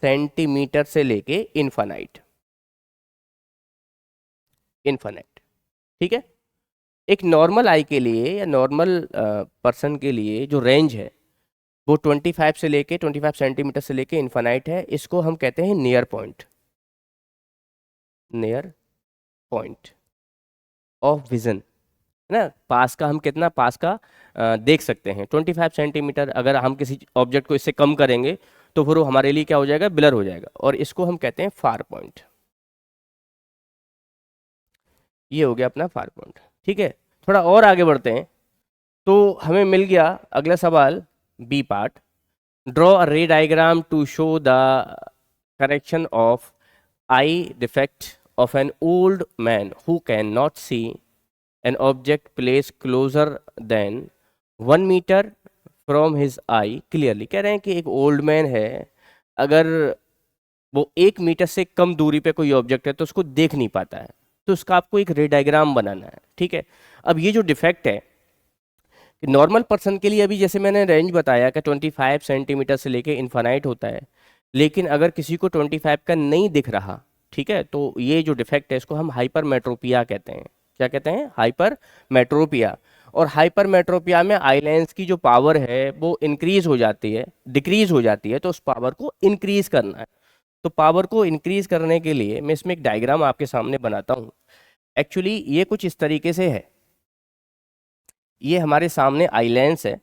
सेंटीमीटर से लेके इन्फानाइट, ठीक है। एक नॉर्मल आई के लिए या नॉर्मल पर्सन के लिए जो रेंज है वो 25 सेंटीमीटर से लेके इन्फानाइट है। इसको हम कहते हैं नियर पॉइंट ऑफ विजन, है ना। पास का हम कितना पास का देख सकते हैं 25 सेंटीमीटर। अगर हम किसी ऑब्जेक्ट को इससे कम करेंगे तो फिर वो हमारे लिए क्या हो जाएगा, ब्लर हो जाएगा, और इसको हम कहते हैं फार पॉइंट। ये हो गया अपना फार पॉइंट, ठीक है। थोड़ा और आगे बढ़ते हैं तो हमें मिल गया अगला सवाल, B part, draw a ray diagram to show the correction of eye defect of an old man who cannot see an object placed closer than 1 meter from his eye clearly। कह रहे हैं कि एक ओल्ड मैन है, अगर वो 1 मीटर से कम दूरी पे कोई ऑब्जेक्ट है तो उसको देख नहीं पाता है, तो उसका आपको एक रे डायग्राम बनाना है, ठीक है। अब ये जो डिफेक्ट है नॉर्मल पर्सन के लिए, अभी जैसे मैंने रेंज बताया कि 25 सेंटीमीटर से लेके इन्फानाइट होता है, लेकिन अगर किसी को 25 का नहीं दिख रहा, ठीक है, तो ये जो डिफेक्ट है इसको हम हाइपरमेट्रोपिया कहते हैं। क्या कहते हैं, हाइपरमेट्रोपिया। और हाइपरमेट्रोपिया में आई लेंस की जो पावर है वो इंक्रीज हो जाती है, डिक्रीज हो जाती है, तो उस पावर को इंक्रीज करना है। तो पावर को इंक्रीज करने के लिए मैं इसमें एक डायग्राम आपके सामने बनाता हूँ। एक्चुअली ये कुछ इस तरीके से है, ये हमारे सामने आई लेंस है,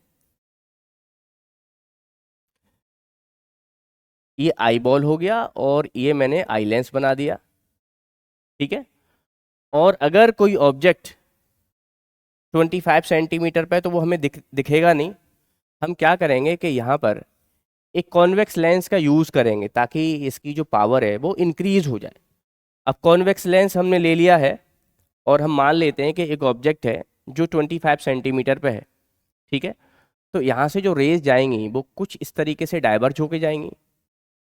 ये आई बॉल हो गया और ये मैंने आई लेंस बना दिया, ठीक है। और अगर कोई ऑब्जेक्ट 25 सेंटीमीटर पे तो वो हमें दिखेगा नहीं। हम क्या करेंगे कि यहाँ पर एक कॉन्वेक्स लेंस का यूज़ करेंगे ताकि इसकी जो पावर है वो इंक्रीज हो जाए। अब कॉन्वेक्स लेंस हमने ले लिया है और हम मान लेते हैं कि एक ऑब्जेक्ट है जो 25 सेंटीमीटर पे है, ठीक है। तो यहाँ से जो रेज जाएंगी वो कुछ इस तरीके से डाइवर्ज होके जाएंगी,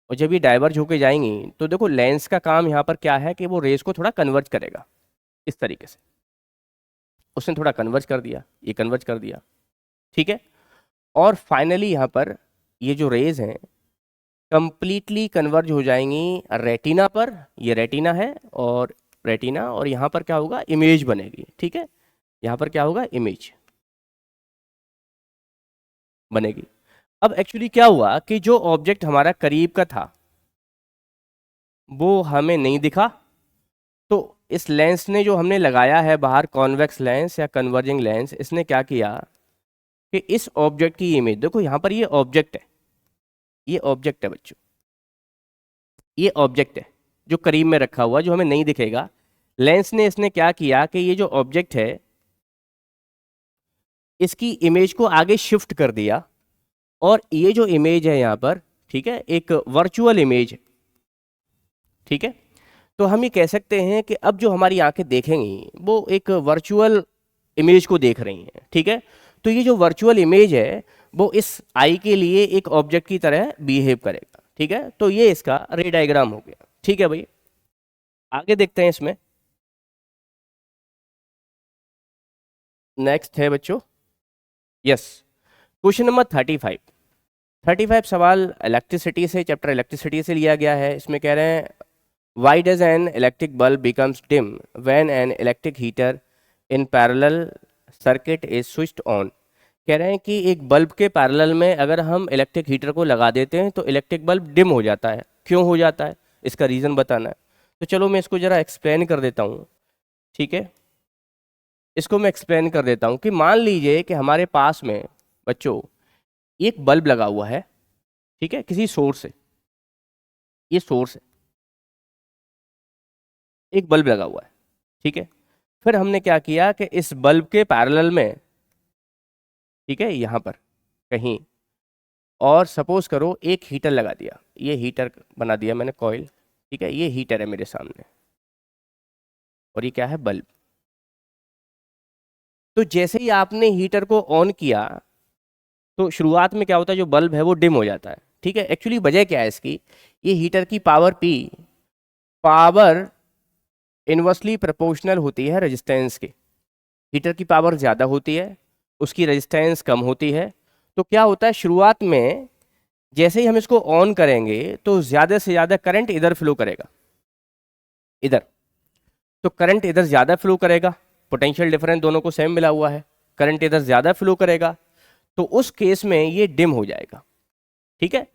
और जब ये डाइवर्ज होके जाएंगी तो देखो लेंस का काम यहाँ पर क्या है कि वो रेज को थोड़ा कन्वर्ज करेगा इस तरीके से। उसने थोड़ा कन्वर्ज कर दिया, ये कन्वर्ज कर दिया, ठीक है। और फाइनली यहाँ पर ये जो रेज हैं कंप्लीटली कन्वर्ज हो जाएंगी रेटिना पर, ये रेटिना है और रेटिना, और यहाँ पर क्या होगा, इमेज बनेगी, ठीक है। यहाँ पर क्या होगा, इमेज बनेगी। अब एक्चुअली क्या हुआ कि जो ऑब्जेक्ट हमारा करीब का था वो हमें नहीं दिखा, तो इस लेंस ने जो हमने लगाया है बाहर कॉन्वेक्स लेंस या कन्वर्जिंग लेंस, इसने क्या किया कि इस ऑब्जेक्ट की इमेज, देखो यहाँ पर ये ऑब्जेक्ट है, ये ऑब्जेक्ट है बच्चों, ये ऑब्जेक्ट है जो करीब में रखा हुआ, जो हमें नहीं दिखेगा। लेंस ने इसने क्या किया कि ये जो ऑब्जेक्ट है इसकी इमेज को आगे शिफ्ट कर दिया, और ये जो इमेज है यहाँ पर, ठीक है, एक वर्चुअल इमेज है, ठीक है। तो हम ये कह सकते हैं कि अब जो हमारी आंखें देखेंगी वो एक वर्चुअल इमेज को देख रही हैं, ठीक है। तो ये जो वर्चुअल इमेज है वो इस आई के लिए एक ऑब्जेक्ट की तरह बिहेव करेगा, ठीक है। तो ये इसका रे डायग्राम हो गया, ठीक है भाई। आगे देखते हैं इसमें, नेक्स्ट है बच्चों, यस, क्वेश्चन नंबर 35 सवाल इलेक्ट्रिसिटी से, चैप्टर इलेक्ट्रिसिटी से लिया गया है। इसमें कह रहे हैं why does an electric bulb becomes dim when an electric heater in parallel circuit is switched on. कह रहे हैं कि एक बल्ब के पैरेलल में अगर हम इलेक्ट्रिक हीटर को लगा देते हैं तो इलेक्ट्रिक बल्ब डिम हो जाता है। क्यों हो जाता है, इसका रीज़न बताना है। तो चलो मैं इसको ज़रा एक्सप्लेन कर देता हूँ, ठीक है। इसको मैं एक्सप्लेन कर देता हूँ कि मान लीजिए कि हमारे पास में बच्चों एक बल्ब लगा हुआ है, ठीक है, किसी सोर्स से, ये सोर्स है, एक बल्ब लगा हुआ है, ठीक है। फिर हमने क्या किया कि इस बल्ब के पैरेलल में, ठीक है, यहाँ पर कहीं, और सपोज करो एक हीटर लगा दिया, ये हीटर बना दिया मैंने कॉइल, ठीक है, ये हीटर है मेरे सामने और ये क्या है, बल्ब। तो जैसे ही आपने हीटर को ऑन किया तो शुरुआत में क्या होता है, जो बल्ब है वो डिम हो जाता है, ठीक है। एक्चुअली वजह क्या है इसकी, ये हीटर की power P power inversely proportional होती है रेजिस्टेंस के। हीटर की पावर ज़्यादा होती है, उसकी रेजिस्टेंस कम होती है। तो क्या होता है, शुरुआत में जैसे ही हम इसको ऑन करेंगे तो ज़्यादा से ज़्यादा करंट इधर फ्लो करेगा, इधर। तो करंट इधर ज़्यादा फ्लो करेगा, पोटेंशियल डिफरेंस दोनों को सेम मिला हुआ है, करंट इधर ज़्यादा फ्लो करेगा, तो उस केस में ये डिम हो जाएगा, ठीक है।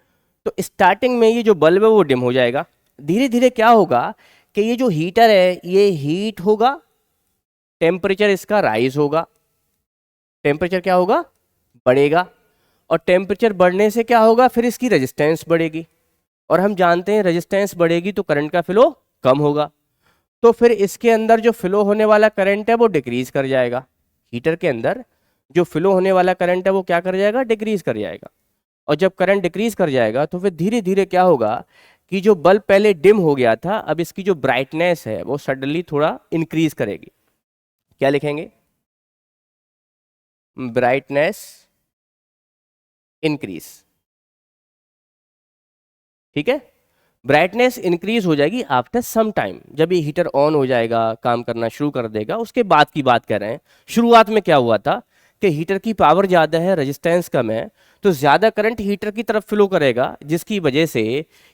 तो स्टार्टिंग में ये जो बल्ब है वो डिम हो जाएगा। धीरे धीरे क्या होगा कि ये जो हीटर है ये हीट होगा, टेम्परेचर इसका राइज होगा, टेम्परेचर क्या होगा, बढ़ेगा, और टेम्परेचर बढ़ने से क्या होगा, फिर इसकी रेजिस्टेंस बढ़ेगी, और हम जानते हैं रेजिस्टेंस बढ़ेगी तो करंट का फ्लो कम होगा। तो फिर इसके अंदर जो फ्लो होने वाला करंट है वो डिक्रीज कर जाएगा, हीटर के अंदर जो फ्लो होने वाला करंट है वो क्या कर जाएगा, डिक्रीज कर जाएगा। और जब करंट डिक्रीज कर जाएगा तो फिर धीरे धीरे क्या होगा कि जो बल्ब पहले डिम हो गया था, अब इसकी जो ब्राइटनेस है वो सडनली थोड़ा इंक्रीज करेगी। क्या लिखेंगे, ब्राइटनेस इंक्रीज, ठीक है। ब्राइटनेस इंक्रीज हो जाएगी आफ्टर सम टाइम, जब ये हीटर ऑन हो जाएगा, काम करना शुरू कर देगा, उसके बाद की बात कर रहे हैं। शुरुआत में क्या हुआ था कि हीटर की पावर ज़्यादा है, रेजिस्टेंस कम है, तो ज़्यादा करंट हीटर की तरफ फ्लो करेगा, जिसकी वजह से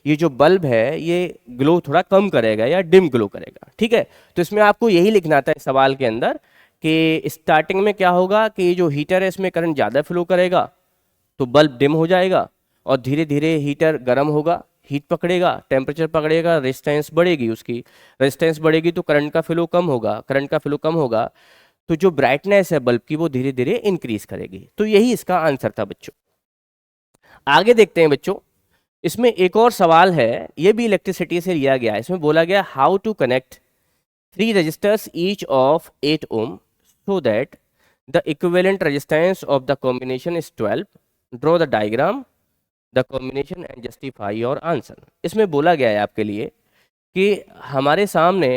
ये जो बल्ब है ये ग्लो थोड़ा कम करेगा या डिम ग्लो करेगा, ठीक है। तो इसमें आपको यही लिखना था इस सवाल के अंदर कि स्टार्टिंग में क्या होगा कि ये जो हीटर है इसमें करंट ज़्यादा फ्लो करेगा तो बल्ब डिम हो जाएगा, और धीरे धीरे हीटर गर्म होगा, हीट पकड़ेगा, टेम्परेचर पकड़ेगा, रेजिस्टेंस बढ़ेगी, उसकी रेजिस्टेंस बढ़ेगी तो करंट का फ्लो कम होगा, करंट का फ्लो कम होगा तो जो ब्राइटनेस है बल्ब की वो धीरे धीरे इंक्रीज करेगी। तो यही इसका आंसर था बच्चों। आगे देखते हैं बच्चों, इसमें एक और सवाल है, ये भी इलेक्ट्रिसिटी से लिया गया है। इसमें बोला गया how to connect 3 resistors each of 8 ohm so that the equivalent resistance of the combination is 12. Draw the diagram, the combination and justify your answer. इसमें बोला गया है आपके लिए कि हमारे सामने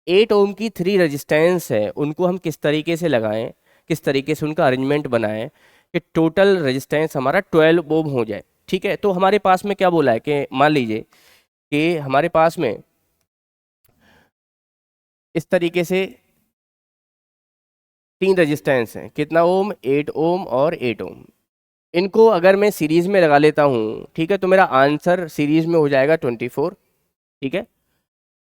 8 ohm की 3 रेजिस्टेंस है, उनको हम किस तरीके से लगाएं, किस तरीके से उनका अरेंजमेंट बनाएं कि टोटल रेजिस्टेंस हमारा 12 ohm हो जाए, ठीक है। तो हमारे पास में क्या बोला है कि मान लीजिए कि हमारे पास में इस तरीके से 3 रेजिस्टेंस हैं, कितना ओम, 8 ओम और 8 ओम। इनको अगर मैं सीरीज में लगा लेता हूँ, ठीक है, तो मेरा आंसर सीरीज में हो जाएगा 24, ठीक है।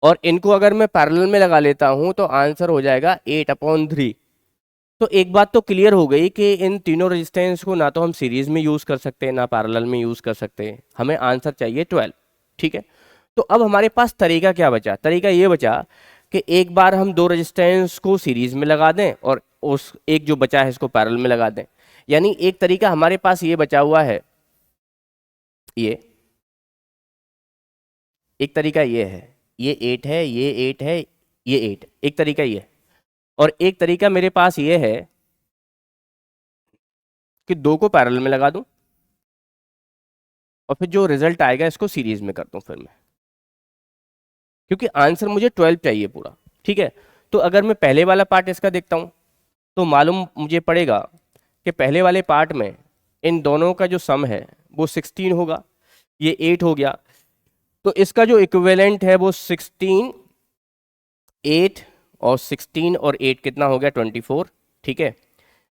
और इनको अगर मैं पैरेलल में लगा लेता हूँ तो आंसर हो जाएगा 8/3। तो एक बात तो क्लियर हो गई कि इन तीनों रेजिस्टेंस को ना तो हम सीरीज में यूज़ कर सकते हैं ना पैरेलल में यूज़ कर सकते हैं, हमें आंसर चाहिए 12, ठीक है। तो अब हमारे पास तरीका क्या बचा, तरीका ये बचा कि एक बार हम 2 रेजिस्टेंस को सीरीज में लगा दें और उस एक जो बचा है इसको पैरेलल में लगा दें। यानी एक तरीका हमारे पास ये बचा हुआ है, ये एक तरीका ये है, ये 8 है, ये 8 है, ये 8, एक तरीका ये है। और एक तरीका मेरे पास ये है कि 2 को पैरेलल में लगा दूं और फिर जो रिजल्ट आएगा इसको सीरीज में कर दूं फिर मैं, क्योंकि आंसर मुझे 12 चाहिए पूरा, ठीक है। तो अगर मैं पहले वाला पार्ट इसका देखता हूं तो मालूम मुझे पड़ेगा कि पहले वाले पार्ट में इन दोनों का जो सम है वो 16 होगा, ये 8 हो गया, तो इसका जो इक्विवेलेंट है वो 16, 8 और 16 और 8 कितना हो गया 24, ठीक है,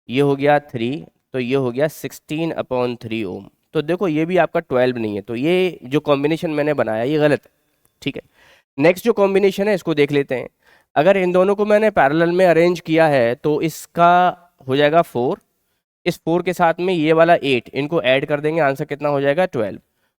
ये हो गया 3, तो ये हो गया 16/3 ओम। तो देखो ये भी आपका 12 नहीं है, तो ये जो कॉम्बिनेशन मैंने बनाया ये गलत है, ठीक है। नेक्स्ट जो कॉम्बिनेशन है इसको देख लेते हैं। अगर इन दोनों को मैंने पैरेलल में अरेंज किया है तो इसका हो जाएगा 4, इस 4 के साथ में ये वाला 8, इनको ऐड कर देंगे, आंसर कितना हो जाएगा 12।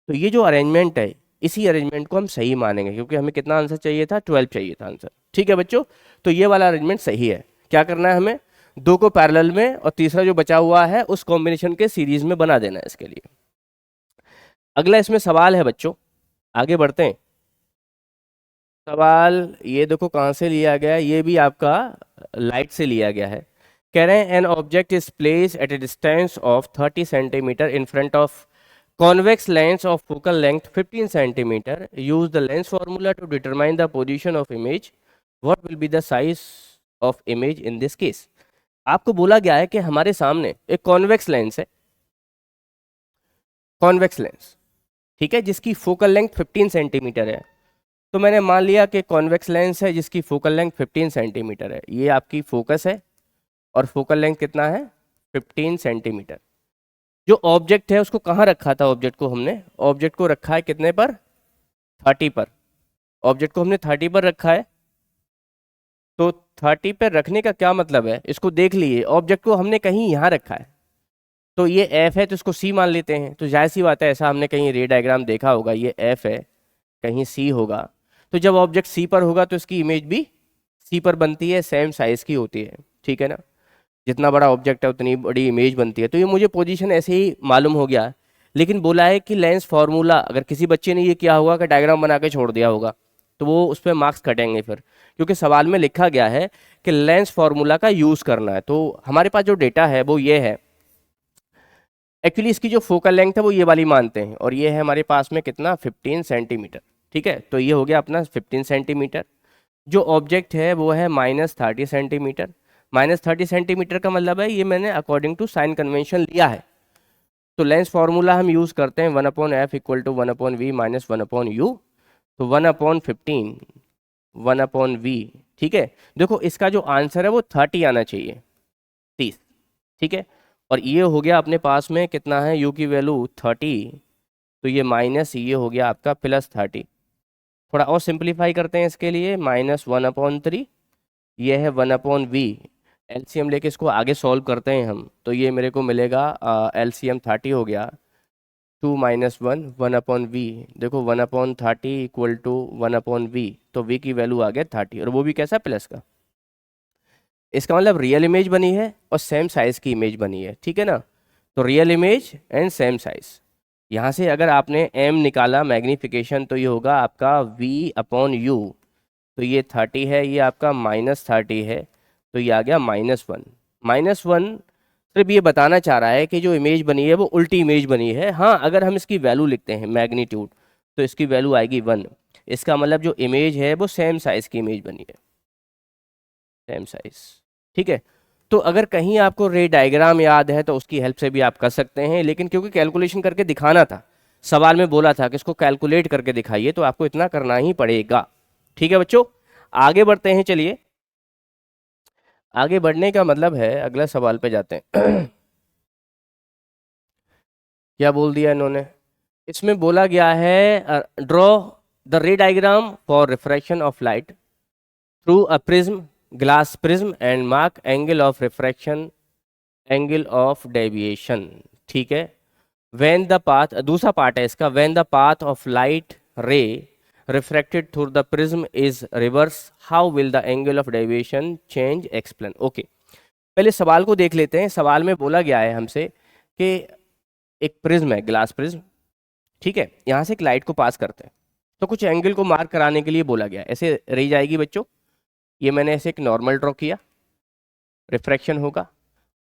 तो ये जो अरेंजमेंट है इसी अरेंजमेंट को हम सही मानेंगे, क्योंकि हमें कितना आंसर चाहिए था, 12 चाहिए था आंसर, ठीक है बच्चों। तो ये वाला अरेंजमेंट सही है। क्या करना है हमें, 2 को पैरेलल में और तीसरा जो बचा हुआ है उस कॉम्बिनेशन के सीरीज में बना देना है इसके लिए। अगला इसमें सवाल है बच्चों, आगे बढ़ते हैं। सवाल ये देखो कहाँ से लिया गया है, ये भी आपका लाइट से लिया गया है। कह रहे हैं an object is place at A distance of 30 centimetre in front of convex lens of focal length 15 centimeter. Use the lens formula to determine the position of image. What will be the size of image in this case? आपको बोला गया है कि हमारे सामने एक कॉन्वेक्स लेंस है, कॉन्वेक्स लेंस, ठीक है, जिसकी फोकल लेंथ 15 सेंटीमीटर है। तो मैंने मान लिया कि कॉन्वेक्स लेंस है जिसकी फोकल लेंथ 15 सेंटीमीटर है, ये आपकी फोकस है और फोकल लेंथ कितना है 15 सेंटीमीटर। जो ऑब्जेक्ट है उसको कहाँ रखा था, ऑब्जेक्ट को हमने, ऑब्जेक्ट को रखा है कितने पर, 30 पर। ऑब्जेक्ट को हमने 30 पर रखा है, तो 30 पर रखने का क्या मतलब है, इसको देख लिए, ऑब्जेक्ट को हमने कहीं यहाँ रखा है, तो ये एफ है तो इसको सी मान लेते हैं। तो जाहिर सी बात है, ऐसा हमने कहीं रे डायग्राम देखा होगा, ये एफ है, कहीं सी होगा, तो जब ऑब्जेक्ट सी पर होगा तो इसकी इमेज भी सी पर बनती है, सेम साइज की होती है, ठीक है ना, जितना बड़ा ऑब्जेक्ट है उतनी बड़ी इमेज बनती है। तो ये मुझे पोजीशन ऐसे ही मालूम हो गया, लेकिन बोला है कि लेंस फार्मूला, अगर किसी बच्चे ने ये किया होगा कि डायग्राम बना के छोड़ दिया होगा तो वो उस पर मार्क्स कटेंगे फिर, क्योंकि सवाल में लिखा गया है कि लेंस फार्मूला का यूज़ करना है। तो हमारे पास जो डेटा है वो ये है, एक्चुअली इसकी जो फोकल लेंथ है वो ये वाली मानते हैं, और ये है हमारे पास में कितना 15 सेंटीमीटर, ठीक है। तो ये हो गया अपना 15 सेंटीमीटर। जो ऑब्जेक्ट है वो है -30 सेंटीमीटर। -30 सेंटीमीटर का मतलब है, ये मैंने अकॉर्डिंग टू साइन कन्वेंशन लिया है। तो लेंस फार्मूला हम यूज़ करते हैं 1/f = 1/v - 1/u, तो 1/15 1/v, ठीक है। देखो इसका जो आंसर है वो 30 आना चाहिए, 30, ठीक है। और ये हो गया अपने पास में कितना है, u की वैल्यू 30, तो ये माइनस ये हो गया आपका +30। थोड़ा और सिंप्लीफाई करते हैं इसके लिए, -1/3, ये है 1/v, एलसीएम लेके इसको आगे सॉल्व करते हैं हम, तो ये मेरे को मिलेगा एलसीएम 30 हो गया, 2 - 1 1/v, देखो 1/30 = 1/v, तो v की वैल्यू आ गया 30, और वो भी कैसा, प्लस का। इसका मतलब रियल इमेज बनी है और सेम साइज की इमेज बनी है, ठीक है ना। तो real image and same size, यहाँ से अगर आपने m निकाला मैग्नीफिकेशन तो ये होगा आपका v/u, तो ये 30 है, ये आपका -30 है, तो ये आ गया -1। -1 सिर्फ ये बताना चाह रहा है कि जो इमेज बनी है वो उल्टी इमेज बनी है। हाँ, अगर हम इसकी वैल्यू लिखते हैं मैग्नीट्यूड तो इसकी वैल्यू आएगी 1, इसका मतलब जो इमेज है वो सेम साइज की इमेज बनी है, सेम साइज, ठीक है। तो अगर कहीं आपको रे डायग्राम याद है तो उसकी हेल्प से भी आप कर सकते हैं, लेकिन क्योंकि कैलकुलेशन करके दिखाना था, सवाल में बोला था कि इसको कैलकुलेट करके दिखाइए, तो आपको इतना करना ही पड़ेगा, ठीक है बच्चों। आगे बढ़ते हैं, चलिए आगे बढ़ने का मतलब है अगला सवाल पे जाते हैं। क्या बोल दिया इन्होंने, इसमें बोला गया है ड्रॉ द रे diagram for refraction of light through a prism, glass prism, and mark angle of refraction, angle of deviation, ठीक है। व्हेन द पाथ, दूसरा पार्ट है इसका, when the path of light रे refracted through the prism is reverse, how will the angle of deviation change, explain। Okay, पहले सवाल को देख लेते हैं। सवाल में बोला गया है हमसे कि एक प्रिज्म है, ग्लास प्रिज्म, ठीक है, यहाँ से एक लाइट को पास करते हैं, तो कुछ एंगल को मार्क कराने के लिए बोला गया है। ऐसे रही जाएगी बच्चों, ये मैंने ऐसे एक नॉर्मल ड्रॉ किया, रिफ्रैक्शन होगा,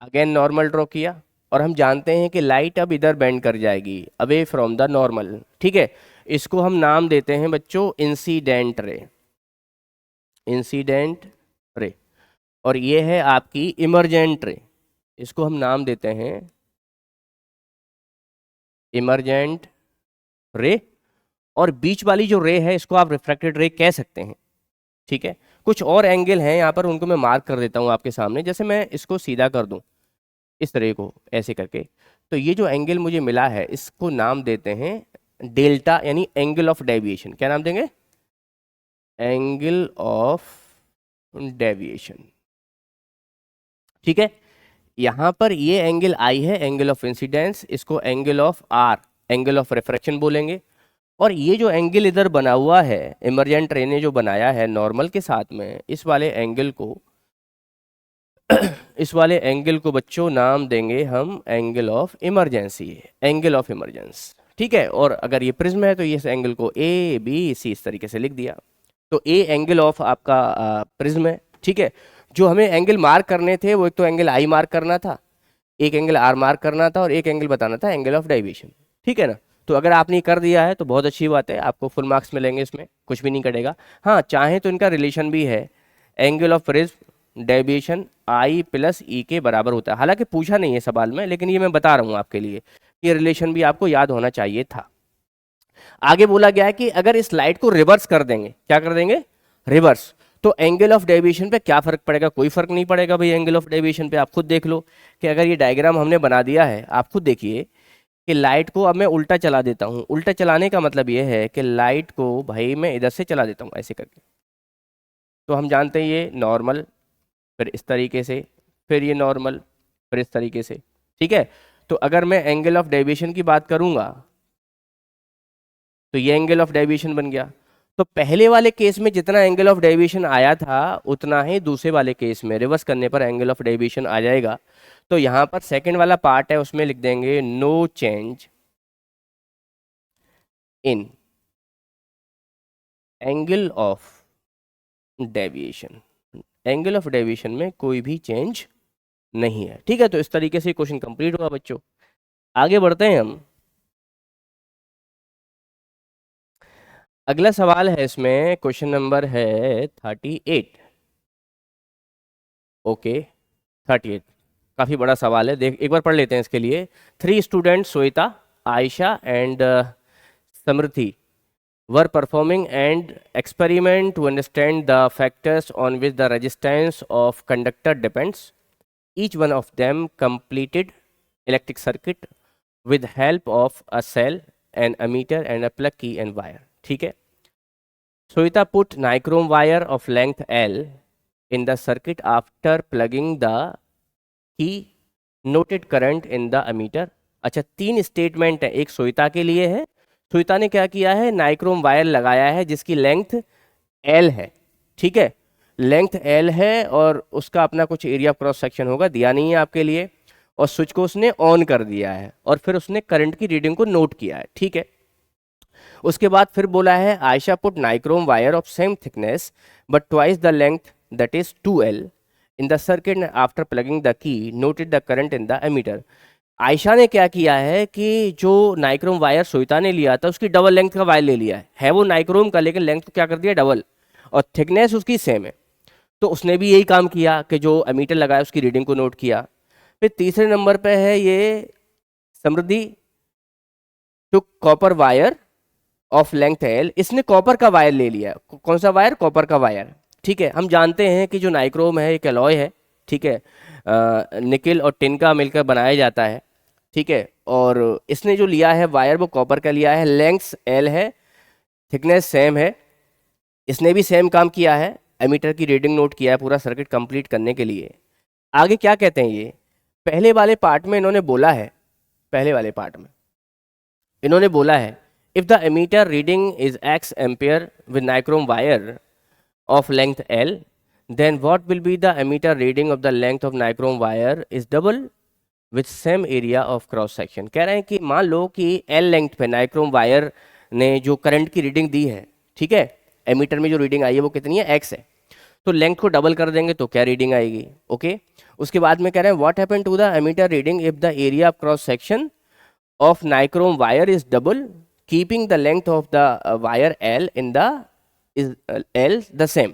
अगेन नॉर्मल ड्रॉ किया, और हम जानते हैं कि लाइट अब इधर बेंड कर जाएगी, अवे फ्रॉम द नॉर्मल, ठीक है। इसको हम नाम देते हैं बच्चों इंसिडेंट रे, इंसिडेंट रे, और ये है आपकी इमरजेंट रे, इसको हम नाम देते हैं इमरजेंट रे, और बीच वाली जो रे है इसको आप रिफ्रैक्टेड रे कह सकते हैं, ठीक है। कुछ और एंगल हैं यहाँ पर, उनको मैं मार्क कर देता हूँ आपके सामने। जैसे मैं इसको सीधा कर दूँ इस तरह को ऐसे करके, तो ये जो एंगल मुझे मिला है इसको नाम देते हैं डेल्टा, यानी एंगल ऑफ डेविएशन। क्या नाम देंगे? एंगल ऑफ डेविएशन, ठीक है। यहाँ पर ये एंगल आई है एंगल ऑफ इंसिडेंस, इसको angle of R, angle of refraction बोलेंगे। और ये जो एंगल इधर बना हुआ है, इमरजेंट रे ने जो बनाया है नॉर्मल के साथ में, इस वाले एंगल को इस वाले एंगल को बच्चों नाम देंगे हम angle of emergency, angle of emergence, ठीक है। और अगर ये प्रिज्म है तो ये इस एंगल को ए बी सी इस तरीके से लिख दिया। तो ए एंगल ऑफ आपका प्रिज्म है, ठीक है। जो हमें एंगल मार्क करने थे वो एक तो एंगल आई मार्क करना था, एक एंगल आर मार्क करना था, और एक एंगल बताना था एंगल ऑफ डेविएशन, ठीक है ना। तो अगर आपने कर दिया है तो बहुत अच्छी बात है, आपको फुल मार्क्स मिलेंगे, इसमें कुछ भी नहीं कटेगा। हाँ, चाहे तो इनका रिलेशन भी है, angle of prism deviation i plus e के बराबर होता है। हालांकि पूछा नहीं है सवाल में, लेकिन ये मैं बता रहा हूँ आपके लिए, ये रिलेशन भी आपको याद होना चाहिए था। आगे बोला गया है कि अगर इस लाइट को रिवर्स कर देंगे, क्या कर देंगे? रिवर्स, तो एंगल ऑफ डेविएशन पे क्या फर्क पड़ेगा? कोई फर्क नहीं पड़ेगा भाई एंगल ऑफ डेविएशन पे। आप खुद देख लो कि अगर ये डायग्राम हमने बना दिया है, आप खुद देखिए कि लाइट को अब मैं उल्टा चला देता हूँ। उल्टा चलाने का मतलब ये है कि लाइट को भाई मैं इधर से चला देता हूँ ऐसे करके, तो हम जानते हैं ये नॉर्मल, फिर इस तरीके से, फिर ये नॉर्मल, फिर इस तरीके से, ठीक है। तो अगर मैं एंगल ऑफ डेविएशन की बात करूंगा तो ये एंगल ऑफ डेविएशन बन गया। तो पहले वाले केस में जितना एंगल ऑफ डेविएशन आया था उतना ही दूसरे वाले केस में रिवर्स करने पर एंगल ऑफ डेविएशन आ जाएगा। तो यहाँ पर सेकंड वाला पार्ट है, उसमें लिख देंगे no change in angle of deviation, angle of deviation में कोई भी चेंज नहीं है, ठीक है। तो इस तरीके से क्वेश्चन कंप्लीट हुआ बच्चों। आगे बढ़ते हैं हम। अगला सवाल है इसमें, क्वेश्चन नंबर है 38। ओके 38 काफ़ी बड़ा सवाल है, देख एक बार पढ़ लेते हैं इसके लिए। 3 student Shweta, Ayesha and Samriddhi were performing an experiment to understand the factors on which the resistance of conductor depends. Each one of them completed electric circuit with help of a cell, an ammeter and a plug key and wire. ठीक है। Shweta put nichrome wire of length L in the circuit after plugging the key, noted current in the ammeter. अच्छा, 3 स्टेटमेंट है, एक श्वेता के लिए है। श्वेता ने क्या किया है? नाइक्रोम वायर लगाया है जिसकी लेंथ L है, ठीक है, लेंथ L है, और उसका अपना कुछ एरिया क्रॉस सेक्शन होगा, दिया नहीं है आपके लिए, और स्विच को उसने ऑन कर दिया है, और फिर उसने करंट की रीडिंग को नोट किया है, ठीक है। उसके बाद फिर बोला है Ayesha put nichrome wire of same thickness but twice the length that is 2L in the circuit after plugging the key, noted the current in the ammeter. Ayesha ने क्या किया है कि जो नाइक्रोम वायर श्वेता ने लिया था उसकी डबल लेंथ का वायर ले लिया है वो नाइक्रोम का, लेकिन लेंथ को क्या कर दिया? डबल, और थिकनेस उसकी सेम है। तो उसने भी यही काम किया कि जो एमीटर लगाया उसकी रीडिंग को नोट किया। फिर तीसरे नंबर पे है ये Samriddhi, two copper wire of length L, इसने कॉपर का वायर ले लिया। कौन सा वायर? कॉपर का वायर, ठीक है। हम जानते हैं कि जो नाइक्रोम है एक एलॉय है, ठीक है, निकल और टिन का मिलकर बनाया जाता है, ठीक है। और इसने जो लिया है वायर वो कॉपर का लिया है, लेंथ L है, थिकनेस सेम है, इसने भी सेम काम किया है, एमीटर की रीडिंग नोट किया है पूरा सर्किट कंप्लीट करने के लिए। आगे क्या कहते हैं ये? पहले वाले पार्ट में इन्होंने बोला है, पहले वाले पार्ट में इन्होंने बोला है if the ammeter reading is x ampere with nichrome wire of length L, then what will be the ammeter reading of the length of nichrome wire is double with same area of cross section। कह रहे हैं कि मान लो कि L लेंथ पे नाइक्रोम वायर ने जो करंट की रीडिंग दी है, ठीक है, एमीटर में जो रीडिंग आई है वो कितनी है? x है। तो लेंथ को डबल कर देंगे तो क्या रीडिंग आएगी? ओके। उसके बाद में कह रहे हैं what happen to the ammeter reading if the area of cross section of nichrome wire is double keeping the length of the wire L in the is L the same।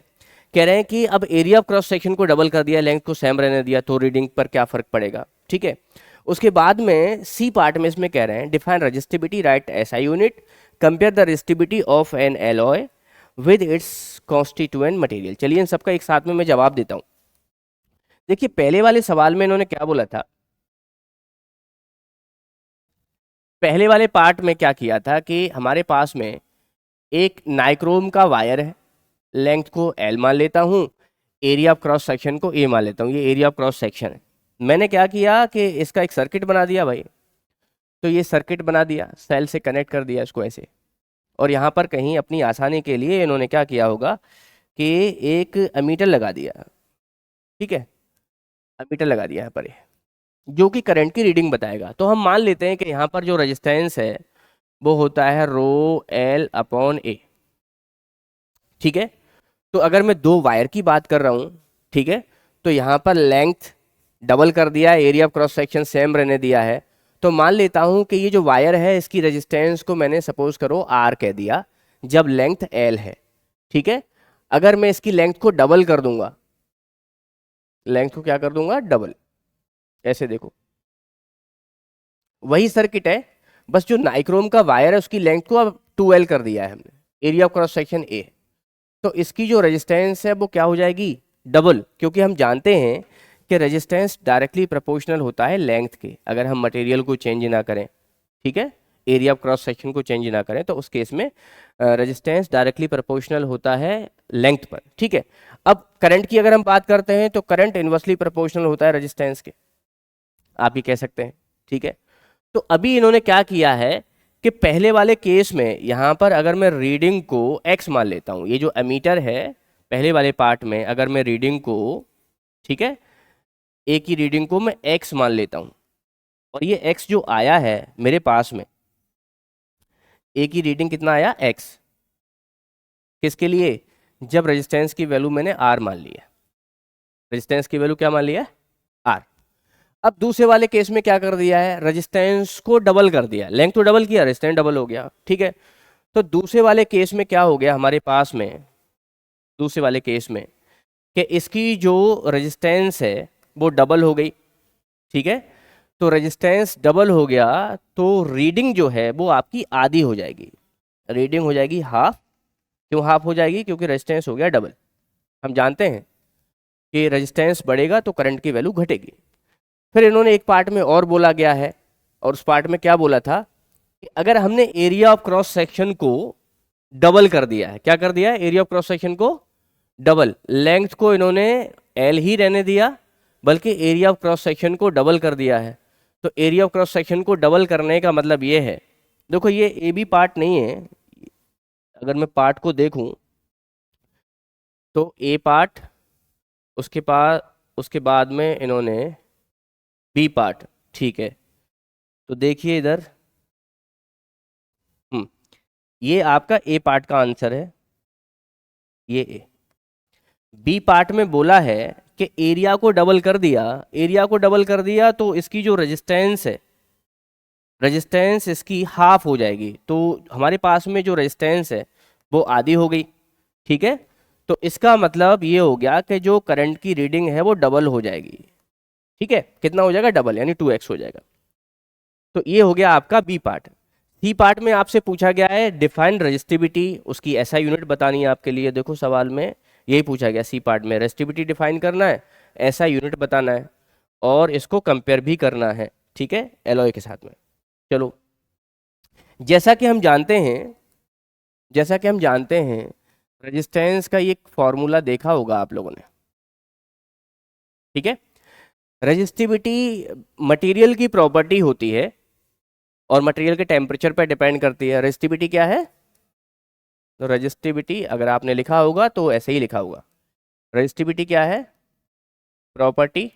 कह रहे हैं कि अब एरिया ऑफ क्रॉस सेक्शन को डबल कर दिया, लेंथ को सेम रहने दिया, तो रीडिंग पर क्या फर्क पड़ेगा, ठीक है। उसके बाद में सी पार्ट में इसमें कह रहे हैं define resistivity, right SI unit, compare the resistivity of an alloy with its constituent material. चलिए इन सबका एक साथ में मैं जवाब देता हूं। देखिए पहले वाले सवाल में इन्होंने क्या बोला था, पहले वाले पार्ट में क्या किया था कि हमारे पास में एक नाइक्रोम का वायर है, लेंथ को एल मान लेता हूं, एरिया ऑफ क्रॉस सेक्शन को ए मान लेता हूं, ये एरिया ऑफ क्रॉस सेक्शन है। मैंने क्या किया कि इसका एक सर्किट बना दिया भाई, तो ये सर्किट बना दिया, सेल से कनेक्ट कर दिया इसको ऐसे, और यहाँ पर कहीं अपनी आसानी के लिए इन्होंने क्या किया होगा कि एक अमीटर लगा दिया, ठीक है, अमीटर लगा दिया यहाँ पर जो कि करंट की रीडिंग बताएगा। तो हम मान लेते हैं कि यहाँ पर जो रेजिस्टेंस है वो होता है रो एल अपॉन ए, ठीक है। तो अगर मैं दो वायर की बात कर रहा हूँ, ठीक है, तो यहाँ पर लेंथ डबल कर दिया, area of cross section same रहने दिया है, तो मान लेता हूँ कि ये जो वायर है इसकी रेजिस्टेंस को मैंने सपोज करो आर कह दिया जब लेंथ एल है, ठीक है। अगर मैं इसकी लेंथ को डबल कर दूंगा, लेंथ को क्या कर दूंगा डबल, ऐसे देखो वही सर्किट है, बस जो नाइक्रोम का वायर है उसकी लेंथ को अब 2L कर दिया है हमने, area of cross section A, तो इसकी जो रेजिस्टेंस है वो क्या हो जाएगी डबल, क्योंकि हम जानते हैं कि रेजिस्टेंस डायरेक्टली प्रोपोर्शनल होता है लेंथ के, अगर हम मटेरियल को चेंज ना करें, ठीक है, एरिया ऑफ क्रॉस सेक्शन को चेंज ना करें, तो उस केस में रेजिस्टेंस डायरेक्टली प्रोपोर्शनल होता है लेंथ पर, ठीक है। अब करंट की अगर हम बात करते हैं तो करंट इनवर्सली प्रोपोर्शनल होता है रेजिस्टेंस के, आप ये कह सकते हैं, ठीक है। तो अभी इन्होंने क्या किया है कि पहले वाले केस में यहाँ पर अगर मैं रीडिंग को x मान लेता हूँ, ये जो एमीटर है पहले वाले पार्ट में अगर मैं रीडिंग को, ठीक है, ए की रीडिंग को मैं x मान लेता हूँ, और ये x जो आया है मेरे पास में, ए की रीडिंग कितना आया x, किसके लिए, जब रेजिस्टेंस की वैल्यू मैंने r मान ली है, रेजिस्टेंस की वैल्यू क्या मान लिया r। अब दूसरे वाले केस में क्या कर दिया है, रेजिस्टेंस को डबल कर दिया, लेंथ तो डबल किया, रेजिस्टेंस डबल हो गया, ठीक है। तो दूसरे वाले केस में क्या हो गया हमारे पास में, दूसरे वाले केस में कि इसकी जो रेजिस्टेंस है वो डबल हो गई, ठीक है। तो रेजिस्टेंस डबल हो गया तो रीडिंग जो है वो आपकी आधी हो जाएगी, रीडिंग हो जाएगी हाफ। क्यों हाफ हो जाएगी, क्योंकि रेजिस्टेंस हो गया डबल। हम जानते हैं कि रेजिस्टेंस बढ़ेगा तो करंट की वैल्यू घटेगी। फिर इन्होंने एक पार्ट में और बोला गया है, और उस पार्ट में क्या बोला था कि अगर हमने एरिया ऑफ क्रॉस सेक्शन को डबल कर दिया है, क्या कर दिया है, एरिया ऑफ क्रॉस सेक्शन को डबल, लेंथ को इन्होंने एल ही रहने दिया बल्कि एरिया ऑफ क्रॉस सेक्शन को डबल कर दिया है। तो एरिया ऑफ क्रॉस सेक्शन को डबल करने का मतलब ये है, देखो ये ए बी पार्ट नहीं है, अगर मैं पार्ट को देखूं तो ए पार्ट, उसके बाद में इन्होंने बी पार्ट, ठीक है। तो देखिए इधर ये आपका ए पार्ट का आंसर है, ये ए। बी पार्ट में बोला है कि एरिया को डबल कर दिया, एरिया को डबल कर दिया तो इसकी जो रेजिस्टेंस है, रेजिस्टेंस इसकी हाफ हो जाएगी, तो हमारे पास में जो रेजिस्टेंस है वो आधी हो गई, ठीक है। तो इसका मतलब ये हो गया कि जो करंट की रीडिंग है वो डबल हो जाएगी, ठीक है। कितना हो जाएगा, डबल, यानी 2x हो जाएगा। तो ये हो गया आपका बी पार्ट। सी पार्ट में आपसे पूछा गया है डिफाइन रेजिस्टिविटी, उसकी ऐसा यूनिट बतानी है आपके लिए। देखो सवाल में यही पूछा गया, सी पार्ट में रेजिस्टिविटी डिफाइन करना है, ऐसा यूनिट बताना है और इसको कंपेयर भी करना है, ठीक है, एलॉय के साथ में। चलो, जैसा कि हम जानते हैं रेजिस्टेंस का ये फॉर्मूला देखा होगा आप लोगों ने, ठीक है। रेजिस्टिविटी मटेरियल की प्रॉपर्टी होती है और मटेरियल के टेम्परेचर पर डिपेंड करती है। रेजिस्टिविटी क्या है, तो रेजिस्टिविटी अगर आपने लिखा होगा तो ऐसे ही लिखा होगा, रेजिस्टिविटी क्या है, प्रॉपर्टी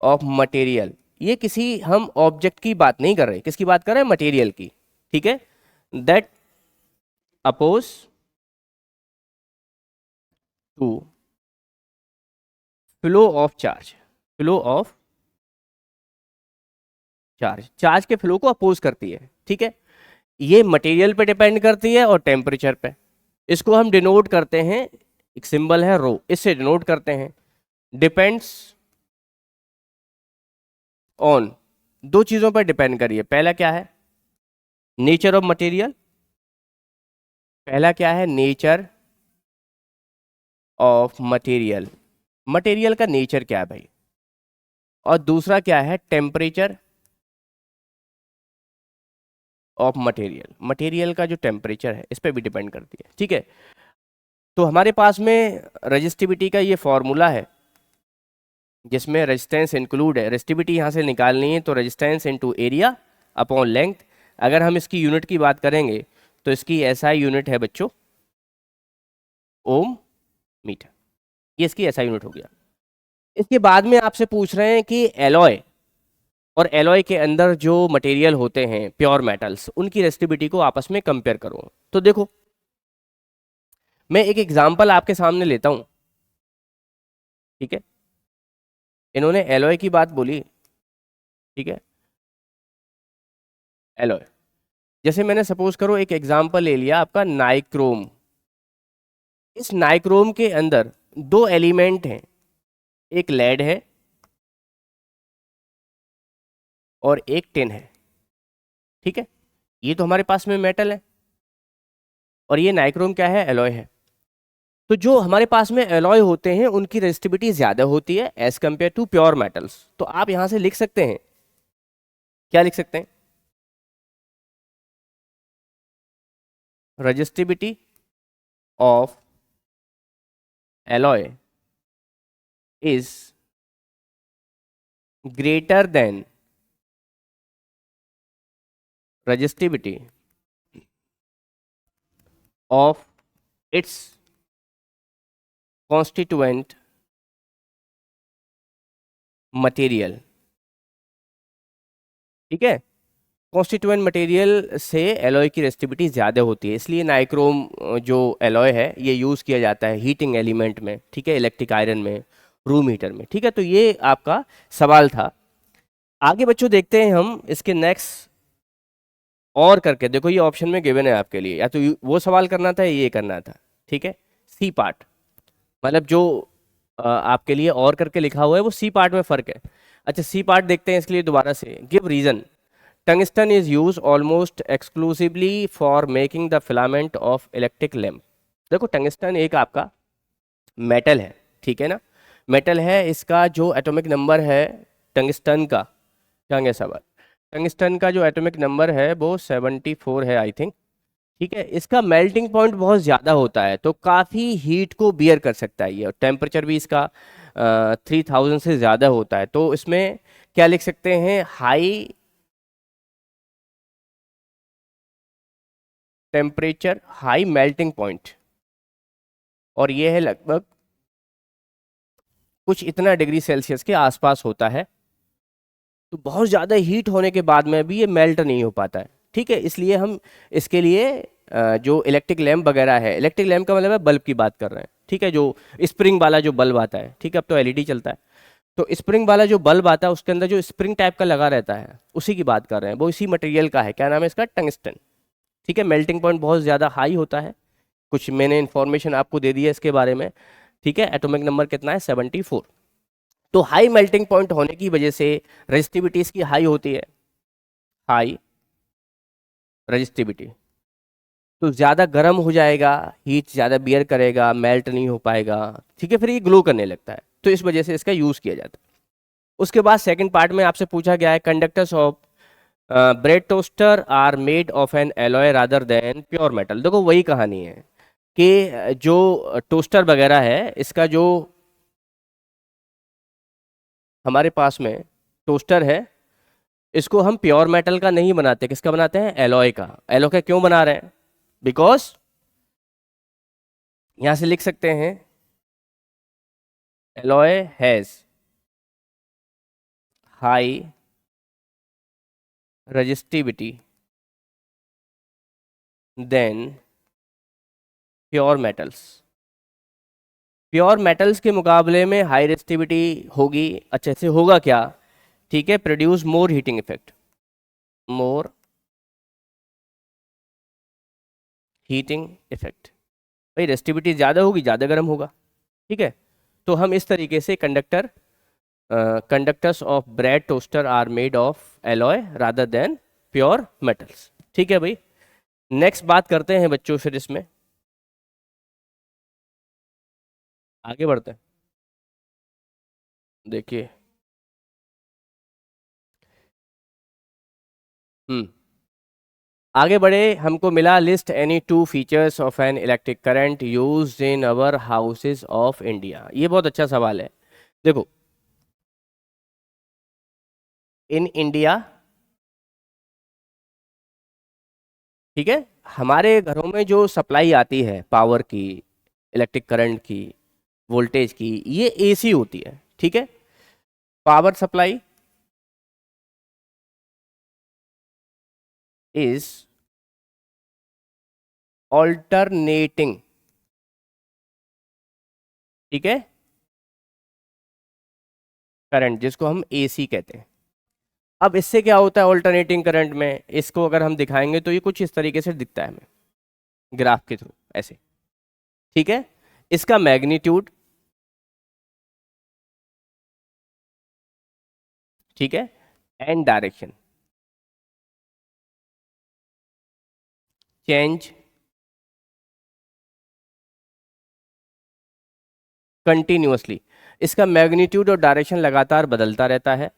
ऑफ मटेरियल। ये किसी हम ऑब्जेक्ट की बात नहीं कर रहे, किसकी बात कर रहे हैं, मटेरियल की, ठीक है। That oppose to flow of charge, flow of charge के फ्लो को अपोज करती है, ठीक है। ये मटेरियल पे डिपेंड करती है और टेम्परेचर पे। इसको हम डिनोट करते हैं एक सिंबल है रो, इससे डिनोट करते हैं। डिपेंड्स ऑन, दो चीजों पर डिपेंड करिए। पहला क्या है, नेचर ऑफ मटेरियल, पहला क्या है, नेचर ऑफ मटेरियल, मटेरियल का नेचर क्या है भाई, और दूसरा क्या है, टेम्परेचर ऑफ मटेरियल, मटेरियल का जो टेम्परेचर है इस पर भी डिपेंड करती है। ठीक है, तो हमारे पास में रजिस्टिविटी का ये फॉर्मूला है जिसमें रेजिस्टेंस इंक्लूड है। रेजिस्टिविटी यहाँ से निकालनी है तो resistance into area upon length. अगर हम इसकी यूनिट की बात करेंगे तो इसकी एसआई यूनिट है बच्चों ओम मीटर, ये इसकी एसआई यूनिट हो गया। इसके बाद में आपसे पूछ रहे हैं कि एलॉय और एलॉय के अंदर जो मटेरियल होते हैं प्योर मेटल्स, उनकी रेजिस्टिविटी को आपस में कंपेयर करो। तो देखो मैं एक एग्जांपल आपके सामने लेता हूं। ठीक है, इन्होंने एलॉय की बात बोली। ठीक है, एलॉय, जैसे मैंने सपोज करो एक एग्जांपल ले लिया आपका नाइक्रोम। इस नाइक्रोम के अंदर दो एलिमेंट हैं, एक लेड है और एक टिन है। ठीक है, ये तो हमारे पास में मेटल है और ये नाइक्रोम क्या है, एलॉय है। तो जो हमारे पास में एलॉय होते हैं उनकी रेजिस्टिविटी ज्यादा होती है as compare to pure metals. तो आप यहां से लिख सकते हैं, क्या लिख सकते हैं, resistivity of alloy is greater than resistivity of its constituent material। ठीक है, कॉन्स्टिट्यूएंट मटेरियल से एलॉय की रेजिस्टिविटी ज़्यादा होती है, इसलिए नाइक्रोम जो एलॉय है ये यूज़ किया जाता है हीटिंग एलिमेंट में। ठीक है, इलेक्ट्रिक आयरन में, रूम हीटर में। ठीक है, तो ये आपका सवाल था। आगे बच्चों देखते हैं हम इसके नेक्स्ट और करके। देखो ये ऑप्शन में गिवन है आपके लिए, या तो वो सवाल करना था या ये करना था। ठीक है, सी पार्ट, मतलब जो आपके लिए और करके लिखा हुआ है वो सी पार्ट में फ़र्क है। अच्छा, सी पार्ट देखते हैं इसके लिए दोबारा से। Give reason, tungsten is use almost exclusively for making the filament of electric lamp. देखो टंगस्टन एक आपका मेटल है, ठीक है ना, मेटल है। इसका जो एटॉमिक नंबर है टंगस्टन का, क्या है सवाल, टंगस्टन का जो एटॉमिक नंबर है वो 74 है आई थिंक। ठीक है, इसका मेल्टिंग पॉइंट बहुत ज़्यादा होता है तो काफ़ी हीट को बियर कर सकता है ये, और टेम्परेचर भी इसका 3000 से ज़्यादा होता है। तो इसमें क्या लिख सकते हैं, high temperature high melting point, और ये है लगभग कुछ इतना डिग्री सेल्सियस के आसपास होता है। तो बहुत ज़्यादा हीट होने के बाद में भी ये मेल्ट नहीं हो पाता है। ठीक है, इसलिए हम इसके लिए जो इलेक्ट्रिक लैम्प वगैरह है, इलेक्ट्रिक लैम्प का मतलब है बल्ब की बात कर रहे हैं। ठीक है, जो स्प्रिंग वाला जो बल्ब आता है, ठीक है, अब तो एलईडी चलता है, तो स्प्रिंग वाला जो बल्ब आता है उसके अंदर जो स्प्रिंग टाइप का लगा रहता है उसी की बात कर रहे हैं, वो इसी मटेरियल का है। क्या नाम है इसका, टंगस्टन। ठीक है, मेल्टिंग पॉइंट बहुत ज़्यादा हाई होता है, कुछ मैंने इन्फॉर्मेशन आपको दे दी है इसके बारे में। ठीक है, एटॉमिक नंबर कितना है, 74। तो हाई मेल्टिंग पॉइंट होने की वजह से रेजिस्टिविटी इसकी हाई होती है, हाई रेजिस्टिविटी। तो ज़्यादा गर्म हो जाएगा, हीट ज़्यादा बियर करेगा, मेल्ट नहीं हो पाएगा। ठीक है, फिर ये ग्लो करने लगता है, तो इस वजह से इसका यूज़ किया जाता है। उसके बाद सेकंड पार्ट में आपसे पूछा गया है, conductors of bread toaster are made of an alloy rather than pure metal. देखो वही कहानी है कि जो टोस्टर वगैरह है, इसका जो हमारे पास में टोस्टर है, इसको हम प्योर मेटल का नहीं बनाते, किसका बनाते हैं, एलॉय का। एलॉय का क्यों बना रहे हैं, बिकॉज यहां से लिख सकते हैं alloy has high resistivity than pure metals. Pure metals के मुकाबले में हाई रेजिस्टिविटी होगी। अच्छे से होगा क्या, ठीक है, प्रोड्यूस मोर हीटिंग इफेक्ट, मोर हीटिंग इफेक्ट। भाई रेसिस्टिविटी ज़्यादा होगी ज़्यादा गर्म होगा, ठीक है। तो हम इस तरीके से conductors of bread toaster are made of alloy rather than pure metals, ठीक है भाई। नेक्स्ट बात करते हैं बच्चों फिर इसमें आगे बढ़ते हैं। देखिए आगे बढ़े, हमको मिला list any two features of an electric current used in our houses of India. ये बहुत अच्छा सवाल है। देखो, इन इंडिया, ठीक है, हमारे घरों में जो सप्लाई आती है पावर की, इलेक्ट्रिक करंट की, वोल्टेज की, ये एसी होती है, ठीक है। पावर सप्लाई इज ऑल्टरनेटिंग, ठीक है, करंट, जिसको हम एसी कहते हैं। अब इससे क्या होता है ऑल्टरनेटिंग करंट में, इसको अगर हम दिखाएंगे तो ये कुछ इस तरीके से दिखता है हमें ग्राफ के थ्रू ऐसे, ठीक है। इसका मैग्नीट्यूड, ठीक है, एंड डायरेक्शन चेंज कंटिन्यूअसली। इसका मैग्नीट्यूड और डायरेक्शन लगातार बदलता रहता है,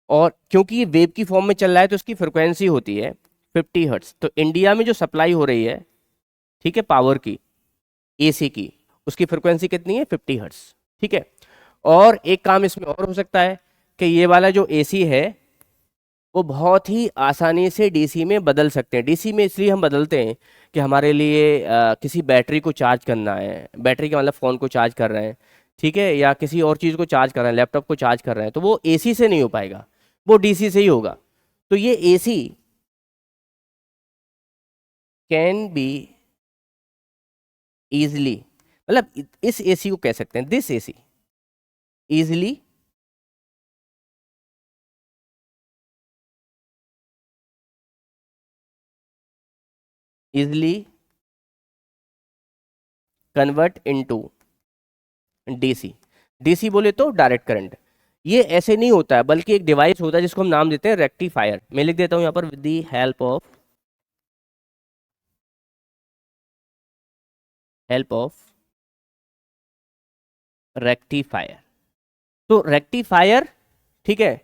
और क्योंकि ये वेव की फॉर्म में चल रहा है तो इसकी फ्रिक्वेंसी होती है 50 हर्ट्ज। तो इंडिया में जो सप्लाई हो रही है, ठीक है, पावर की, एसी की, उसकी फ्रिक्वेंसी कितनी है, 50 हर्ट्ज, ठीक है। और एक काम इसमें और हो सकता है कि ये वाला जो एसी है वो बहुत ही आसानी से डीसी में बदल सकते हैं। डीसी में इसलिए हम बदलते हैं कि हमारे लिए किसी बैटरी को चार्ज करना है, बैटरी का मतलब फ़ोन को चार्ज कर रहे हैं, ठीक है, या किसी और चीज़ को चार्ज कर रहे हैं, लैपटॉप को चार्ज कर रहे हैं, तो वो एसी से नहीं हो पाएगा, वो डीसी से ही होगा। तो ये एसी कैन बी ईजिली, मतलब इस एसी को कह सकते हैं, this AC easily easily convert into DC. DC बोले तो डायरेक्ट करंट। ये ऐसे नहीं होता है, बल्कि एक डिवाइस होता है जिसको हम नाम देते हैं रेक्टिफायर। मैं लिख देता हूं यहां पर, with the help of rectifier. तो रेक्टिफायर, ठीक है,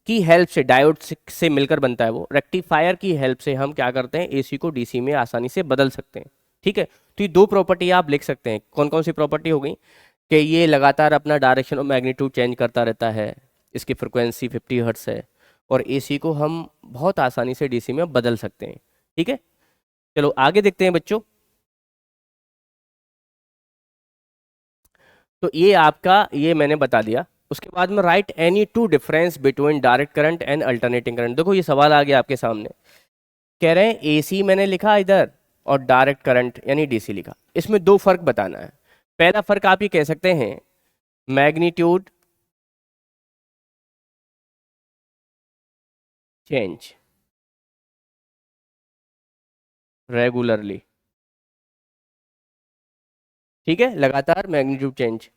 की हेल्प से, डायोड से मिलकर बनता है वो, रेक्टिफायर की हेल्प से हम क्या करते हैं, एसी को डीसी में आसानी से बदल सकते हैं, ठीक है। तो ये दो प्रॉपर्टी आप लिख सकते हैं। कौन कौन सी प्रॉपर्टी हो गई कि ये लगातार अपना डायरेक्शन और मैग्नीट्यूड चेंज करता रहता है, इसकी फ्रिक्वेंसी 50 हर्ट्ज है, और एसी को हम बहुत आसानी से डीसी में बदल सकते हैं, ठीक है। चलो आगे देखते हैं बच्चों। तो ये आपका, ये मैंने बता दिया। उसके बाद में right any two difference between direct current and alternating current. देखो ये सवाल आ गया आपके सामने, कह रहे हैं एसी मैंने लिखा इधर और डायरेक्ट करंट यानी डीसी लिखा, इसमें दो फर्क बताना है। पहला फर्क आप ये कह सकते हैं, मैग्नीट्यूड चेंज रेगुलरली, ठीक है, लगातार मैग्नीट्यूड चेंज,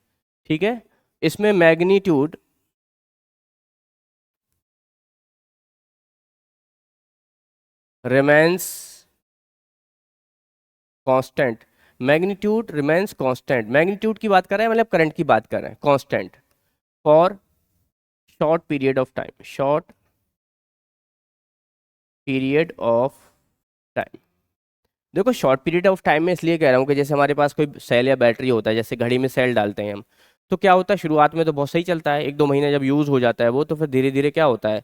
ठीक है। इसमें magnitude remains constant, magnitude remains constant. Magnitude की बात कर रहे हैं, मतलब करंट की बात कर रहे हैं, constant for short period of time, short period of time. देखो शॉर्ट पीरियड ऑफ टाइम में इसलिए कह रहा हूँ कि जैसे हमारे पास कोई सेल या बैटरी होता है, जैसे घड़ी में सेल डालते हैं हम, तो क्या होता है, शुरुआत में तो बहुत सही चलता है, एक दो महीने जब यूज़ हो जाता है वो, तो फिर धीरे धीरे क्या होता है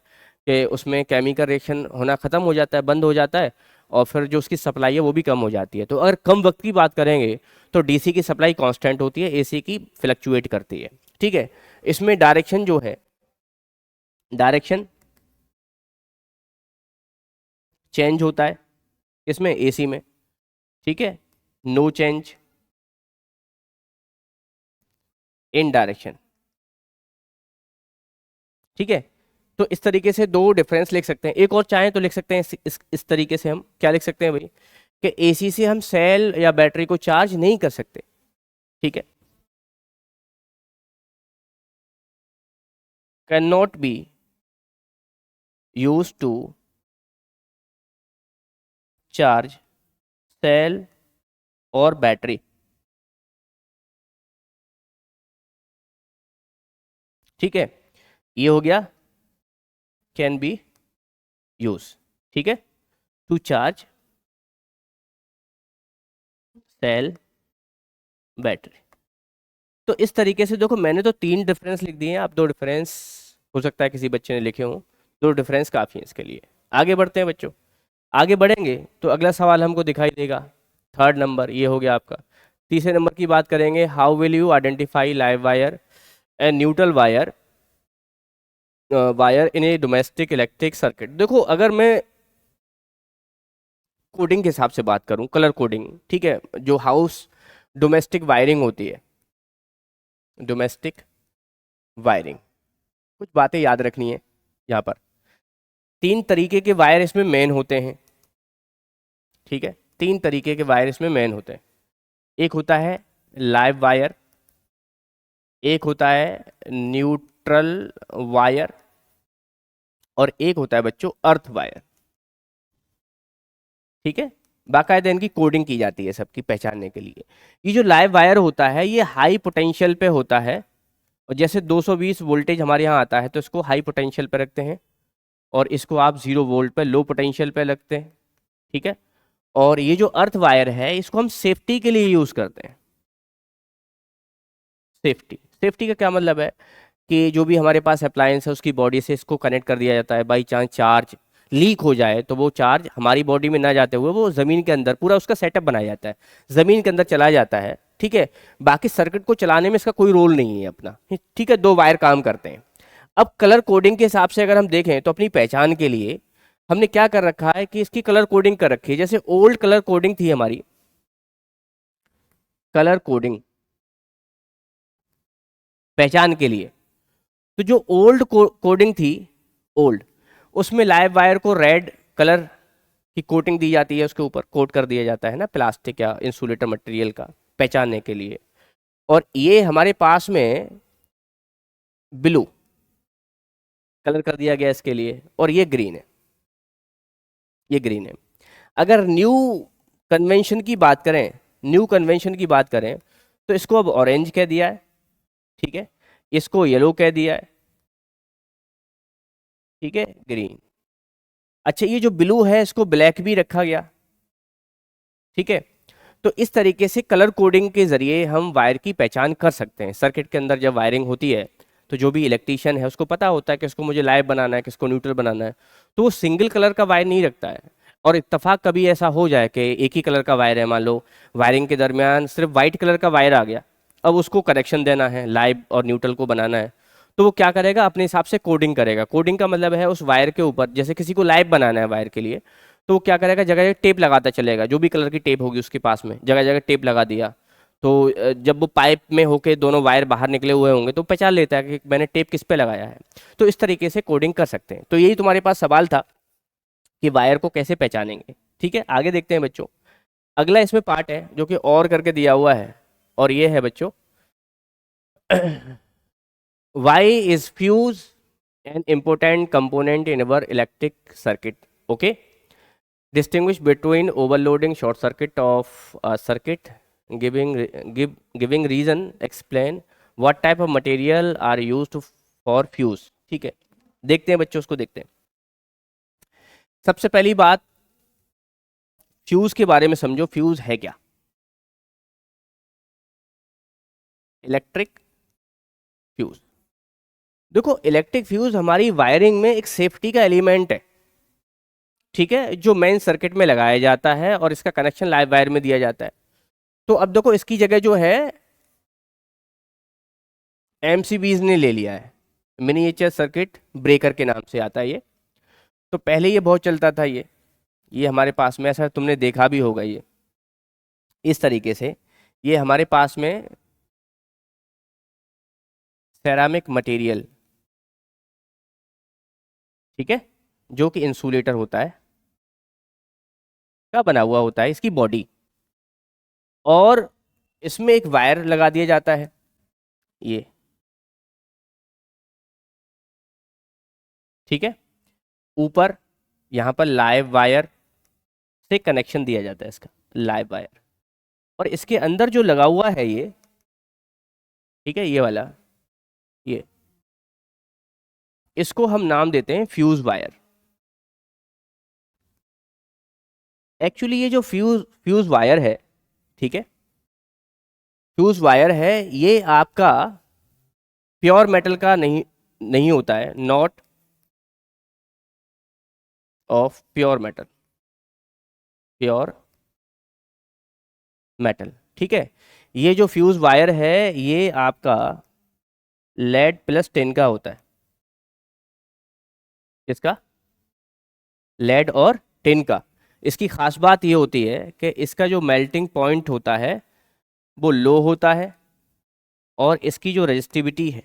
कि उसमें केमिकल रिएक्शन होना ख़त्म हो जाता है, बंद हो जाता है, और फिर जो उसकी सप्लाई है वो भी कम हो जाती है। तो अगर कम वक्त की बात करेंगे तो डीसी की सप्लाई कांस्टेंट होती है, एसी की फ्लक्चुएट करती है, ठीक है। इसमें डायरेक्शन जो है, डायरेक्शन चेंज होता है, इसमें एसी में, ठीक है, नो चेंज इन डायरेक्शन, ठीक है। तो इस तरीके से दो डिफरेंस लिख सकते हैं। एक और चाहें तो लिख सकते हैं इस तरीके से, हम क्या लिख सकते हैं भाई कि एसी से हम सेल या बैटरी को चार्ज नहीं कर सकते, ठीक है। Can not be use to charge cell और बैटरी, ठीक है। ये हो गया कैन बी यूज, ठीक है, टू चार्ज सेल बैटरी। तो इस तरीके से देखो, मैंने तो 3 डिफरेंस लिख दिए हैं, आप 2 डिफरेंस हो सकता है किसी बच्चे ने लिखे हों, 2 डिफरेंस काफ़ी हैं इसके लिए। आगे बढ़ते हैं बच्चों, आगे बढ़ेंगे तो अगला सवाल हमको दिखाई देगा, 3rd नंबर ये हो गया आपका। तीसरे नंबर की बात करेंगे, how will you identify live wire and neutral wire wire in A domestic electric circuit. देखो अगर मैं कोडिंग के हिसाब से बात करूं, कलर कोडिंग, ठीक है, जो हाउस डोमेस्टिक वायरिंग होती है, डोमेस्टिक वायरिंग, कुछ बातें याद रखनी है यहाँ पर। 3 तरीके के वायर इसमें मेन होते हैं, ठीक है, 3 तरीके के वायर इसमें मेन होते हैं। एक होता है लाइव वायर, एक होता है न्यूट्रल वायर, और एक होता है बच्चों अर्थ वायर, ठीक है। बाकायदा इनकी कोडिंग की जाती है सबकी पहचानने के लिए। ये जो लाइव वायर होता है ये हाई पोटेंशियल पे होता है, और जैसे 220 वोल्टेज हमारे यहाँ आता है तो इसको हाई पोटेंशियल पे रखते हैं, और इसको आप 0 वोल्ट पे लो पोटेंशियल पे रखते हैं, ठीक है। और ये जो अर्थ वायर है इसको हम सेफ्टी के लिए यूज करते हैं। सेफ्टी, सेफ्टी का क्या मतलब है कि जो भी हमारे पास अप्लायंस है उसकी बॉडी से इसको कनेक्ट कर दिया जाता है, बाई चांस चार्ज लीक हो जाए तो वो चार्ज हमारी बॉडी में ना जाते हुए वो ज़मीन के अंदर, पूरा उसका सेटअप बनाया जाता है, ज़मीन के अंदर चला जाता है, ठीक है। बाकी सर्किट को चलाने में इसका कोई रोल नहीं है अपना, ठीक है, 2 वायर काम करते हैं। अब कलर कोडिंग के हिसाब से अगर हम देखें तो अपनी पहचान के लिए हमने क्या कर रखा है कि इसकी कलर कोडिंग कर रखी है। जैसे ओल्ड कलर कोडिंग थी हमारी, कलर कोडिंग पहचान के लिए, तो जो ओल्ड कोडिंग थी, ओल्ड, उसमें लाइव वायर को रेड कलर की कोटिंग दी जाती है, उसके ऊपर कोट कर दिया जाता है ना, प्लास्टिक या इंसुलेटर मटेरियल का, पहचानने के लिए। और ये हमारे पास में ब्लू कलर कर दिया गया इसके लिए, और ये ग्रीन है, ये ग्रीन है। अगर न्यू कन्वेंशन की बात करें, न्यू कन्वेंशन की बात करें तो इसको अब ऑरेंज कह दिया है, ठीक है, इसको येलो कह दिया है, ठीक है, ग्रीन। अच्छा, ये जो ब्लू है इसको ब्लैक भी रखा गया, ठीक है। तो इस तरीके से कलर कोडिंग के जरिए हम वायर की पहचान कर सकते हैं। सर्किट के अंदर जब वायरिंग होती है तो जो भी इलेक्ट्रीशियन है उसको पता होता है कि इसको मुझे लाइव बनाना है, किसको न्यूट्रल बनाना है, तो वो सिंगल कलर का वायर नहीं रखता है। और इत्तेफाक कभी ऐसा हो जाए कि एक ही कलर का वायर है, मान लो वायरिंग के दरमियान सिर्फ वाइट कलर का वायर आ गया, अब उसको कनेक्शन देना है, लाइव और न्यूट्रल को बनाना है, तो वो क्या करेगा, अपने हिसाब से कोडिंग करेगा। कोडिंग का मतलब है उस वायर के ऊपर, जैसे किसी को लाइव बनाना है वायर के लिए, तो वो क्या करेगा, जगह जगह टेप लगाता चलेगा, जो भी कलर की टेप होगी उसके पास में जगह जगह टेप लगा दिया। तो जब वो पाइप में होके दोनों वायर बाहर निकले हुए होंगे तो पहचान लेता है कि मैंने टेप किस पे लगाया है। तो इस तरीके से कोडिंग कर सकते हैं। तो यही तुम्हारे पास सवाल था कि वायर को कैसे पहचानेंगे, ठीक है। आगे देखते हैं बच्चों, अगला इसमें पार्ट है जो कि और करके दिया हुआ है, और ये है बच्चों why is fuse an important component in our electric circuit, okay. Distinguish between overloading, short circuit of a circuit, giving reason, explain what type of material are used for fuse, ठीक है। देखते हैं बच्चों, उसको देखते हैं। सबसे पहली बात, फ्यूज के बारे में समझो, फ्यूज है क्या। इलेक्ट्रिक फ्यूज, देखो इलेक्ट्रिक फ्यूज हमारी वायरिंग में एक सेफ्टी का एलिमेंट है, ठीक है, जो मेन सर्किट में लगाया जाता है और इसका कनेक्शन लाइव वायर में दिया जाता है। तो अब देखो इसकी जगह जो है एमसीबीज ने ले लिया है, मिनिएचर सर्किट ब्रेकर के नाम से आता है ये। तो पहले ये बहुत चलता था, ये हमारे पास में, ऐसा तुमने देखा भी होगा, ये इस तरीके से ये हमारे पास में सेरामिक मटेरियल, ठीक है, जो कि इंसुलेटर होता है, का बना हुआ होता है, इसकी बॉडी, और इसमें एक वायर लगा दिया जाता है, ये, ठीक है। ऊपर यहाँ पर लाइव वायर से कनेक्शन दिया जाता है, इसका लाइव वायर, और इसके अंदर जो लगा हुआ है ये, ठीक है, ये वाला, ये, इसको हम नाम देते हैं फ्यूज वायर। एक्चुअली ये जो फ्यूज वायर है, ठीक है, फ्यूज वायर है, ये आपका प्योर मेटल का नहीं होता है, not of pure metal, pure metal, ठीक है। ये जो फ्यूज वायर है ये आपका लेड प्लस टिन का होता है, इसका लेड और टिन का। इसकी खास बात ये होती है कि इसका जो मेल्टिंग पॉइंट होता है वो लो होता है, और इसकी जो रजिस्टिविटी है,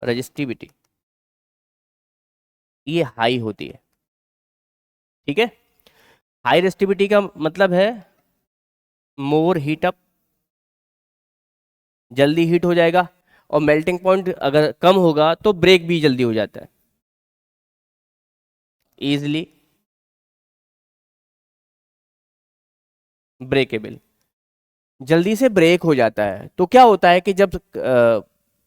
रजिस्टिविटी, ये हाई होती है, ठीक है। हाई रजिस्टिविटी का मतलब है मोर हीट अप, जल्दी हीट हो जाएगा, और मेल्टिंग पॉइंट अगर कम होगा तो ब्रेक भी जल्दी हो जाता है, इजिली ब्रेकेबल, जल्दी से ब्रेक हो जाता है। तो क्या होता है कि जब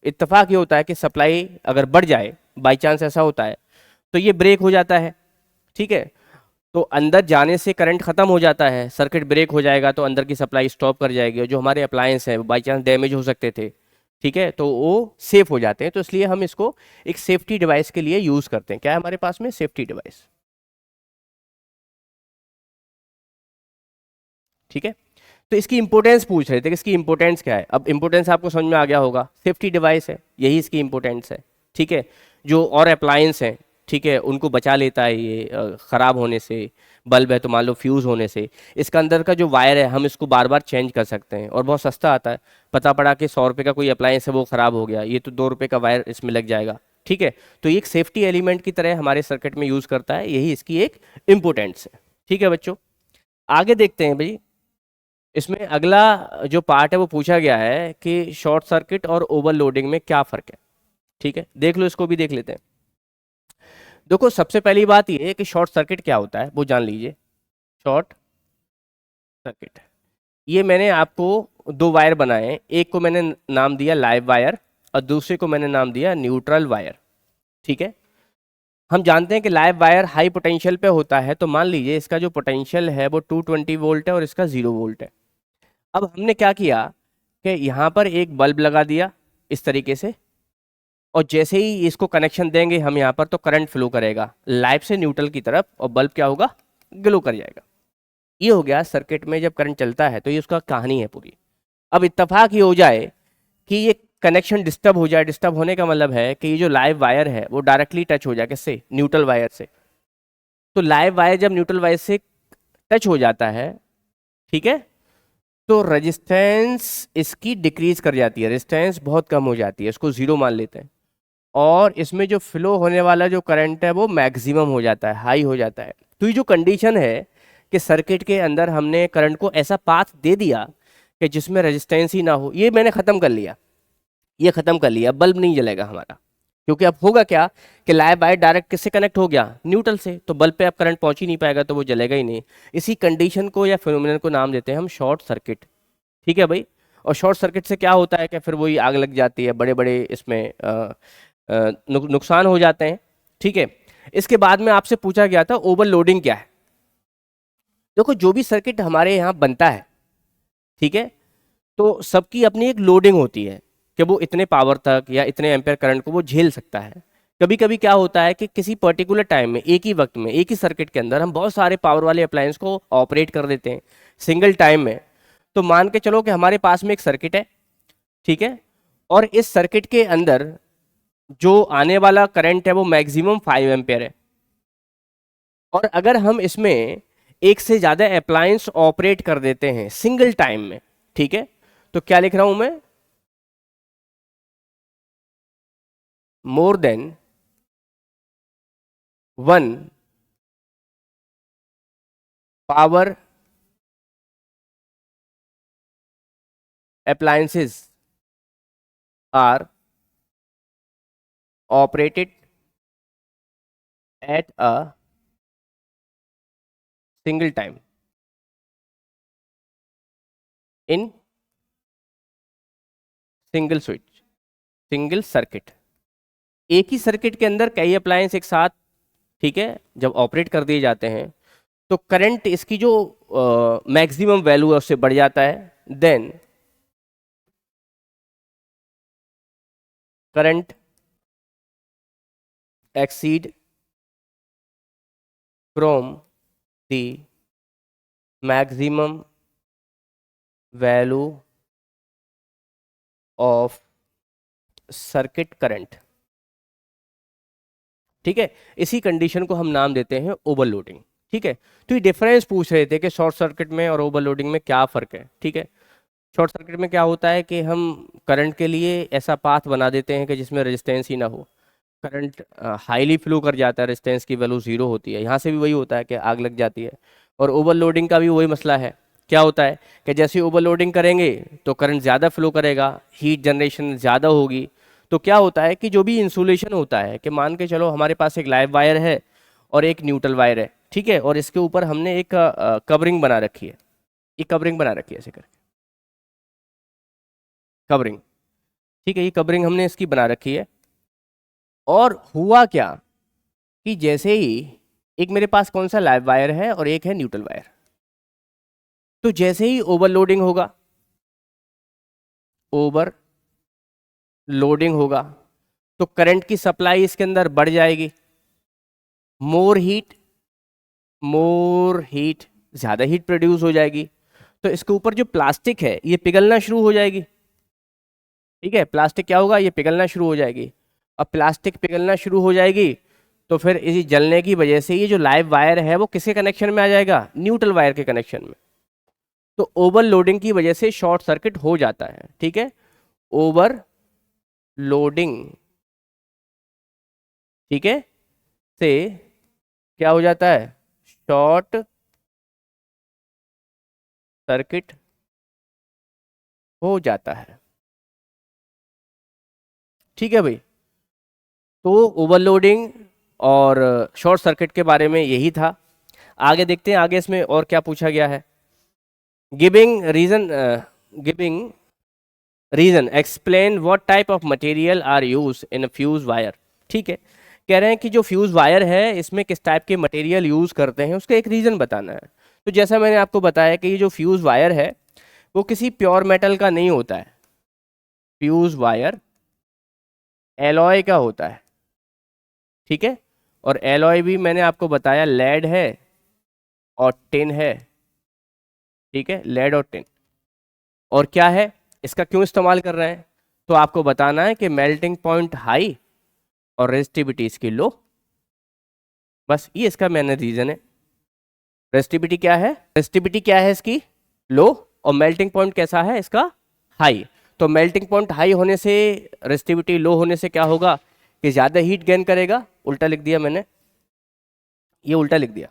इत्तेफाक ये होता है कि सप्लाई अगर बढ़ जाए, बाई चांस ऐसा होता है, तो ये ब्रेक हो जाता है, ठीक है। तो अंदर जाने से करंट ख़त्म हो जाता है, सर्किट ब्रेक हो जाएगा, तो अंदर की सप्लाई स्टॉप कर जाएगी, और जो हमारे अप्लायंस हैं बाई चांस डैमेज हो सकते थे, ठीक है, तो वो सेफ हो जाते हैं। तो इसलिए हम इसको एक सेफ्टी डिवाइस के लिए यूज़ करते हैं। क्या है हमारे पास में? सेफ्टी डिवाइस, ठीक है। तो इसकी इंपॉर्टेंस पूछ रहे थे कि इसकी इंपॉर्टेंस क्या है। अब इंपॉर्टेंस आपको समझ में आ गया होगा, सेफ्टी डिवाइस है, यही इसकी इंपॉर्टेंस है, ठीक है। जो और अप्लायंस हैं, ठीक है, उनको बचा लेता है ये ख़राब होने से। बल्ब है तो मान लो फ्यूज़ होने से, इसका अंदर का जो वायर है हम इसको बार बार चेंज कर सकते हैं, और बहुत सस्ता आता है। पता पड़ा कि 100 रुपये का कोई अप्लायंस है वो ख़राब हो गया, ये तो 2 रुपये का वायर इसमें लग जाएगा, ठीक है। तो ये एक सेफ्टी एलिमेंट की तरह हमारे सर्किट में यूज़ करता है, यही इसकी एक इम्पोर्टेंस है, ठीक है बच्चों। आगे देखते हैं भाई, इसमें अगला जो पार्ट है वो पूछा गया है कि शॉर्ट सर्किट और ओवरलोडिंग में क्या फ़र्क है, ठीक है। देख लो, इसको भी देख लेते हैं। देखो, सबसे पहली बात ये है कि शॉर्ट सर्किट क्या होता है वो जान लीजिए। शॉर्ट सर्किट, ये मैंने आपको 2 वायर बनाए हैं, एक को मैंने नाम दिया लाइव वायर और दूसरे को मैंने नाम दिया न्यूट्रल वायर, ठीक है। हम जानते हैं कि लाइव वायर हाई पोटेंशियल पे होता है, तो मान लीजिए इसका जो पोटेंशियल है वो 220 वोल्ट है और इसका 0 वोल्ट है। अब हमने क्या किया कि यहाँ पर एक बल्ब लगा दिया इस तरीके से, और जैसे ही इसको कनेक्शन देंगे हम यहाँ पर, तो करंट फ्लो करेगा लाइव से न्यूट्रल की तरफ, और बल्ब क्या होगा? ग्लो कर जाएगा। ये हो गया सर्किट में जब करंट चलता है, तो ये उसका कहानी है पूरी। अब इत्तेफाक ये हो जाए कि ये कनेक्शन डिस्टर्ब हो जाए, डिस्टर्ब होने का मतलब है कि ये जो लाइव वायर है वो डायरेक्टली टच हो जाए, किससे? न्यूट्रल वायर से। तो लाइव वायर जब न्यूट्रल वायर से टच हो जाता है, ठीक है, तो रेजिस्टेंस इसकी डिक्रीज कर जाती है, रेजिस्टेंस बहुत कम हो जाती है, इसको 0 मान लेते हैं, और इसमें जो फ्लो होने वाला जो करंट है वो मैक्सिमम हो जाता है, हाई हो जाता है। तो ये जो कंडीशन है कि सर्किट के अंदर हमने करंट को ऐसा पाथ दे दिया कि जिसमें रेजिस्टेंस ही ना हो, ये मैंने ख़त्म कर लिया, ये ख़त्म कर लिया। बल्ब नहीं जलेगा हमारा, क्योंकि अब होगा क्या कि लाइव वायर डायरेक्ट किससे कनेक्ट हो गया? न्यूट्रल से, तो बल्ब पे अब करंट पहुंच ही नहीं पाएगा, तो वो जलेगा ही नहीं। इसी कंडीशन को या फिनोमिनन को नाम देते हैं हम शॉर्ट सर्किट, ठीक है भाई। और शॉर्ट सर्किट से क्या होता है कि फिर वही आग लग जाती है, बड़े बड़े इसमें नुकसान हो जाते हैं, ठीक है। इसके बाद में आपसे पूछा गया था ओवरलोडिंग क्या है। देखो, जो भी सर्किट हमारे यहाँ बनता है, ठीक है, तो सबकी अपनी एक लोडिंग होती है कि वो इतने पावर तक या इतने एम्पेयर करंट को वो झेल सकता है। कभी कभी क्या होता है कि किसी पर्टिकुलर टाइम में, एक ही वक्त में, एक ही सर्किट के अंदर हम बहुत सारे पावर वाले अप्लायंस को ऑपरेट कर देते हैं सिंगल टाइम में। तो मान के चलो कि हमारे पास में एक सर्किट है, ठीक है, और इस सर्किट के अंदर जो आने वाला करंट है वो मैक्सिमम 5 एम्पेयर है, और अगर हम इसमें एक से ज़्यादा अप्लायंस ऑपरेट कर देते हैं सिंगल टाइम में, ठीक है, तो क्या लिख रहा हूं मैं? More than 1 power appliances are operated at a single time in single switch, single circuit. एक ही सर्किट के अंदर कई अप्लायंस एक साथ, ठीक है, जब ऑपरेट कर दिए जाते हैं तो करंट इसकी जो मैक्सिमम वैल्यू है उससे बढ़ जाता है. Then current exceed from the maximum value of circuit current. ठीक है, इसी कंडीशन को हम नाम देते हैं ओवरलोडिंग. ठीक है, तो ये डिफरेंस पूछ रहे थे कि शॉर्ट सर्किट में और ओवरलोडिंग में क्या फ़र्क है. ठीक है, शॉर्ट सर्किट में क्या होता है कि हम करंट के लिए ऐसा पाथ बना देते हैं कि जिसमें रेजिस्टेंस ही ना हो, करंट हाईली फ्लो कर जाता है, रेजिस्टेंस की वैल्यू 0 होती है. यहाँ से भी वही होता है कि आग लग जाती है. और ओवरलोडिंग का भी वही मसला है. क्या होता है कि जैसे ओवरलोडिंग करेंगे तो करंट ज़्यादा फ्लो करेगा, हीट जनरेशन ज़्यादा होगी. तो क्या होता है कि जो भी इंसुलेशन होता है, कि मान के चलो हमारे पास एक लाइव वायर है और एक न्यूट्रल वायर है. ठीक है, और इसके ऊपर हमने एक कवरिंग बना रखी है. ये कवरिंग बना रखी है ऐसे करके, कवरिंग. ठीक है, ये कवरिंग हमने इसकी बना रखी है. और हुआ क्या कि जैसे ही एक मेरे पास कौन सा लाइव वायर है और एक है न्यूट्रल वायर, तो जैसे ही ओवरलोडिंग होगा, ओवरलोडिंग होगा तो करंट की सप्लाई इसके अंदर बढ़ जाएगी. मोर हीट, ज़्यादा हीट प्रोड्यूस हो जाएगी. तो इसके ऊपर जो प्लास्टिक है ये पिघलना शुरू हो जाएगी. ठीक है, प्लास्टिक क्या होगा, ये पिघलना शुरू हो जाएगी. अब प्लास्टिक पिघलना शुरू हो जाएगी तो फिर इसी जलने की वजह से ये जो लाइव वायर है वो किसके कनेक्शन में आ जाएगा, न्यूट्रल वायर के कनेक्शन में. तो ओवरलोडिंग की वजह से शॉर्ट सर्किट हो जाता है. ठीक है, ओवरलोडिंग, ठीक है, से क्या हो जाता है, शॉर्ट सर्किट हो जाता है. ठीक है भाई, तो ओवरलोडिंग और शॉर्ट सर्किट के बारे में यही था. आगे देखते हैं, आगे इसमें और क्या पूछा गया है. Giving reason explain what type of material are use in fuse wire. ठीक है, कह रहे हैं कि जो फ्यूज वायर है इसमें किस टाइप के मटेरियल यूज करते हैं, उसका एक रीजन बताना है. तो जैसा मैंने आपको बताया कि ये जो फ्यूज वायर है वो किसी प्योर मेटल का नहीं होता है. फ्यूज वायर एलॉय का होता है. ठीक है, और एलॉय भी मैंने आपको बताया लेड है और टिन है. ठीक है, लेड और टिन. और क्या है, इसका क्यों इस्तेमाल कर रहे हैं, तो आपको बताना है कि मेल्टिंग पॉइंट हाई और रेजिस्टिविटी इसकी लो. बस ये इसका मेन रीजन है. रेजिस्टिविटी क्या है, रेजिस्टिविटी क्या है इसकी, लो, और मेल्टिंग पॉइंट कैसा है इसका, हाई. तो मेल्टिंग पॉइंट हाई होने से, रेजिस्टिविटी लो होने से क्या होगा कि ज़्यादा हीट गेन करेगा. उल्टा लिख दिया मैंने, ये उल्टा लिख दिया.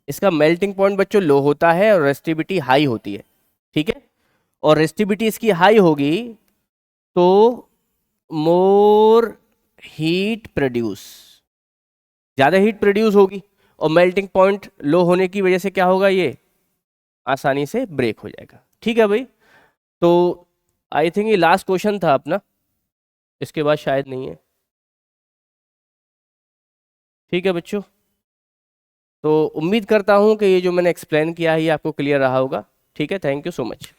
इसका मेल्टिंग पॉइंट बच्चों लो होता है और रेजिस्टिविटी हाई होती है. ठीक है, और रेजिस्टिविटी इसकी हाई होगी तो मोर हीट प्रोड्यूस, ज़्यादा हीट प्रोड्यूस होगी. और मेल्टिंग पॉइंट लो होने की वजह से क्या होगा, ये आसानी से ब्रेक हो जाएगा. ठीक है भाई, तो आई थिंक ये लास्ट क्वेश्चन था अपना, इसके बाद शायद नहीं है. ठीक है बच्चों, तो उम्मीद करता हूँ कि ये जो मैंने एक्सप्लेन किया है ये आपको क्लियर रहा होगा. ठीक है, थैंक यू सो मच.